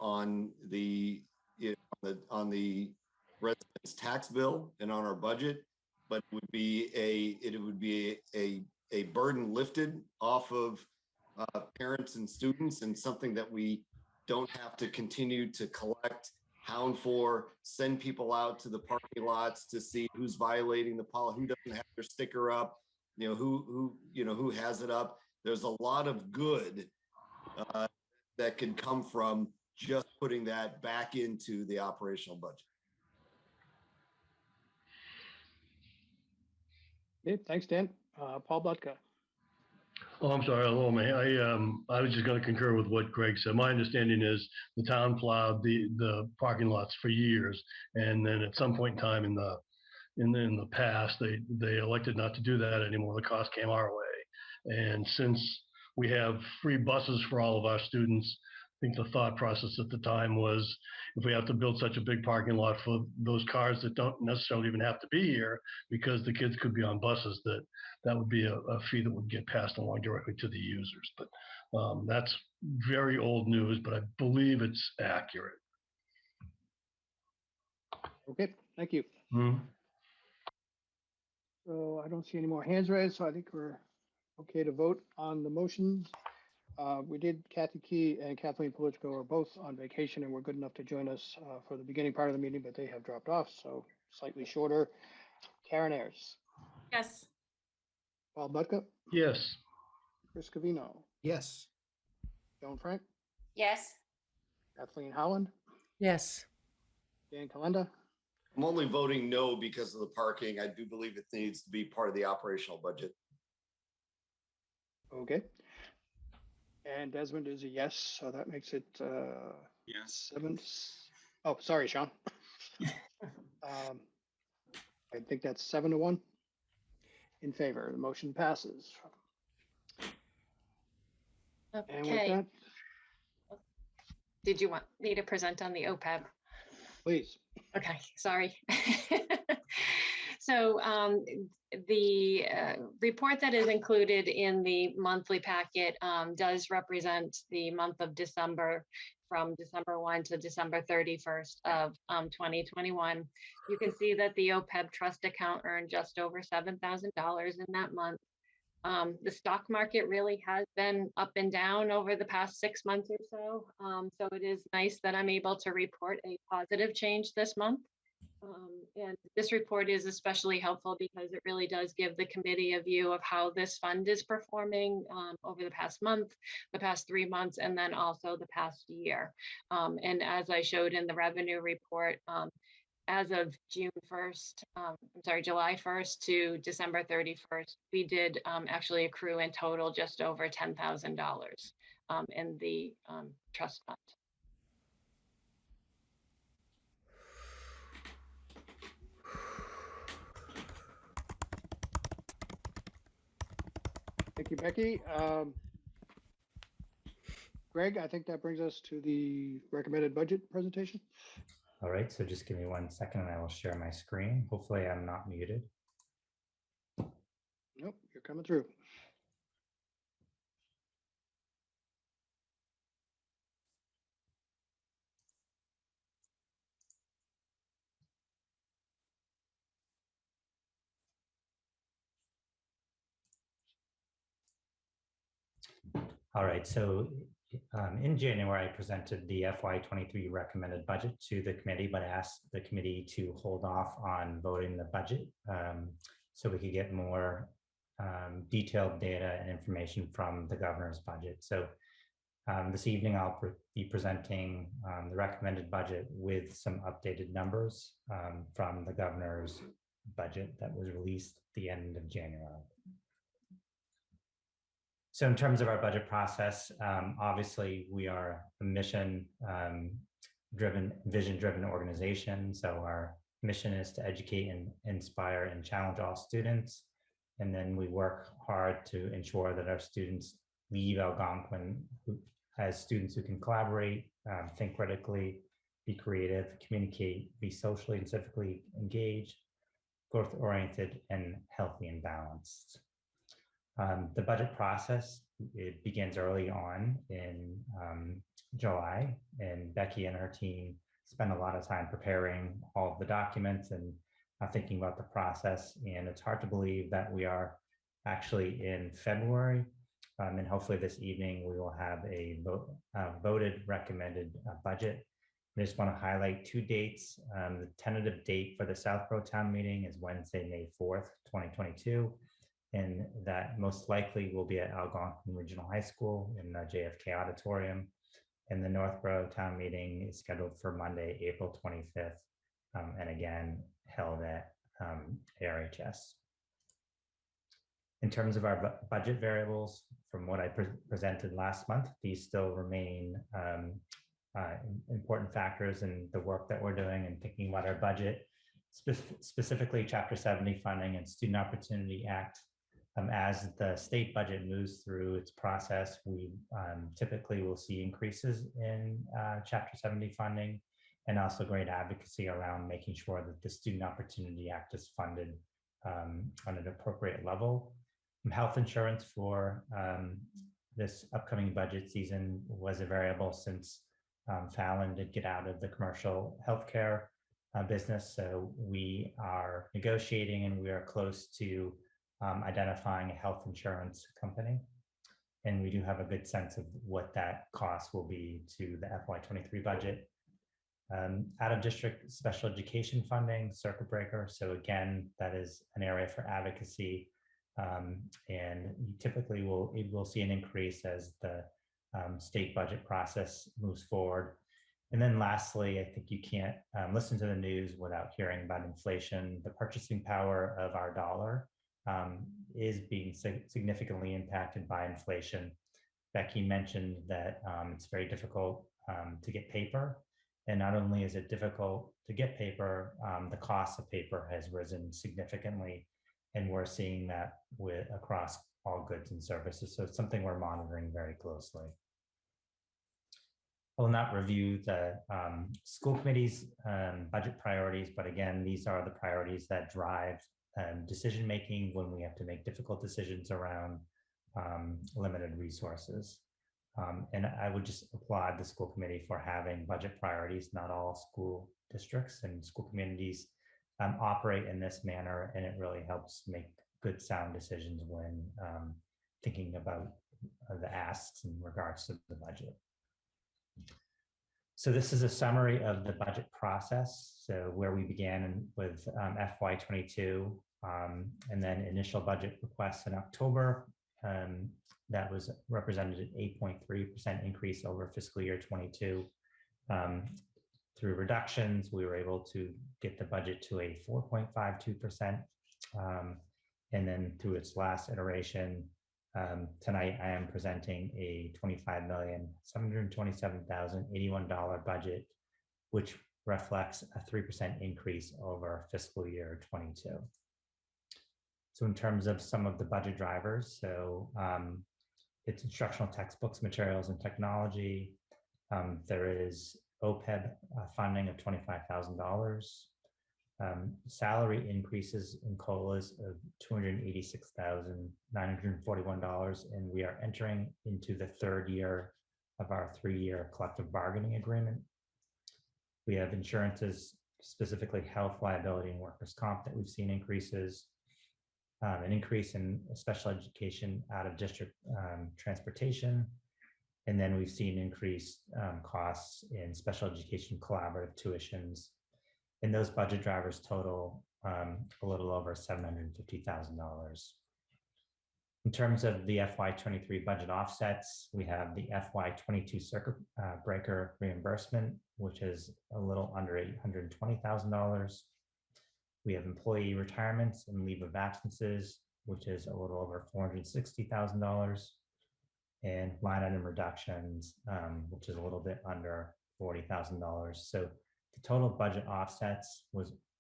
on the residents' tax bill and on our budget, but it would be a burden lifted off of parents and students, and something that we don't have to continue to collect, hound for, send people out to the parking lots to see who's violating the policy, who doesn't have their sticker up, who has it up. There's a lot of good that can come from just putting that back into the operational budget. Okay, thanks, Dan. Paul Budka. Oh, I'm sorry. Hello, man. I was just going to concur with what Greg said. My understanding is the town plowed the parking lots for years, and then at some point in time in the past, they elected not to do that anymore. The cost came our way, and since we have free buses for all of our students, think the thought process at the time was, if we have to build such a big parking lot for those cars that don't necessarily even have to be here, because the kids could be on buses, that would be a fee that would get passed along directly to the users. But that's very old news, but I believe it's accurate. Okay, thank you. So I don't see any more hands raised, so I think we're okay to vote on the motions. We did, Kathy Key and Kathleen Polichko are both on vacation and were good enough to join us for the beginning part of the meeting, but they have dropped off, so slightly shorter. Karen Ayers. Yes. Paul Butka. Yes. Chris Covino. Yes. Joan Frank. Yes. Kathleen Howland. Yes. Dan Kalenda. I'm only voting no because of the parking. I do believe it needs to be part of the operational budget. Okay. And Desmond is a yes, so that makes it yes. 7. Oh, sorry, Sean. I think that's 7-1 in favor. The motion passes. And with Okay. that, Did you want me to present on the OPEB? please. Okay, sorry. So the report that is included in the monthly packet does represent the month of December, from December 1 to December 31st of 2021. You can see that the OPEB trust account earned just over $7,000 in that month. The stock market really has been up and down over the past 6 months or so. So it is nice that I'm able to report a positive change this month. And this report is especially helpful because it really does give the committee a view of how this fund is performing over the past month, the past 3 months, and then also the past year. And as I showed in the revenue report, as of July 1st to December 31st, we did actually accrue in total just over $10,000 in the trust fund. Thank you, Becky. Greg, I think that brings us to the recommended budget presentation. All right, so just give me 1 second and I will share my screen. Hopefully I'm not muted. Nope, you're coming through. All right, so in January, I presented the FY23 recommended budget to the committee, but I asked the committee to hold off on voting the budget so we could get more detailed data and information from the governor's budget. So this evening, I'll be presenting the recommended budget with some updated numbers from the governor's budget that was released at the end of January. So in terms of our budget process, obviously we are a mission-driven, vision-driven organization. So our mission is to educate and inspire and challenge all students. And then we work hard to ensure that our students leave Algonquin as students who can collaborate, think critically, be creative, communicate, be socially and civically engaged, growth-oriented, and healthy and balanced. The budget process, it begins early on in July, and Becky and her team spend a lot of time preparing all of the documents and thinking about the process. And it's hard to believe that we are actually in February, and hopefully this evening we will have a voted recommended budget. I just want to highlight 2 dates. The tentative date for the Southborough Town Meeting is Wednesday, May 4th, 2022. And that most likely will be at Algonquin Regional High School in the JFK Auditorium. And the Northbrook Town Meeting is scheduled for Monday, April 25th, and again, held at ARHS. In terms of our budget variables, from what I presented last month, these still remain important factors in the work that we're doing and thinking about our budget, specifically Chapter 70 funding and Student Opportunity Act As the state budget moves through its process, we typically will see increases in Chapter 70 funding, and also great advocacy around making sure that the Student Opportunity Act is funded on an appropriate level. Health insurance for this upcoming budget season was a variable since Fallon did get out of the commercial healthcare business. So we are negotiating and we are close to identifying a health insurance company. And we do have a good sense of what that cost will be to the FY23 budget. Out of district special education funding, circuit breaker. So again, that is an area for advocacy. And you typically will see an increase as the state budget process moves forward. And then lastly, I think you can't listen to the news without hearing about inflation. The purchasing power of our dollar is being significantly impacted by inflation. Becky mentioned that it's very difficult to get paper. And not only is it difficult to get paper, the cost of paper has risen significantly. And we're seeing that across all goods and services. So it's something we're monitoring very closely. I will not review the school committee's budget priorities, but again, these are the priorities that drive decision-making when we have to make difficult decisions around limited resources. And I would just applaud the school committee for having budget priorities. Not all school districts and school communities operate in this manner, and it really helps make good, sound decisions when thinking about the asks in regards to the budget. So this is a summary of the budget process. So where we began with FY22 and then initial budget requests in October. That was represented an 8.3% increase over fiscal year 22. Through reductions, we were able to get the budget to a 4.52%. And then through its last iteration, tonight I am presenting a $25,727,081 budget, which reflects a 3% increase over fiscal year 22. So in terms of some of the budget drivers, so it's instructional textbooks, materials, and technology. There is OPEB funding of $25,000. Salary increases in COLAs of $286,941, and we are entering into the third year of our 3-year collective bargaining agreement. We have insurances, specifically health, liability, and workers' comp that we've seen increases. An increase in special education out of district transportation. And then we've seen increased costs in special education collaborative tuitions. And those budget drivers total a little over $750,000. In terms of the FY23 budget offsets, we have the FY22 circuit breaker reimbursement, which is a little under $820,000. We have employee retirements and leave of absences, which is a little over $460,000, and line item reductions, which is a little bit under $40,000. So the total budget offsets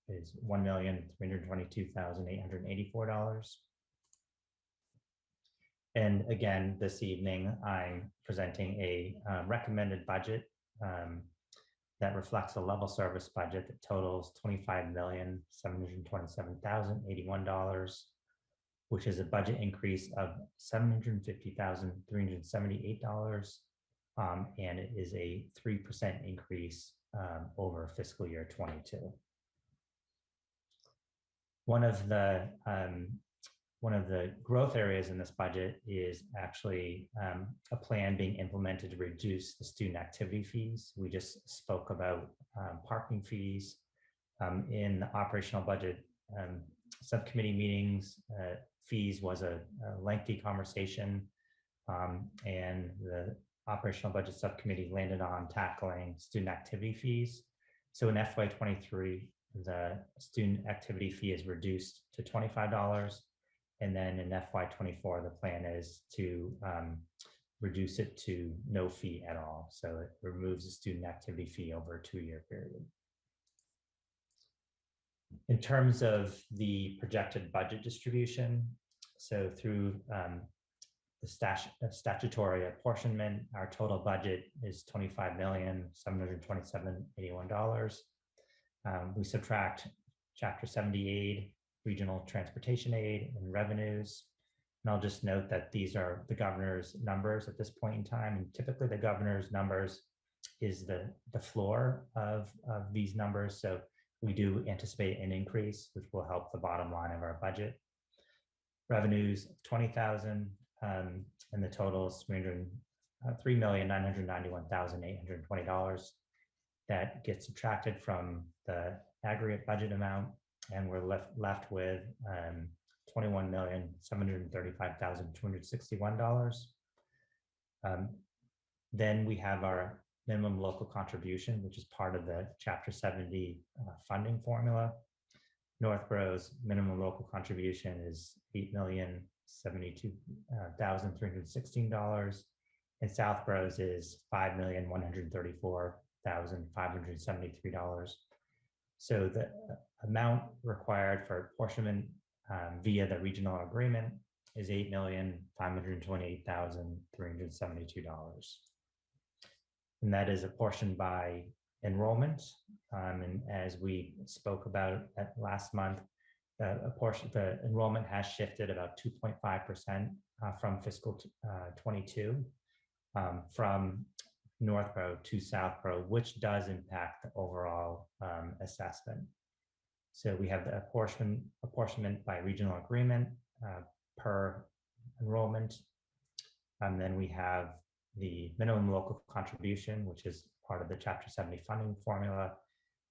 is $1,322,884. And again, this evening, I'm presenting a recommended budget that reflects a level service budget that totals $25,727,081, which is a budget increase of $750,378, and it is a 3% increase over fiscal year 22. One of the growth areas in this budget is actually a plan being implemented to reduce the student activity fees. We just spoke about parking fees in the operational budget subcommittee meetings. Fees was a lengthy conversation, and the operational budget subcommittee landed on tackling student activity fees. So in FY23, the student activity fee is reduced to $25. And then in FY24, the plan is to reduce it to no fee at all. So it removes the student activity fee over a 2-year period. In terms of the projected budget distribution, So through the statutory apportionment, our total budget is $25,727,081. We subtract Chapter 70 aid, regional transportation aid, and revenues. And I'll just note that these are the governor's numbers at this point in time. And typically the governor's numbers is the floor of these numbers. So we do anticipate an increase, which will help the bottom line of our budget. Revenues, 20,000, and the total is $3,991,820. That gets subtracted from the aggregate budget amount, and we're left with $21,735,261. Then we have our minimum local contribution, which is part of the Chapter 70 funding formula. Northborough's minimum local contribution is $8,072,316, and Southborough's is $5,134,573. So the amount required for apportionment via the regional agreement is $8,528,372. And that is apportioned by enrollment. And as we spoke about last month, the enrollment has shifted about 2.5% from fiscal 22 from Northborough to Southborough, which does impact the overall assessment. So we have the apportionment by regional agreement per enrollment. And then we have the minimum local contribution, which is part of the Chapter 70 funding formula.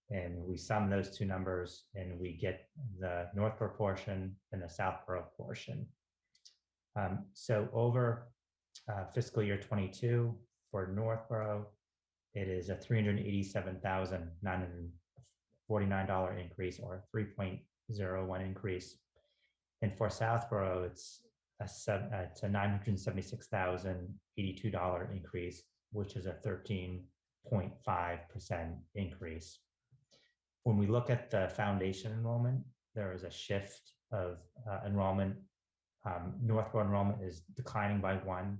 And we sum those two numbers and we get the Northborough portion and the Southborough portion. So over fiscal year 22 for Northborough, it is a $387,949 increase, or 3.01 increase. And for Southborough, it's a $976,082 increase, which is a 13.5% increase. When we look at the foundation enrollment, there is a shift of enrollment. Northborough enrollment is declining by 1,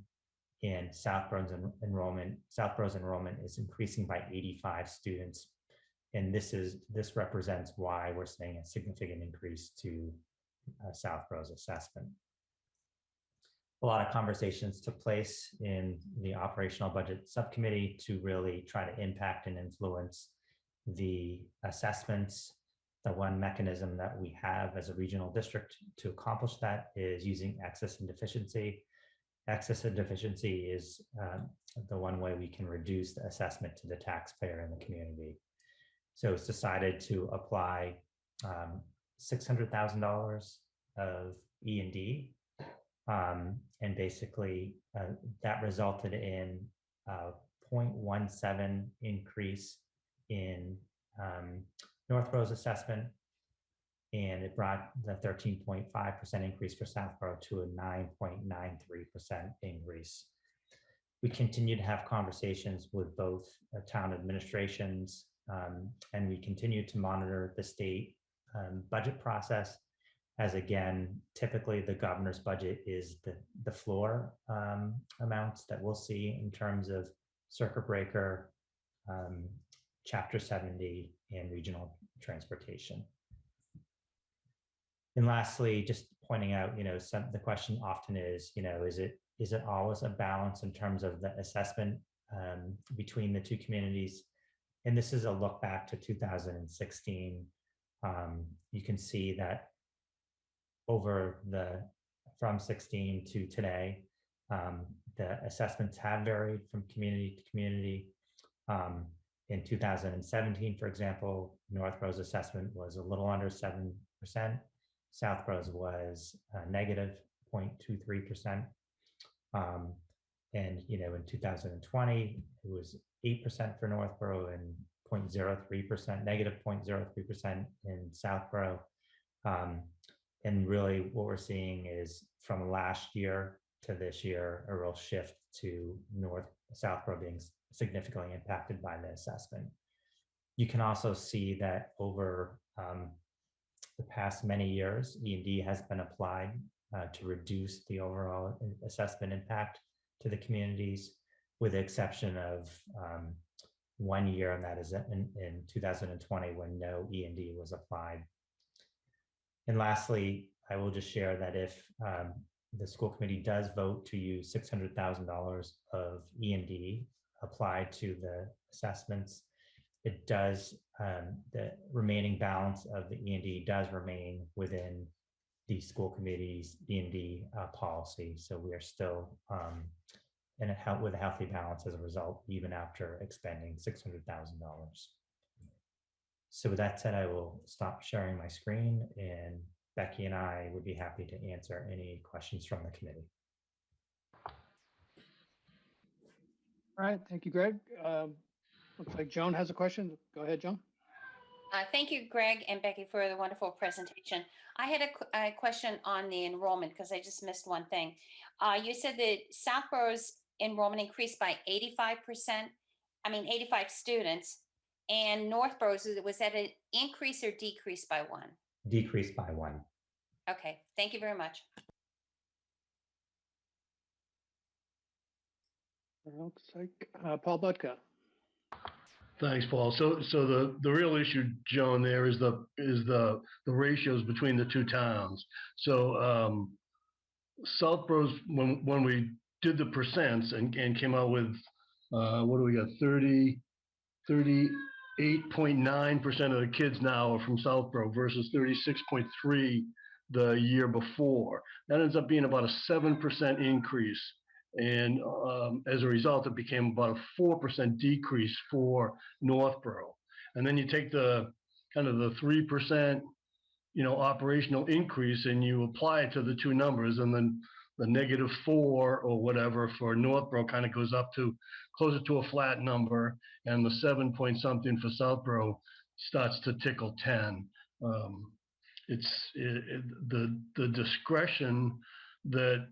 and Southborough's enrollment is increasing by 85 students. And this represents why we're seeing a significant increase to Southborough's assessment. A lot of conversations took place in the operational budget subcommittee to really try to impact and influence the assessments. The one mechanism that we have as a regional district to accomplish that is using excess and deficiency. Excess and deficiency is the one way we can reduce the assessment to the taxpayer in the community. So it's decided to apply $600,000 of E&D, and basically that resulted in a 0.17 increase in Northborough's assessment, and it brought the 13.5% increase for Southborough to a 9.93% increase. We continue to have conversations with both town administrations, and we continue to monitor the state budget process, as again, typically the governor's budget is the floor amounts that we'll see in terms of circuit breaker, Chapter 70, and regional transportation. And lastly, just pointing out, the question often is, is it always a balance in terms of the assessment between the two communities? And this is a look back to 2016. You can see that from 16 to today, the assessments have varied from community to community. In 2017, for example, Northborough's assessment was a little under 7%. Southborough's was negative 0.23%. And, in 2020, it was 8% for Northborough and 0.03%, negative 0.03% in Southborough. And really what we're seeing is from last year to this year, a real shift to Southborough being significantly impacted by the assessment. You can also see that over the past many years, E&D has been applied to reduce the overall assessment impact to the communities, with the exception of 1 year, and that is in 2020 when no E&D was applied. And lastly, I will just share that if the school committee does vote to use $600,000 of E&D applied to the assessments, it does, the remaining balance of the E&D does remain within the school committee's E&D policy. So we are still with a healthy balance as a result, even after expending $600,000. So with that said, I will stop sharing my screen, and Becky and I would be happy to answer any questions from the committee. All right, thank you, Greg. Looks like Joan has a question. Go ahead, Joan. Thank you, Greg and Becky, for the wonderful presentation. I had a question on the enrollment because I just missed one thing. You said that Southborough's enrollment increased by 85%, 85 students, and Northborough's, was that an increase or decrease by 1? Decrease by 1. Okay, thank you very much. Looks like Paul Budka. Thanks, Paul. So the real issue, Joan, there is the ratios between the two towns. So Southborough's, when we did the percents and came out with what do we got, 38.9% of the kids now are from Southborough versus 36.3 the year before. That ends up being about a 7% increase. And as a result, it became about a 4% decrease for Northborough. And then you take the kind of the 3%, operational increase, and you apply it to the two numbers, and then the -4 or whatever for Northborough kind of goes up to closer to a flat number, and the 7 point something for Southborough starts to tickle 10. The discretion that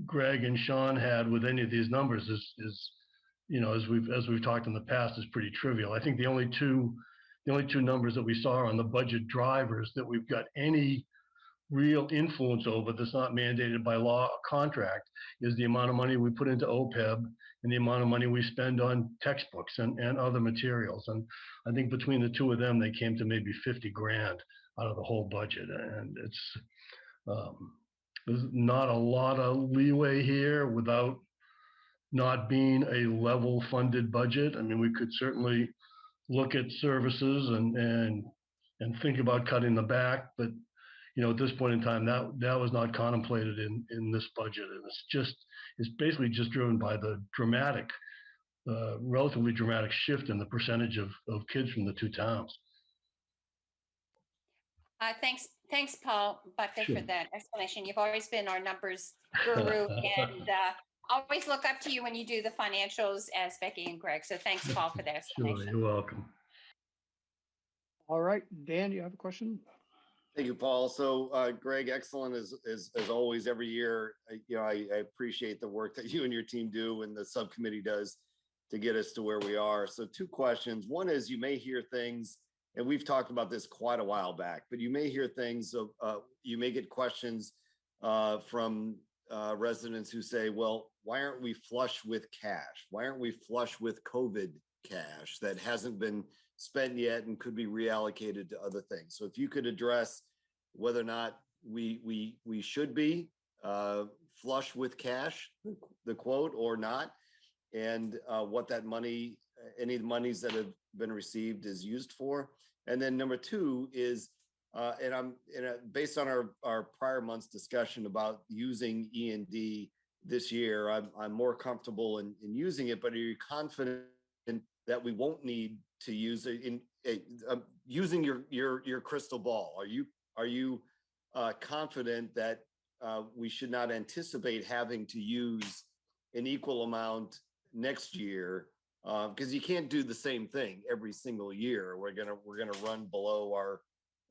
Greg and Sean had with any of these numbers is as we've talked in the past, is pretty trivial. I think the only two numbers that we saw on the budget drivers that we've got any real influence over, that's not mandated by law or contract, is the amount of money we put into OPEB and the amount of money we spend on textbooks and other materials. And I think between the two of them, they came to maybe 50 grand out of the whole budget. And it's there's not a lot of leeway here without not being a level funded budget. I mean, we could certainly look at services and think about cutting the back, but at this point in time, that was not contemplated in this budget. And it's basically just driven by the relatively dramatic shift in the percentage of kids from the two towns. Thanks, Paul Butler, for that explanation. You've always been our numbers guru, and always look up to you when you do the financials, as Becky and Greg. So thanks, Paul, for that explanation. Sure, you're welcome. All right, Dan, you have a question? Thank you, Paul. So, Greg, excellent as always every year. I appreciate the work that you and your team do and the subcommittee does to get us to where we are. So 2 questions. One is, you may hear things, and we've talked about this quite a while back, but you may hear things, you may get questions from residents who say, well, why aren't we flush with cash? Why aren't we flush with COVID cash that hasn't been spent yet and could be reallocated to other things? So if you could address whether or not we should be flush with cash, the quote, or not, and what that money, any of the monies that have been received is used for. And then number 2 is, based on our prior month's discussion about using E&D this year, I'm more comfortable in using it, but are you confident that we won't need to use it using your crystal ball? Are you confident that we should not anticipate having to use an equal amount next year? Because you can't do the same thing every single year. We're gonna run below our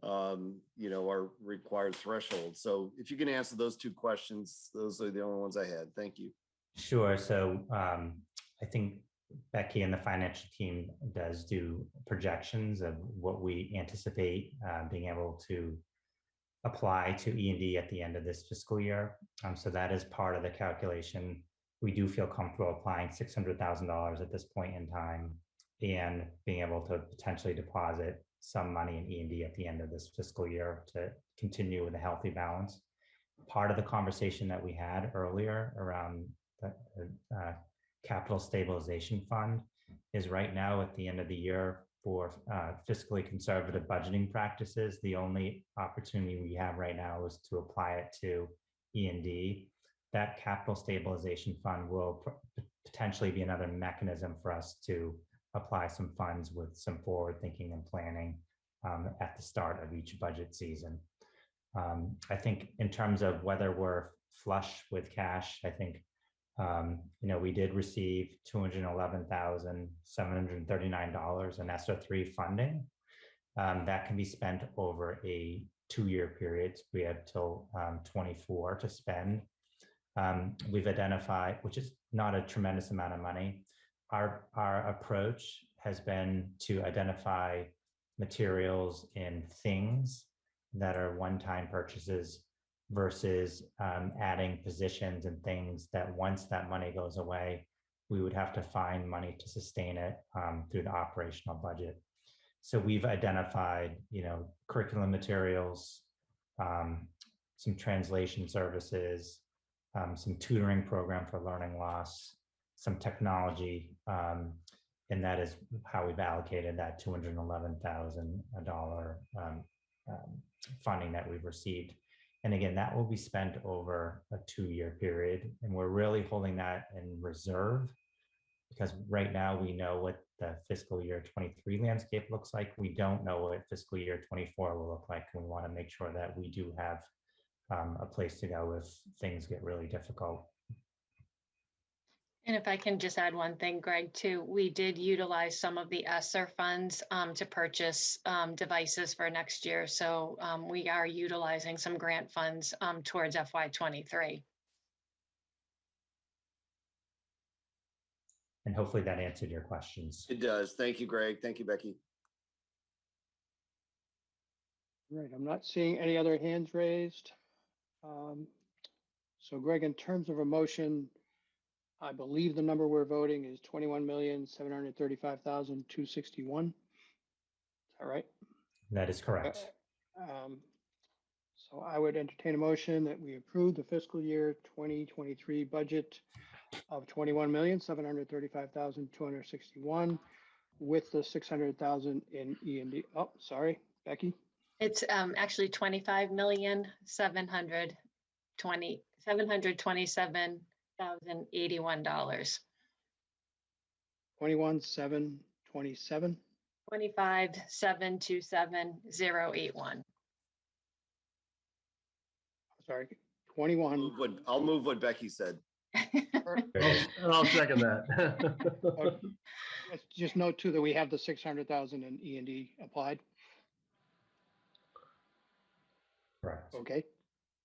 our required threshold. So if you can answer those 2 questions, those are the only ones I had. Thank you. Sure. So I think Becky and the financial team does do projections of what we anticipate being able to apply to E&D at the end of this fiscal year. So that is part of the calculation. We do feel comfortable applying $600,000 at this point in time and being able to potentially deposit some money in E&D at the end of this fiscal year to continue with a healthy balance. Part of the conversation that we had earlier around the capital stabilization fund is right now at the end of the year for fiscally conservative budgeting practices, the only opportunity we have right now is to apply it to E&D. That capital stabilization fund will potentially be another mechanism for us to apply some funds with some forward thinking and planning at the start of each budget season. I think in terms of whether we're flush with cash, I think we did receive $211,739 in ESSER 3 funding. That can be spent over a 2-year period. So we have till 24 to spend. We've identified, which is not a tremendous amount of money. Our approach has been to identify materials and things that are one-time purchases versus adding positions and things that once that money goes away, we would have to find money to sustain it through the operational budget. So we've identified, curriculum materials, some translation services, some tutoring program for learning loss, some technology, and that is how we've allocated that $211,000 funding that we've received. And again, that will be spent over a 2-year period. And we're really holding that in reserve because right now we know what the fiscal year 23 landscape looks like. We don't know what fiscal year 24 will look like. And we want to make sure that we do have a place to go if things get really difficult. And if I can just add one thing, Greg, too, we did utilize some of the ESSER funds to purchase devices for next year. So we are utilizing some grant funds towards FY23. And hopefully that answered your questions. It does. Thank you, Greg. Thank you, Becky. Right, I'm not seeing any other hands raised. So Greg, in terms of a motion, I believe the number we're voting is 21,735,261. Is that right? That is correct. So I would entertain a motion that we approve the fiscal year 2023 budget of 21,735,261 with the 600,000 in E&D. Oh, sorry, Becky. It's actually $727,081. $21,727. $25,727,081. Sorry, 21. I'll move what Becky said. I'll second that. Let's just note too that we have the 600,000 in E&D applied. Correct. Okay.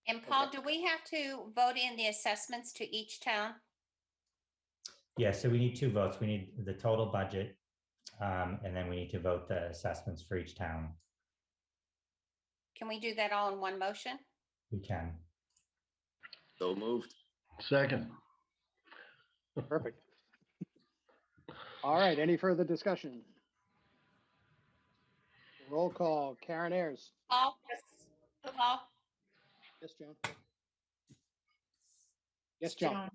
And Paul, do we have to vote in the assessments to each town? Yeah, so we need 2 votes. We need the total budget, and then we need to vote the assessments for each town. Can we do that all in one motion? We can. So moved. Second. Perfect. All right, any further discussion? Roll call, Karen Ayers. Paul? Yes. Paul? Yes, John. Yes, John.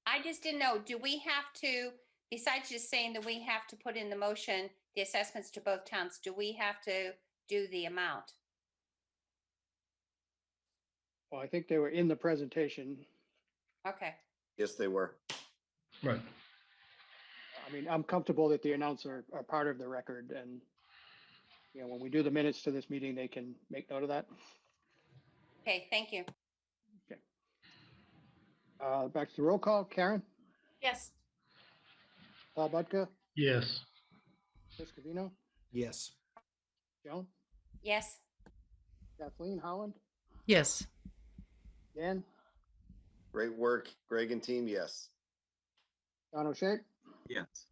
I just didn't know, do we have to, besides just saying that we have to put in the motion, the assessments to both towns, do we have to do the amount? Well, I think they were in the presentation. Okay. Yes, they were. Right. I mean, I'm comfortable that the amounts are part of the record, and when we do the minutes to this meeting, they can make note of that. Okay, thank you. Okay. Back to the roll call, Karen, Yes. Paul Budka, Yes. Chris Covino, Yes. Joan, Yes. Kathleen Holland, Yes. Dan, Great work, Greg and team. Yes. John O'Shea, Yes.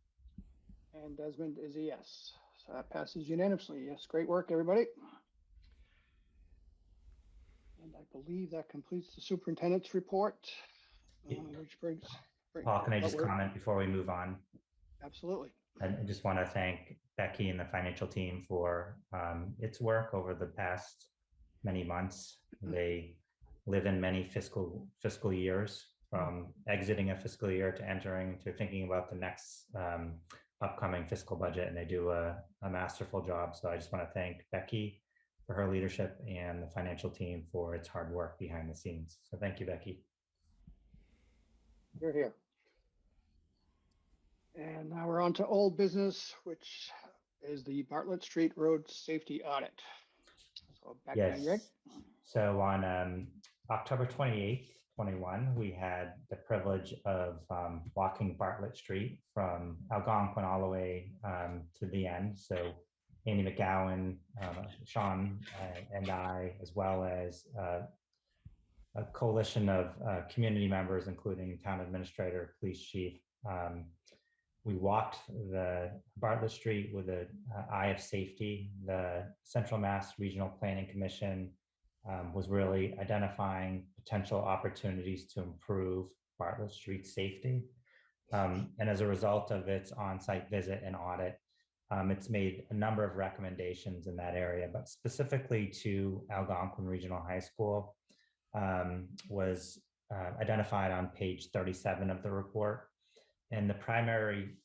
and Desmond is a yes. So that passes unanimously. Yes, great work, everybody. And I believe that completes the superintendent's report, which brings. Paul, can I just but we're- comment before we move on? Absolutely. I just want to thank Becky and the financial team for its work over the past many months. They live in many fiscal years, from exiting a fiscal year to entering to thinking about the next upcoming fiscal budget, and they do a masterful job. So I just want to thank Becky for her leadership and the financial team for its hard work behind the scenes. So thank you, Becky. You're here. And now we're on to old business, which is the Bartlett Street Road Safety Audit. So back to you, Greg. So on October 28th, 21, we had the privilege of walking Bartlett Street from Algonquin all the way to the end. So Andy McGowan, Sean, and I, as well as a coalition of community members, including town administrator, police chief. We walked the Bartlett Street with an eye of safety. The Central Mass Regional Planning Commission was really identifying potential opportunities to improve Bartlett Street safety. And as a result of its on-site visit and audit, it's made a number of recommendations in that area, but specifically to Algonquin Regional High School was identified on page 37 of the report. And the primary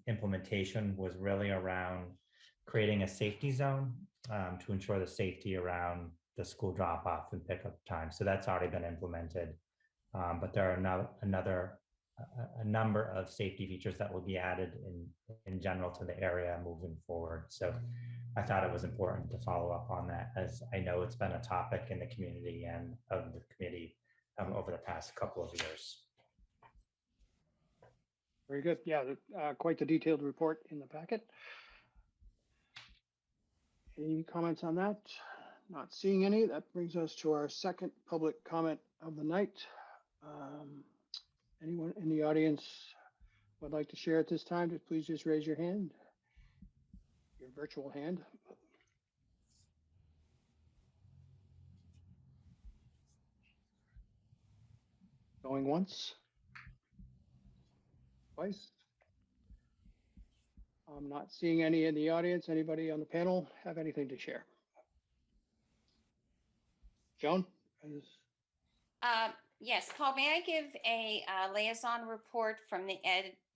implementation was really around creating a safety zone to ensure the safety around the school drop-off and pickup time. So that's already been implemented. But there are a number of safety features that will be added in general to the area moving forward. So I thought it was important to follow up on that, as I know it's been a topic in the community and of the committee over the past couple of years. Very good. Yeah, quite the detailed report in the packet. Any comments on that? Not seeing any. That brings us to our second public comment of the night. Anyone in the audience would like to share at this time, please just raise your hand, your virtual hand. Going once, twice. I'm not seeing any in the audience. Anybody on the panel have anything to share? Joan? Yes, Paul, may I give a liaison report from the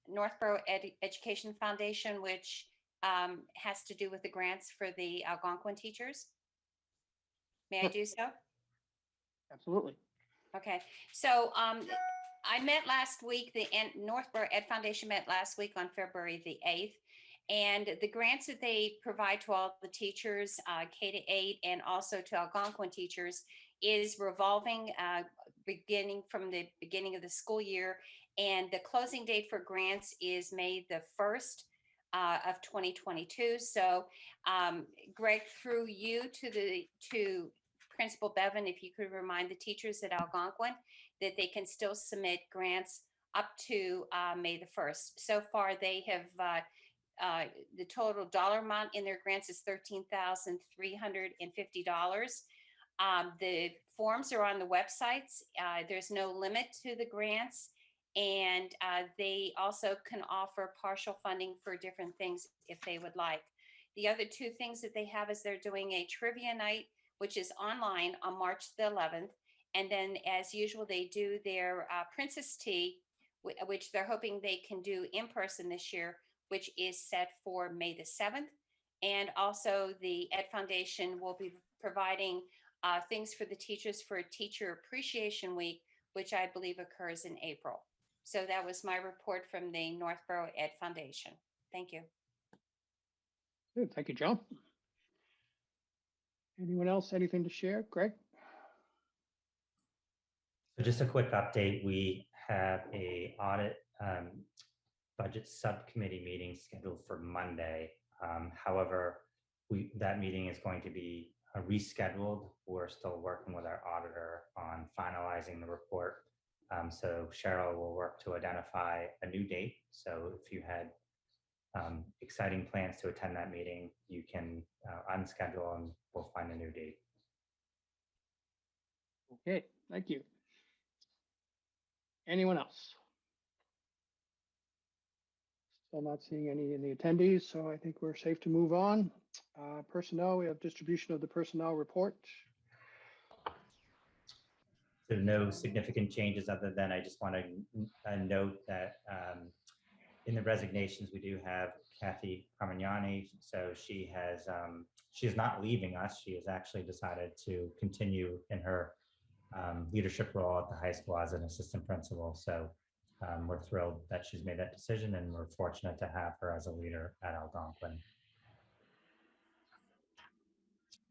Northbrook Education Foundation, which has to do with the grants for the Algonquin teachers? May I do so? Absolutely. Okay, so I met last week, the Northbrook Ed Foundation met last week on February the 8th, and the grants that they provide to all the teachers, K-8, and also to Algonquin teachers is revolving beginning from the beginning of the school year, and the closing date for grants is May the 1st of 2022. So Greg, through you to Principal Bevan, if you could remind the teachers at Algonquin that they can still submit grants up to May the 1st. So far, they have the total dollar amount in their grants is $13,350. The forms are on the websites. There's no limit to the grants, and they also can offer partial funding for different things if they would like. The other two things that they have is they're doing a trivia night, which is online on March the 11th. And then as usual, they do their Princess Tea, which they're hoping they can do in person this year, which is set for May the 7th. And also the Ed Foundation will be providing things for the teachers for Teacher Appreciation Week, which I believe occurs in April. So that was my report from the Northbrook Ed Foundation. Thank you. Good. Thank you, John. Anyone else, anything to share? Greg? So just a quick update. We have a audit budget subcommittee meeting scheduled for Monday. However, that meeting is going to be rescheduled. We're still working with our auditor on finalizing the report. So Cheryl will work to identify a new date. So if you had exciting plans to attend that meeting, you can unschedule and we'll find a new date. Okay, thank you. Anyone else? Still not seeing any in the attendees, so I think we're safe to move on. Personnel, we have distribution of the personnel report. So no significant changes other than I just want to note that in the resignations, we do have Kathy Parmignani. So she is not leaving us. She has actually decided to continue in her leadership role at the high school as an assistant principal. So we're thrilled that she's made that decision, and we're fortunate to have her as a leader at Algonquin.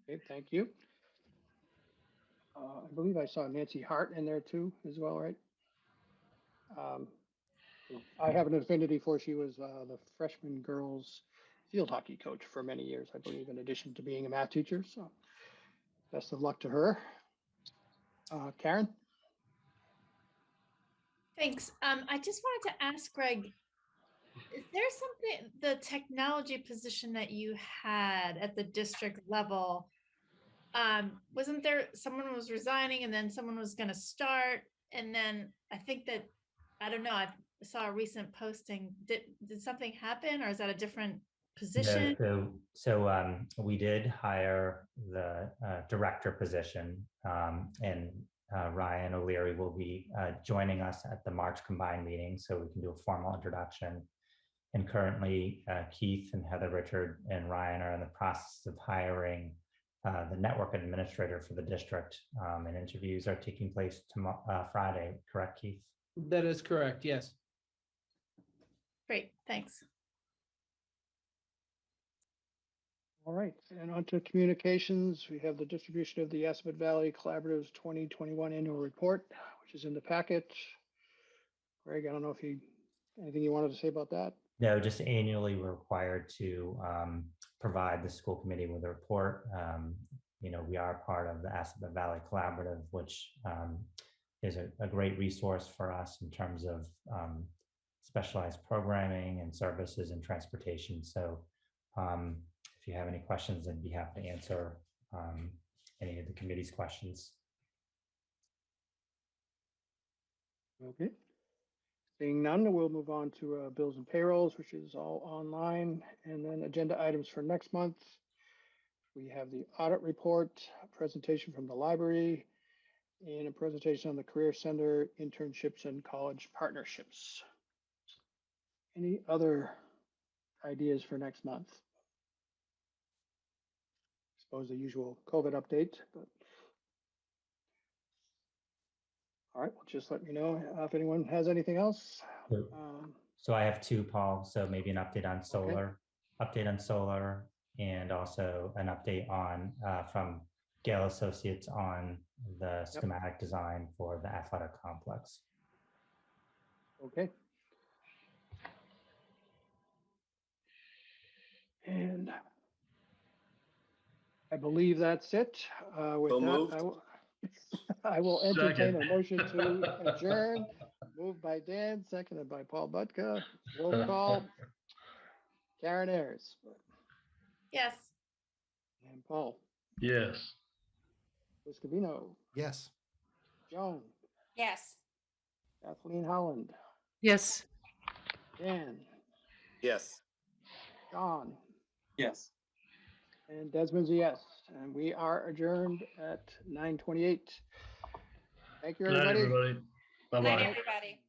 Okay, thank you. I believe I saw Nancy Hart in there too, as well, right? I have an affinity for, she was the freshman girls field hockey coach for many years, I believe, in addition to being a math teacher. So best of luck to her. Karen? Thanks. I just wanted to ask Greg, is there something, the technology position that you had at the district level, wasn't there, someone was resigning and then someone was going to start, and then I think that, I don't know, I saw a recent posting. Did something happen, or is that a different position? No, so we did hire the director position, and Ryan O'Leary will be joining us at the March combined meeting, so we can do a formal introduction. And currently, Keith and Heather Richard and Ryan are in the process of hiring the network administrator for the district, and interviews are taking place tomorrow, Friday, correct, Keith? That is correct, yes. Great, thanks. All right, and on to communications. We have the distribution of the Aspet Valley Collaborative's 2021 annual report, which is in the packet. Greg, I don't know if anything you wanted to say about that? No, just annually we're required to provide the school committee with a report. You know, we are part of the Aspet Valley Collaborative, which is a great resource for us in terms of specialized programming and services and transportation. So if you have any questions, I'd be happy to answer any of the committee's questions. Okay. Seeing none, we'll move on to bills and payrolls, which is all online. And then agenda items for next month. We have the audit report, a presentation from the library, and a presentation on the Career Center, internships, and college partnerships. Any other ideas for next month? I suppose the usual COVID update, but all right, well, just let me know if anyone has anything else. So I have two, Paul. So maybe an update on solar, and also an update on from Gale Associates on the schematic design for the athletic complex. Okay. And I believe that's it. With So that, moved. I will entertain Second. a motion to adjourn. Moved by Dan, seconded by Paul Butka. Roll call. Karen Ayers. Yes. And Paul. Yes. Scavino. Yes. Joan. Yes. Kathleen Holland. Yes. Dan. Yes. John. Yes. And Desmond's a yes. And we are adjourned at 9:28. Thank you, Good night, everybody. everybody. Good night, Bye-bye. everybody.